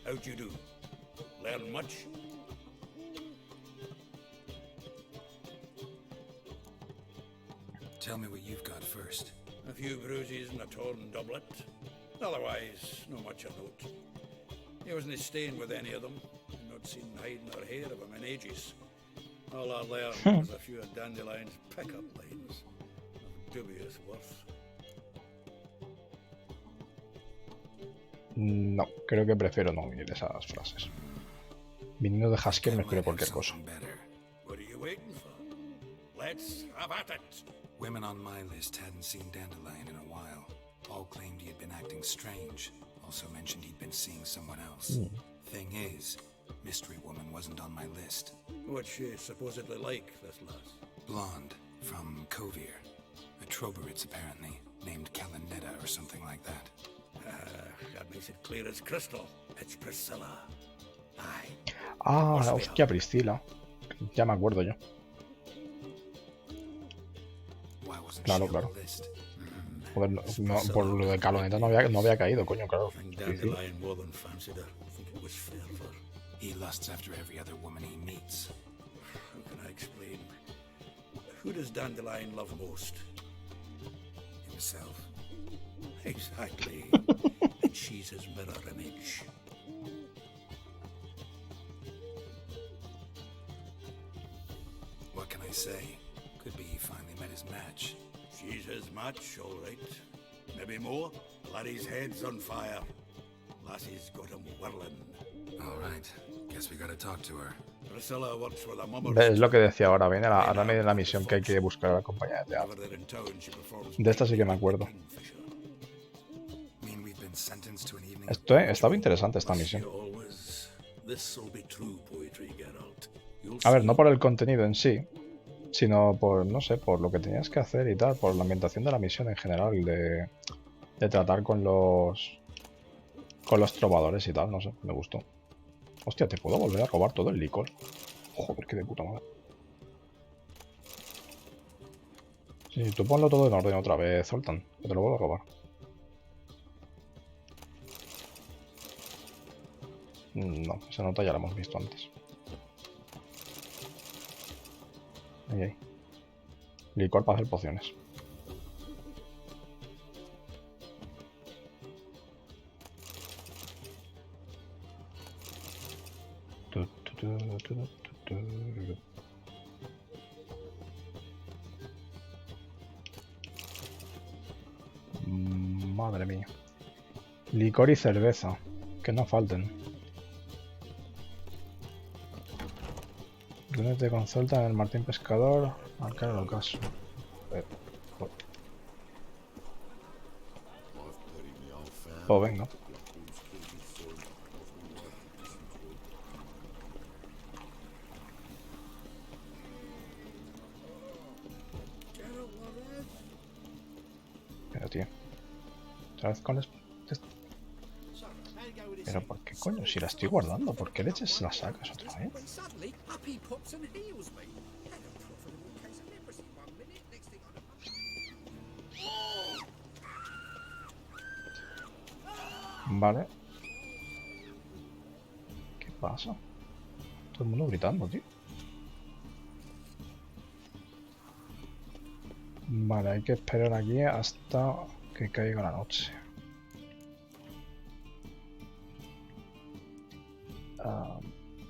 how'd you do? Learn much? Tell me what you've got first. A few bruises and a torn doublet. Otherwise, no much of note. He wasn't staying with any of them. I've not seen hide nor hair of him in ages. All I learned was a few of Dandelion's pick-up lines of dubious worth. No, creo que prefiero no oír esas frases. Viniendo de Haskell me espero cualquier cosa. What are you waiting for? Let's have at it. Women on my list hadn't seen Dandelion in a while. All claimed he had been acting strange. Also mentioned he'd been seeing someone else. Thing is, Mystery Woman wasn't on my list. What's she supposedly like, this lass? Blonde, from Kovir. A Troberitz, apparently, named Kalanetta or something like that. That makes it clear as crystal. It's Priscilla. Aye. Ah, hostia, Priscila. Ya me acuerdo yo. Claro, claro. Joder, no, por lo de Caloneta no había caído, coño, claro. Dandelion more than fancied her. I think it was fervor. He lusts after every other woman he meets. How can I explain? Who does Dandelion love most? Himself. Exactly. And she's his mirror image. What can I say? Could be he finally met his match. She's his match, all right. Maybe more. Laddie's head's on fire. Lassie's got him whirling. All right. Guess we gotta talk to her. Priscilla works with a mummer. Es lo que decía ahora, viene ahora viene la misión que hay que buscar a la compañía de teatro. De esta sí que me acuerdo. Estaba interesante esta misión. A ver, no por el contenido en sí, sino por, no sé, por lo que tenías que hacer y tal, por la ambientación de la misión en general, de tratar con los trovadores y tal, no sé, me gustó. Hostia, ¿te puedo volver a robar todo el licor? Joder, qué de puta madre. Sí, tú ponlo todo en orden otra vez, Zoltan, que te lo vuelvo a robar. No, esa nota ya la hemos visto antes. Ahí, ahí. Licor para hacer pociones. Madre mía. Licor y cerveza. Que no falten. Lunes de consulta en el Martín Pescador. Marcar el ocaso. Pues venga. Pero tío. ¿Otra vez con esto? Pero ¿por qué coño? Si la estoy guardando, ¿por qué leches la sacas otra vez? Vale. ¿Qué pasa? Todo el mundo gritando, tío. Vale, hay que esperar aquí hasta que caiga la noche.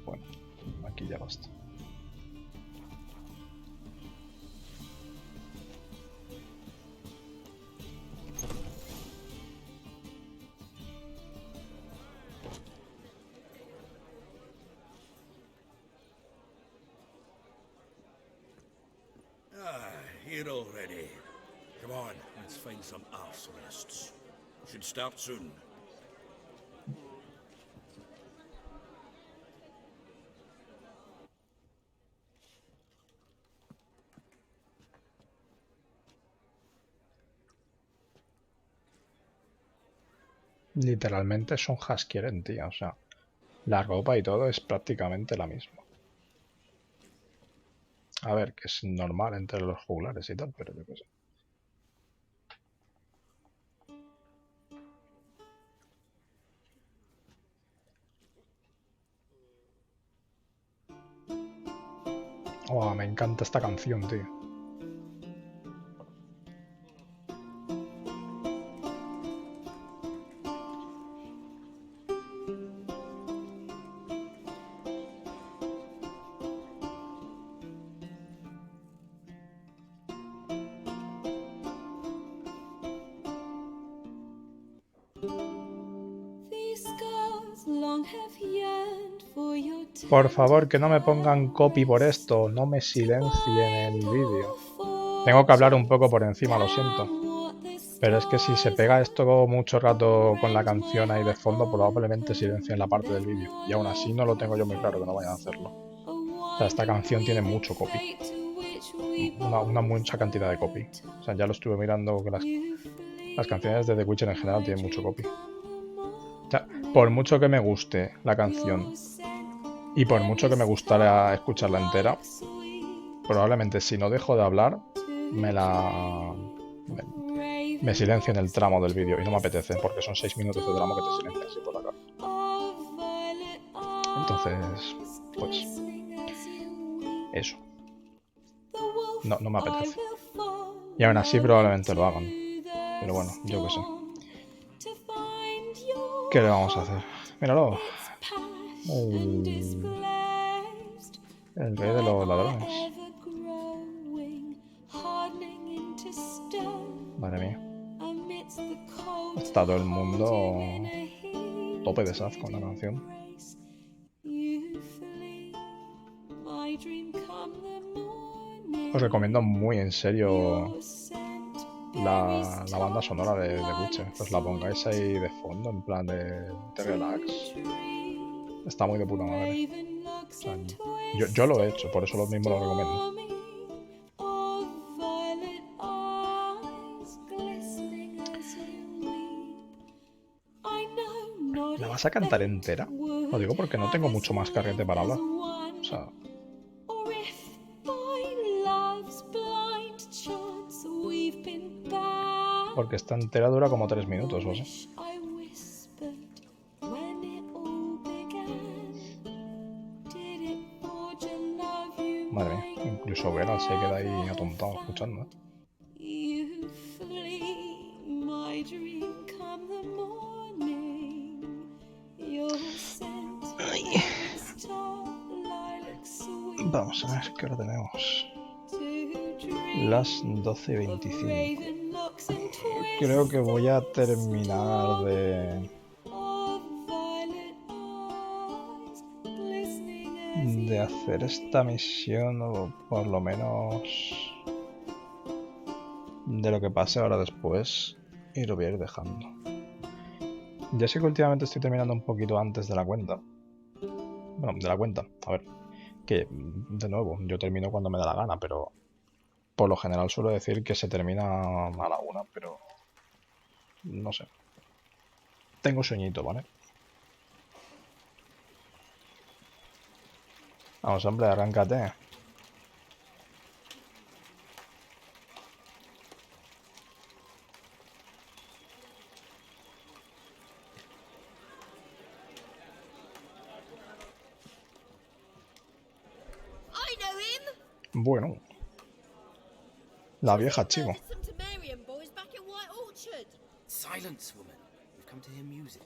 Bueno, aquí ya basta. Here already. Come on, let's find some arse rests. Should start soon. Literalmente son Haskieren, tío. O sea, la ropa y todo es prácticamente la misma. A ver, que es normal entre los juglares y tal, pero yo qué sé. Oh, me encanta esta canción, tío. Por favor, que no me pongan copy por esto, no me silencien el vídeo. Tengo que hablar un poco por encima, lo siento. Pero es que si se pega esto mucho rato con la canción ahí de fondo, probablemente silencien la parte del vídeo. Y aún así no lo tengo yo muy claro que no vayan a hacerlo. O sea, esta canción tiene mucho copy. Una mucha cantidad de copy. O sea, ya lo estuve mirando, que las canciones de The Witcher en general tienen mucho copy. O sea, por mucho que me guste la canción y por mucho que me gustara escucharla entera, probablemente si no dejo de hablar, me silencio en el tramo del vídeo y no me apetece, porque son 6 minutos de tramo que te silencias así por la cara. Entonces, pues, eso. No me apetece. Y aún así probablemente lo hagan. Pero bueno, yo qué sé. ¿Qué le vamos a hacer? Míralo. El rey de los ladrones. Madre mía. Está todo el mundo tope de saz con la canción. Os recomiendo muy en serio la banda sonora de The Witcher. Pues la pongáis ahí de fondo, en plan de relax. Está muy de puta madre. O sea, yo lo he hecho, por eso lo mismo lo recomiendo. ¿La vas a cantar entera? Lo digo porque no tengo mucho más carrete para hablar. O sea... Porque esta entera dura como 3 minutos o así. Madre mía, incluso Vera se queda ahí atontado escuchando, ¿eh? Ay. Vamos a ver qué hora tenemos. Las 12:25. Creo que voy a terminar de hacer esta misión, o por lo menos de lo que pase ahora después, y lo voy a ir dejando. Ya sé que últimamente estoy terminando un poquito antes de la cuenta. Bueno, de la cuenta, a ver, que de nuevo, yo termino cuando me da la gana, pero por lo general suelo decir que se termina a la 1, pero no sé. Tengo sueñito, ¿vale? Vamos, hombre, arráncate. I know him. Bueno. La vieja chivo. Some Temerian boys back at White Orchard. Silence, woman. We've come to hear music.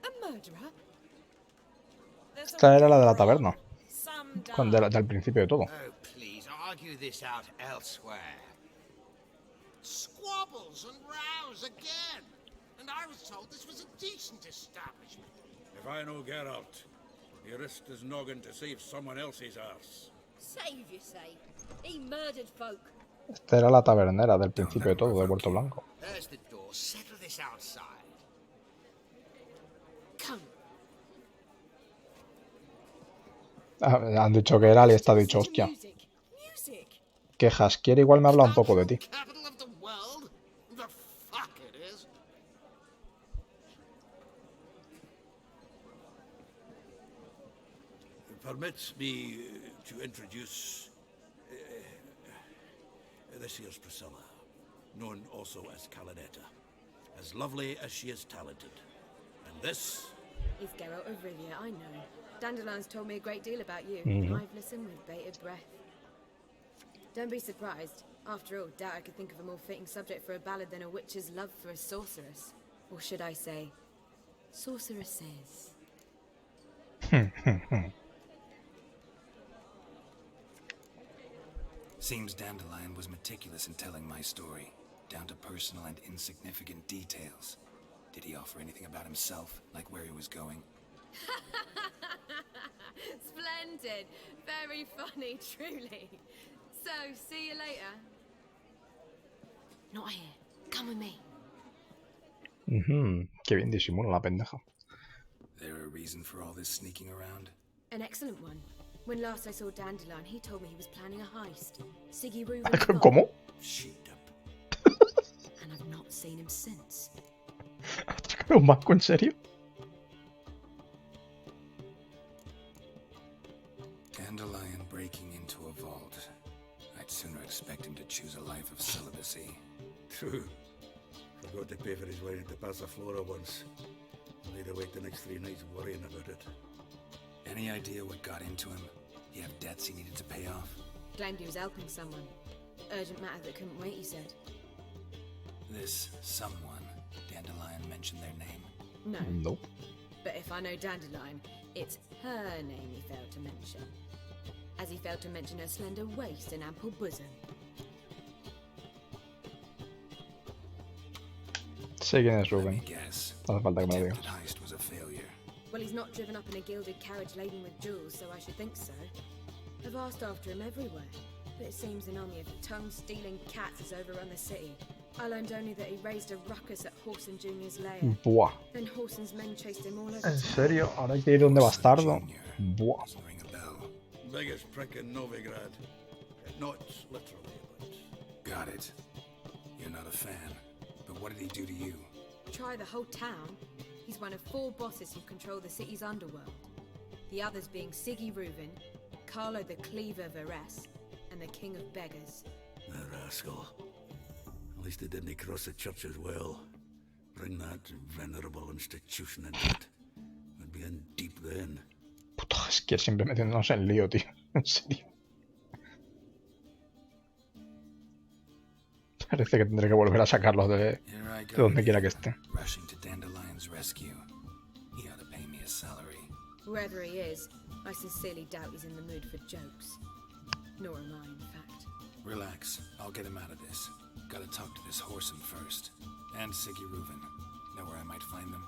A murderer? Esta era la de la taberna. Del principio de todo. Oh, please, argue this out elsewhere. Squabbles and rows again. And I was told this was a decent establishment. If I know Geralt, he risked his noggin to save someone else's arse. Save, you say? He murdered folk. Esta era la tabernera del principio de todo, de Puerto Blanco. There's the door. Settle this outside. Come. Han dicho que era y está dicho, hostia. Que Jaskier igual me habla un poco de ti. Capital of the world? The fuck it is. Permits me to introduce this here's Priscilla, known also as Calinetta, as lovely as she is talented. And this is Geralt of Rivia, I know. Dandelion's told me a great deal about you. I've listened with bated breath. Don't be surprised. After all, doubt I could think of a more fitting subject for a ballad than a witch's love for a sorceress. Or should I say, sorceresses. Seems Dandelion was meticulous in telling my story, down to personal and insignificant details. Did he offer anything about himself, like where he was going? Splendid. Very funny, truly. So, see you later. Not here. Come with me. Qué bien disimula la pendeja. There a reason for all this sneaking around? An excellent one. When last I saw Dandelion, he told me he was planning a heist. Siggy Reuben's ¿Cómo? Sheet up. And I've not seen him since. ¿Un banco en serio? Dandelion breaking into a vault. I'd sooner expect him to choose a life of celibacy. True. Forgot to pay for his wedding to Passiflora once. Made her wait the next 3 nights worrying about it. Any idea what got into him? He have debts he needed to pay off? Claimed he was helping someone. Urgent matter that couldn't wait, he said. This someone, Dandelion mentioned their name? No. Nope. But if I know Dandelion, it's her name he failed to mention. As he failed to mention her slender waist and ample bosom. Sé quién es Reuben. No hace falta que me lo digas. Well, he's not driven up in a gilded carriage laden with jewels, so I should think so. I've asked after him everywhere, but it seems an army of tongue-stealing cats has overrun the city. I learned only that he raised a ruckus at Horson Jr.'s lair. Buah. Then Horson's men chased him all over ¿En town. serio? ¿Ahora hay que ir donde Bastardo? Buah. Biggest prick in Novigrad. Not literally, but... Got it. You're not a fan. But what did he do to you? Try the whole town. He's one of 4 bosses who control the city's underworld. The others being Siggy Reuben, Carlo the Cleaver Verres, and the King of Beggars. The rascal. At least he didn't cross the church as well. Bring that venerable institution into it. We'd be in deep then. Puto, es que siempre metiéndonos en lío, tío. En serio. Parece que tendré que volver a sacarlos de donde quiera que esté. Rushing to Dandelion's rescue. He ought to pay me a salary. Whoever he is, I sincerely doubt he's in the mood for jokes. Nor am I, in fact. Relax. I'll get him out of this. Gotta talk to this Horson first. And Siggy Reuben. Know where I might find them?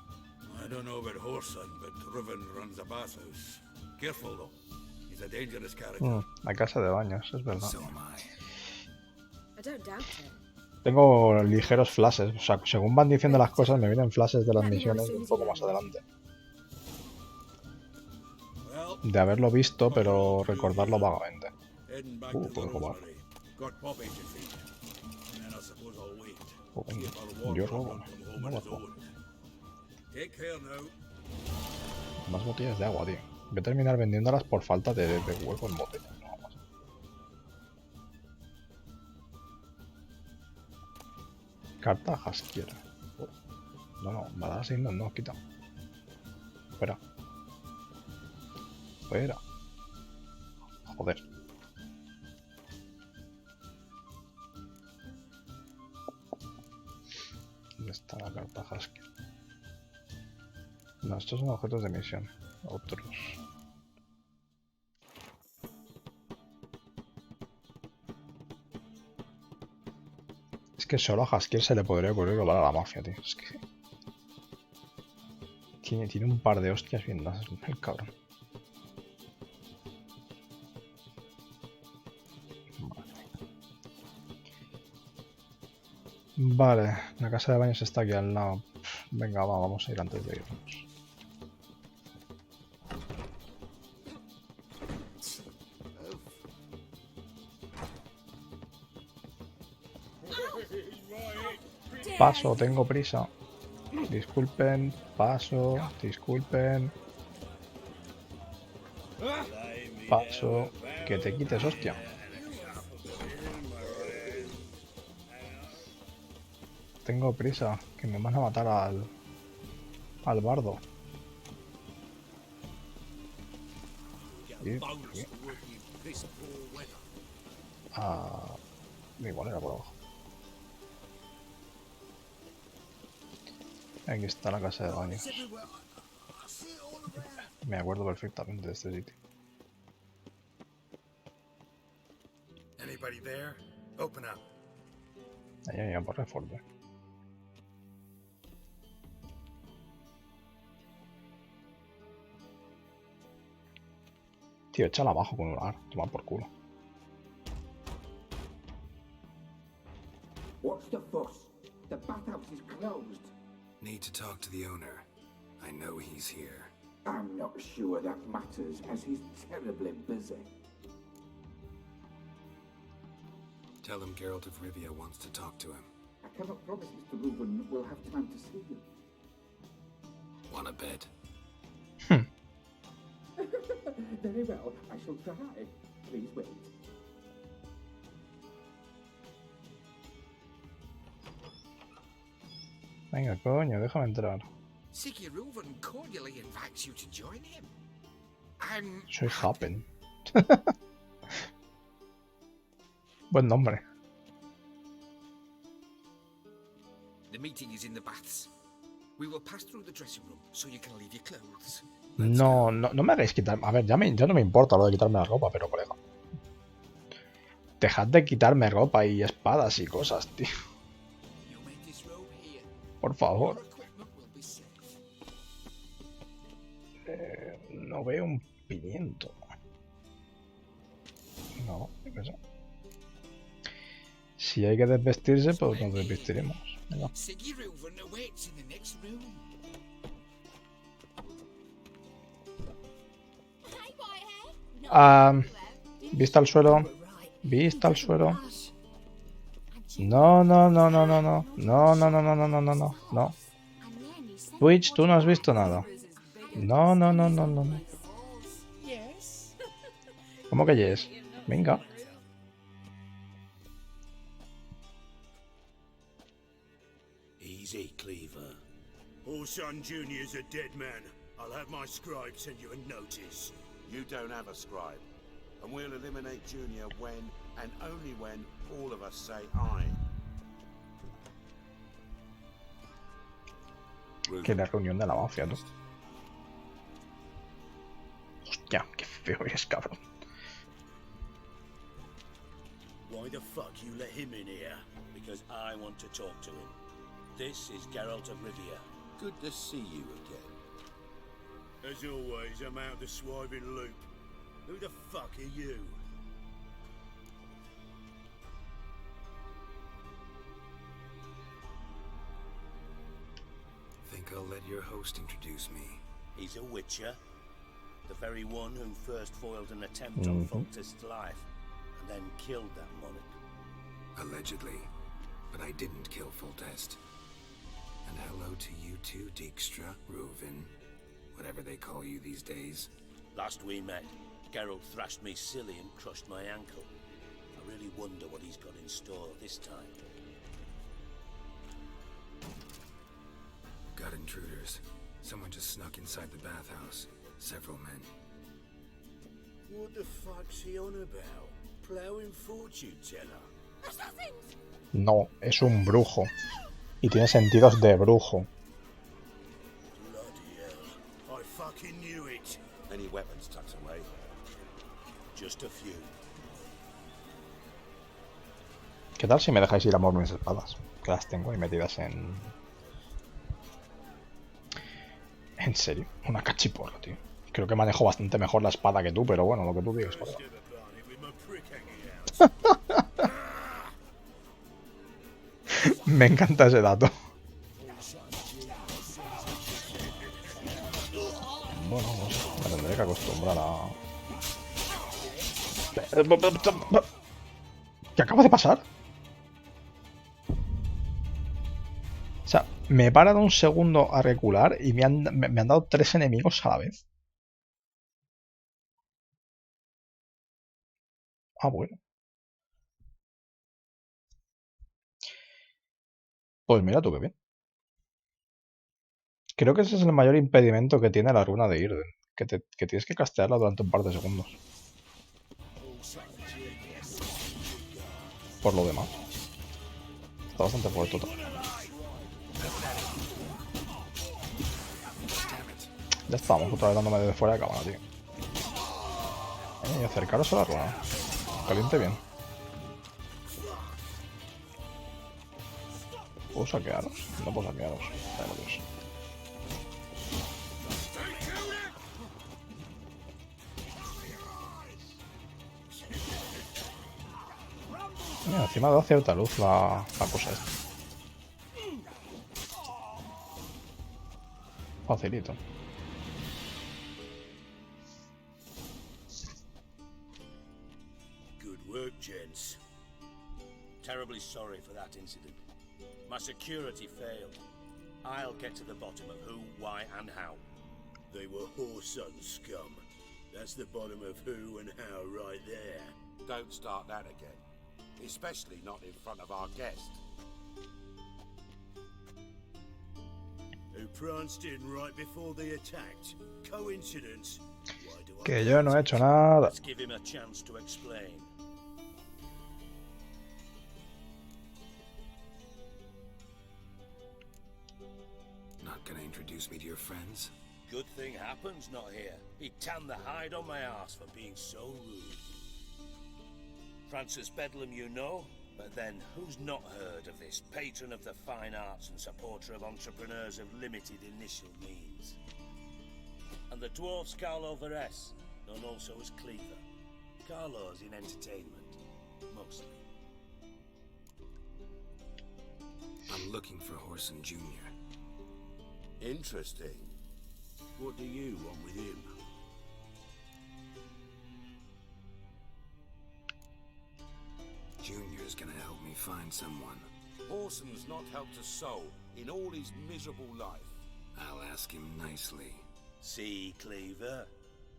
I don't know about Horson, but Reuven runs a bathhouse. Careful though. He's a dangerous character. La casa de baños, es verdad. I don't doubt it. Tengo ligeros flashes, o sea, según van diciendo las cosas me vienen flashes de las misiones un poco más adelante. De haberlo visto, pero recordarlo vagamente. Puedo robar. Yo robo. No robo. Más botellas de agua, tío. Voy a terminar vendiéndolas por falta de hueco en botella. Carta jasquiera. No, badaga signos no, quita. Fuera. Fuera. Joder. ¿Dónde está la carta jasquiera? No, estos son objetos de misión. Otros. Es que solo a Haskier se le podría ocurrir robar a la mafia, tío. Es que... Tiene un par de hostias bien dadas, el cabrón. Vale, la casa de baños está aquí al lado. Venga, vamos a ir antes de irnos. Paso, tengo prisa. Disculpen, paso, disculpen. Paso, que te quites, hostia. Tengo prisa, que me van a matar al bardo. Igual era por abajo. Aquí está la casa de baños. Me acuerdo perfectamente de este sitio. Ahí hay un reforme. Tío, échala abajo con un ar. Toma por culo. What's the fuss? The bathhouse is closed. Need to talk to the owner. I know he's here. I'm not sure that matters, as he's terribly busy. Tell him Geralt of Rivia wants to talk to him. I cannot promise Mr. Reuben will have time to see you. Want a bed? Very well, I shall try. Please wait. Venga, coño, déjame entrar. Siggy Reuven cordially invites you to join him. Soy Happen. Buen nombre. The meeting is in the baths. We will pass through the dressing room so you can leave your clothes. No me hagáis quitar. A ver, ya no me importa lo de quitarme la ropa, pero colega. Dejad de quitarme ropa y espadas y cosas, tío. Por favor. No veo un pimiento. No, ¿qué pasa? Si hay que desvestirse, pues nos desvestiremos. Venga. Vista al suelo. Vista al suelo. No. No. Twitch, tú no has visto nada. No. ¿Cómo que yes? Venga. Easy, Cleaver. Orson Jr.'s a dead man. I'll have my scribe send you a notice. You don't have a scribe. And we'll eliminate Junior when, and only when, all of us say aye. Que la reunión de la mafia, ¿no? Hostia, qué feo eres, cabrón. Why the fuck you let him in here? Because I want to talk to him. This is Geralt of Rivia. Good to see you again. As always, I'm out the swiving loop. Who the fuck are you? Think I'll let your host introduce me. He's a witcher. The very one who first foiled an attempt on Foltest's life, and then killed that monarch. Allegedly. But I didn't kill Foltest. And hello to you too, Dijkstra, Reuven, whatever they call you these days. Last we met, Geralt thrashed me silly and crushed my ankle. I really wonder what he's got in store this time. Got intruders. Someone just snuck inside the bathhouse. Several men. What the fuck's he on about? Plowing fortune teller? No, es un brujo. Y tiene sentidos de brujo. Bloody hell. I fucking knew it. Any weapons tucked away? Just a few. ¿Qué tal si me dejáis ir a mover mis espadas? Que las tengo ahí metidas en... En serio, una cachiporra, tío. Creo que manejo bastante mejor la espada que tú, pero bueno, lo que tú digas, joder. Me encanta ese dato. Bueno, no sé, me tendré que acostumbrar a... ¿Qué acaba de pasar? O sea, me he parado un segundo a recular y me han dado 3 enemigos a la vez. Ah, bueno. Pues mira tú qué bien. Creo que ese es el mayor impedimento que tiene la runa de Irden. Que tienes que castearla durante un par de segundos. Por lo demás. Está bastante fuerte todo. Ya estamos, otra vez dándome desde fuera de cámara, tío. Y acercaros a la runa. Caliente bien. ¿Puedo saquearos? No puedo saquearos. Ay, Dios. Mira, encima da cierta luz la cosa esta. Facilito. Good work, gents. Terribly sorry for that incident. My security failed. I'll get to the bottom of who, why, and how. They were whoreson scum. That's the bottom of who and how right there. Don't start that again. Especially not in front of our guest. Who pranced in right before they attacked. Coincidence? Why do I... Que yo no he hecho nada. Let's give him a chance to explain. Not gonna introduce me to your friends? Good thing Happen's not here. He'd tan the hide on my ass for being so rude. Francis Bedlam you know, but then who's not heard of this patron of the fine arts and supporter of entrepreneurs of limited initial means? And the dwarf's Carlo Veres, known also as Cleaver. Carlo's in entertainment, mostly. I'm looking for Whoreson Jr. Interesting. What do you want with him? Junior's gonna help me find someone. Whoreson's not helped a soul in all his miserable life. I'll ask him nicely. See, Cleaver?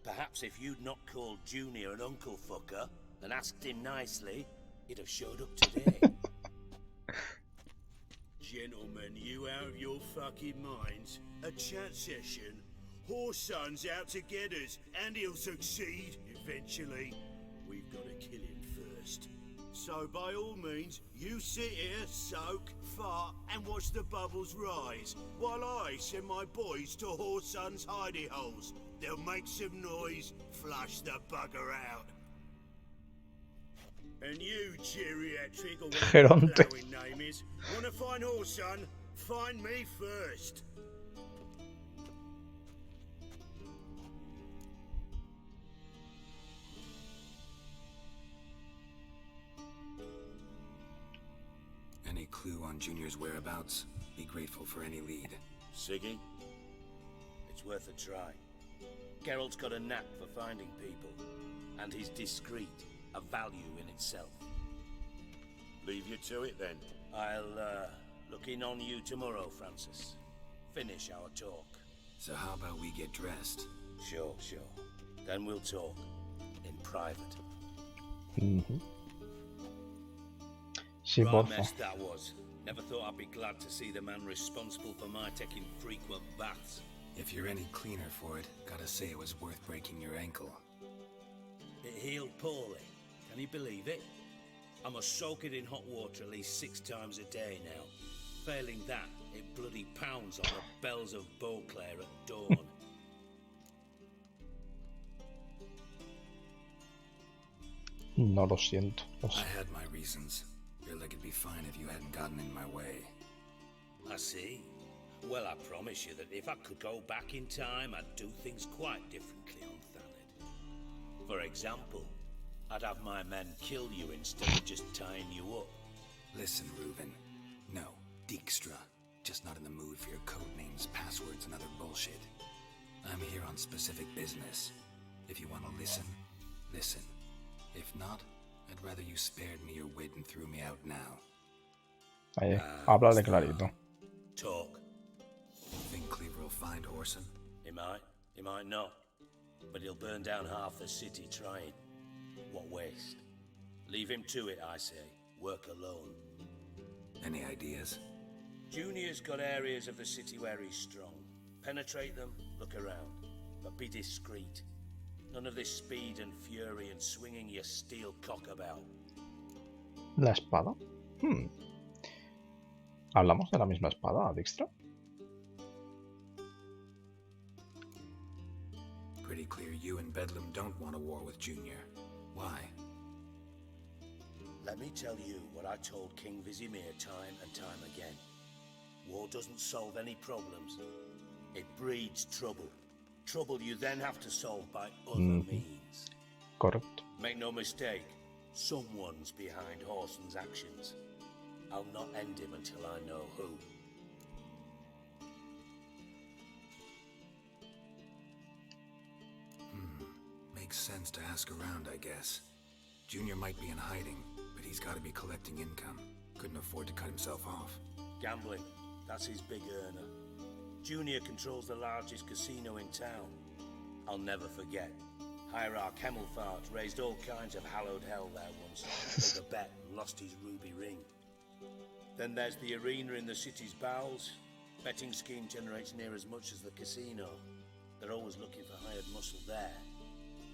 Perhaps if you'd not called Junior an uncle fucker and asked him nicely, he'd have showed up today. Gentlemen, you out of your fucking minds? A chat session? Whoreson's out to get us, and he'll succeed eventually. We've got to kill him first. So by all means, you sit here, soak, fart, and watch the bubbles rise, while I send my boys to Whoreson's hidey holes. They'll make some noise, flush the bugger out. And you, geriatric, or whatever the blowing name is, wanna find Whoreson? Find me first. any clue on Junior's whereabouts, be grateful for any lead. Siggy? It's worth a try. Geralt's got a knack for finding people, and he's discreet, a value in itself. Leave you to it then. I'll look in on you tomorrow, Francis. Finish our talk. So how about we get dressed? Sure. Then we'll talk in private. Sí, Right porfa. mess that was. Never thought I'd be glad to see the man responsible for my taking frequent baths. If you're any cleaner for it, gotta say it was worth breaking your ankle. It healed poorly. Can you believe it? I must soak it in hot water at least 6 times a day now. Failing that, it bloody pounds on the bells of Beauclair at dawn. No lo siento. I had my reasons. Your leg would be fine if you hadn't gotten in my way. I see. Well, I promise you that if I could go back in time, I'd do things quite differently on Thanet. For example, I'd have my men kill you instead of just tying you up. Listen, Reuben. No, Dijkstra. Just not in the mood for your code names, passwords, and other bullshit. I'm here on specific business. If you want to listen, listen. If not, I'd rather you spared me your wit and threw me out now. Ahí, háblale clarito. Talk. Think Cleaver will find Horson? He might not. But he'll burn down half the city trying. What waste. Leave him to it, I say. Work alone. Any ideas? Junior's got areas of the city where he's strong. Penetrate them, look around. But be discreet. None of this speed and fury and swinging your steel cock about. ¿La espada? ¿Hablamos de la misma espada, Dijkstra? Pretty clear you and Bedlam don't want a war with Junior. Why? Let me tell you what I told King Vizimir time and time again. War doesn't solve any problems. It breeds trouble. Trouble you then have to solve by other means. Correcto. Make no mistake, someone's behind Horson's actions. I'll not end him until I know who. Makes sense to ask around, I guess. Junior might be in hiding, but he's got to be collecting income. Couldn't afford to cut himself off. Gambling, that's his big earner. Junior controls the largest casino in town. I'll never forget. Hierarch Hemmelfart raised all kinds of hallowed hell there once, took a bet and lost his ruby ring. Then there's the arena in the city's bowels. Betting scheme generates near as much as the casino. They're always looking for hired muscle there.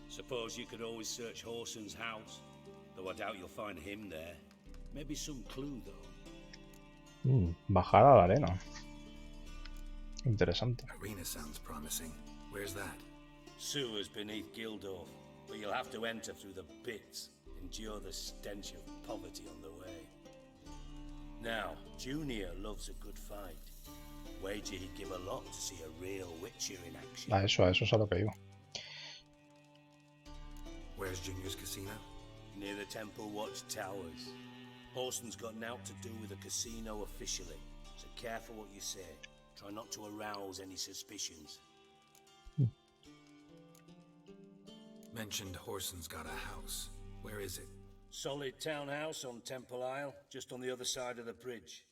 Suppose you could always search Horson's house, though I doubt you'll find him there. Maybe some clue, though. Bajada a la arena. Interesante. Arena sounds promising. Where's that? Sewers beneath Gildorf, but you'll have to enter through the pits, endure the stench of poverty on the way. Now, Junior loves a good fight. Wager he'd give a lot to see a real Witcher in action. A eso es a lo que iba. Where's Junior's casino? Near the Temple Watch Towers. Horson's got naught to do with the casino officially, so careful what you say. Try not to arouse any suspicions. Mentioned Horson's got a house. Where is it? Solid townhouse on Temple Isle, just on the other side of the bridge.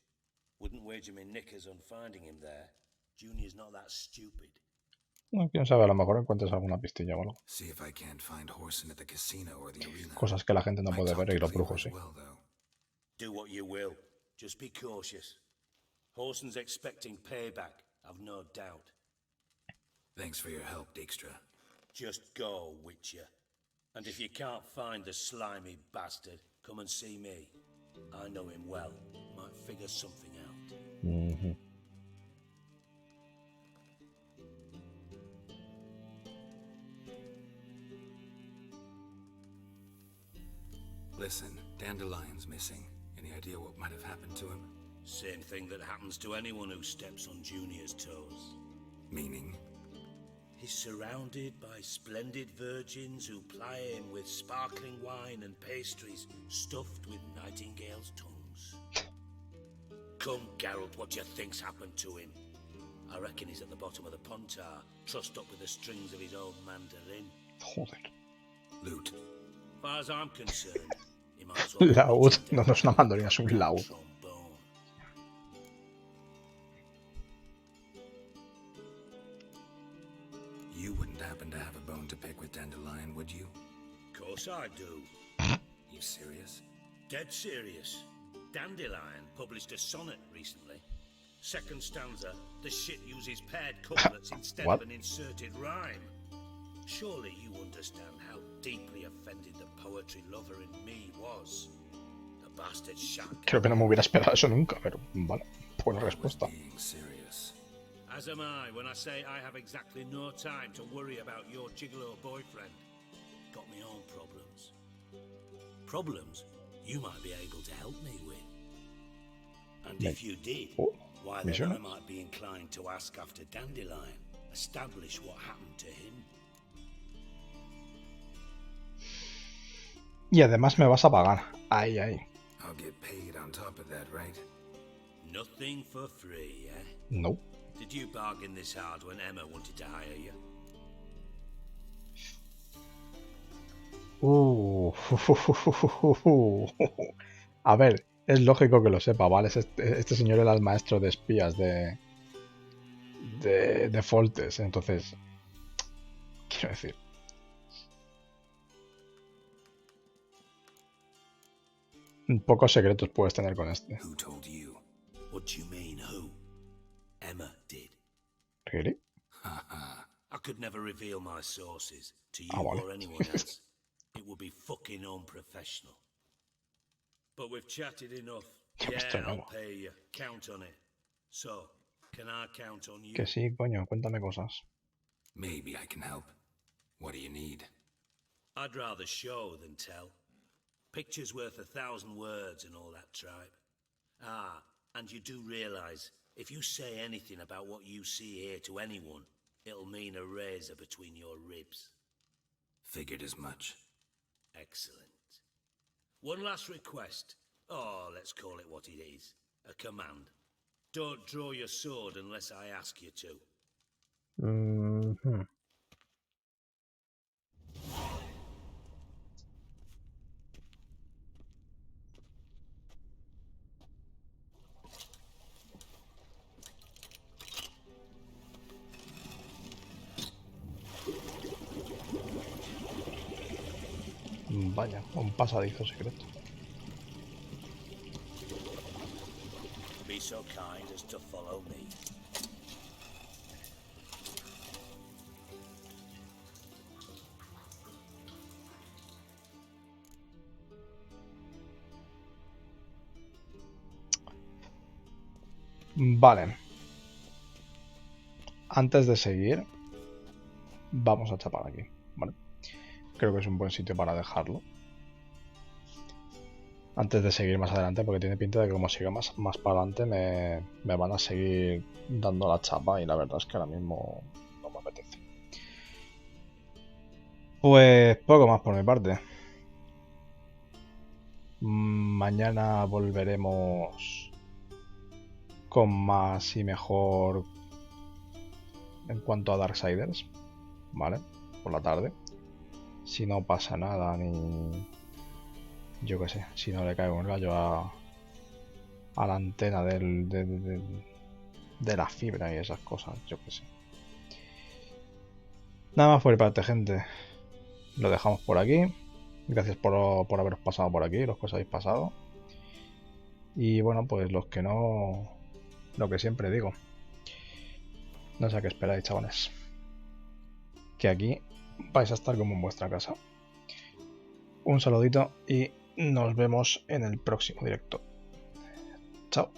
Wouldn't wager me knickers on finding him there. Junior's not that stupid. Quién sabe, a lo mejor encuentres alguna pistilla o algo. See if I can't find Horson at the casino or the arena. Cosas que la gente no puede ver y los brujos sí. Do what you will. Just be cautious. Horson's expecting payback, I've no doubt. Thanks for your help, Dijkstra. Just go, Witcher. And if you can't find the slimy bastard, come and see me. I know him well. Might figure something out. Listen, Dandelion's missing. Any idea what might have happened to him? Same thing that happens to anyone who steps on Junior's toes. Meaning? He's surrounded by splendid virgins who ply him with sparkling wine and pastries stuffed with nightingales' tongues. Come, Geralt, what do you think's happened to him? I reckon he's at the bottom of the Pontar, trussed up with the strings of his own mandolin. Joder. Loot. As far as I'm concerned, he might as well be Laúd. reaching No, down no es una to mandolina, es un that laúd. trombone. You wouldn't happen to have a bone to pick with Dandelion, would you? Of course I do. You serious? Dead serious. Dandelion published a sonnet recently. Second stanza, the shit uses paired couplets instead What? of an inserted rhyme. Surely you understand how deeply offended the poetry lover in me was. The bastard shan't. Creo que no me hubiera esperado eso nunca, pero vale. Buena respuesta. Being serious. As am I when I say I have exactly no time to worry about your gigolo boyfriend. Got me own problems. Problems you might be able to help me with. And if you did, why then I might be inclined to ask after Dandelion, establish what happened to him. Y además me vas a pagar. Ahí, ahí. I'll get paid on top of that, right? Nothing for free, eh? No. Did you bargain this hard when Emma wanted to hire you? A ver, es lógico que lo sepa, ¿vale? Este señor era el maestro de espías de Foltes, entonces... Quiero decir... Pocos secretos puedes tener con este. Who told you? What do you mean, who? Emma did. ¿Really? I could never reveal my sources to you vale. or anyone else. It would be fucking unprofessional. But we've chatted enough. Yeah, I'll pay you. Count on it. So, can I count on you? Que sí, coño, cuéntame cosas. Maybe I can help. What do you need? I'd rather show than tell. Picture's worth 1,000 words and all that tripe. Ah, and you do realize, if you say anything about what you see here to anyone, it'll mean a razor between your ribs. Figured as much. Excellent. One last request. Oh, let's call it what it is. A command. Don't draw your sword unless I ask you to. Mm-hmm. Vaya, un pasadizo secreto. Be so kind as to follow me. Vale. Antes de seguir, vamos a chapar aquí, ¿vale? Creo que es un buen sitio para dejarlo. Antes de seguir más adelante, porque tiene pinta de que como siga más para adelante me van a seguir dando la chapa y la verdad es que ahora mismo no me apetece. Pues poco más por mi parte. Mañana volveremos con más y mejor en cuanto a Darksiders, ¿vale? Por la tarde. Si no pasa nada, ni... Yo qué sé, si no le cae un rayo a la antena de la fibra y esas cosas, yo qué sé. Nada más por mi parte, gente. Lo dejamos por aquí. Gracias por haberos pasado por aquí, los que os habéis pasado. Y bueno, pues los que no... Lo que siempre digo. No sé a qué esperáis, chavales. Que aquí vais a estar como en vuestra casa. Un saludito y nos vemos en el próximo directo. Chao.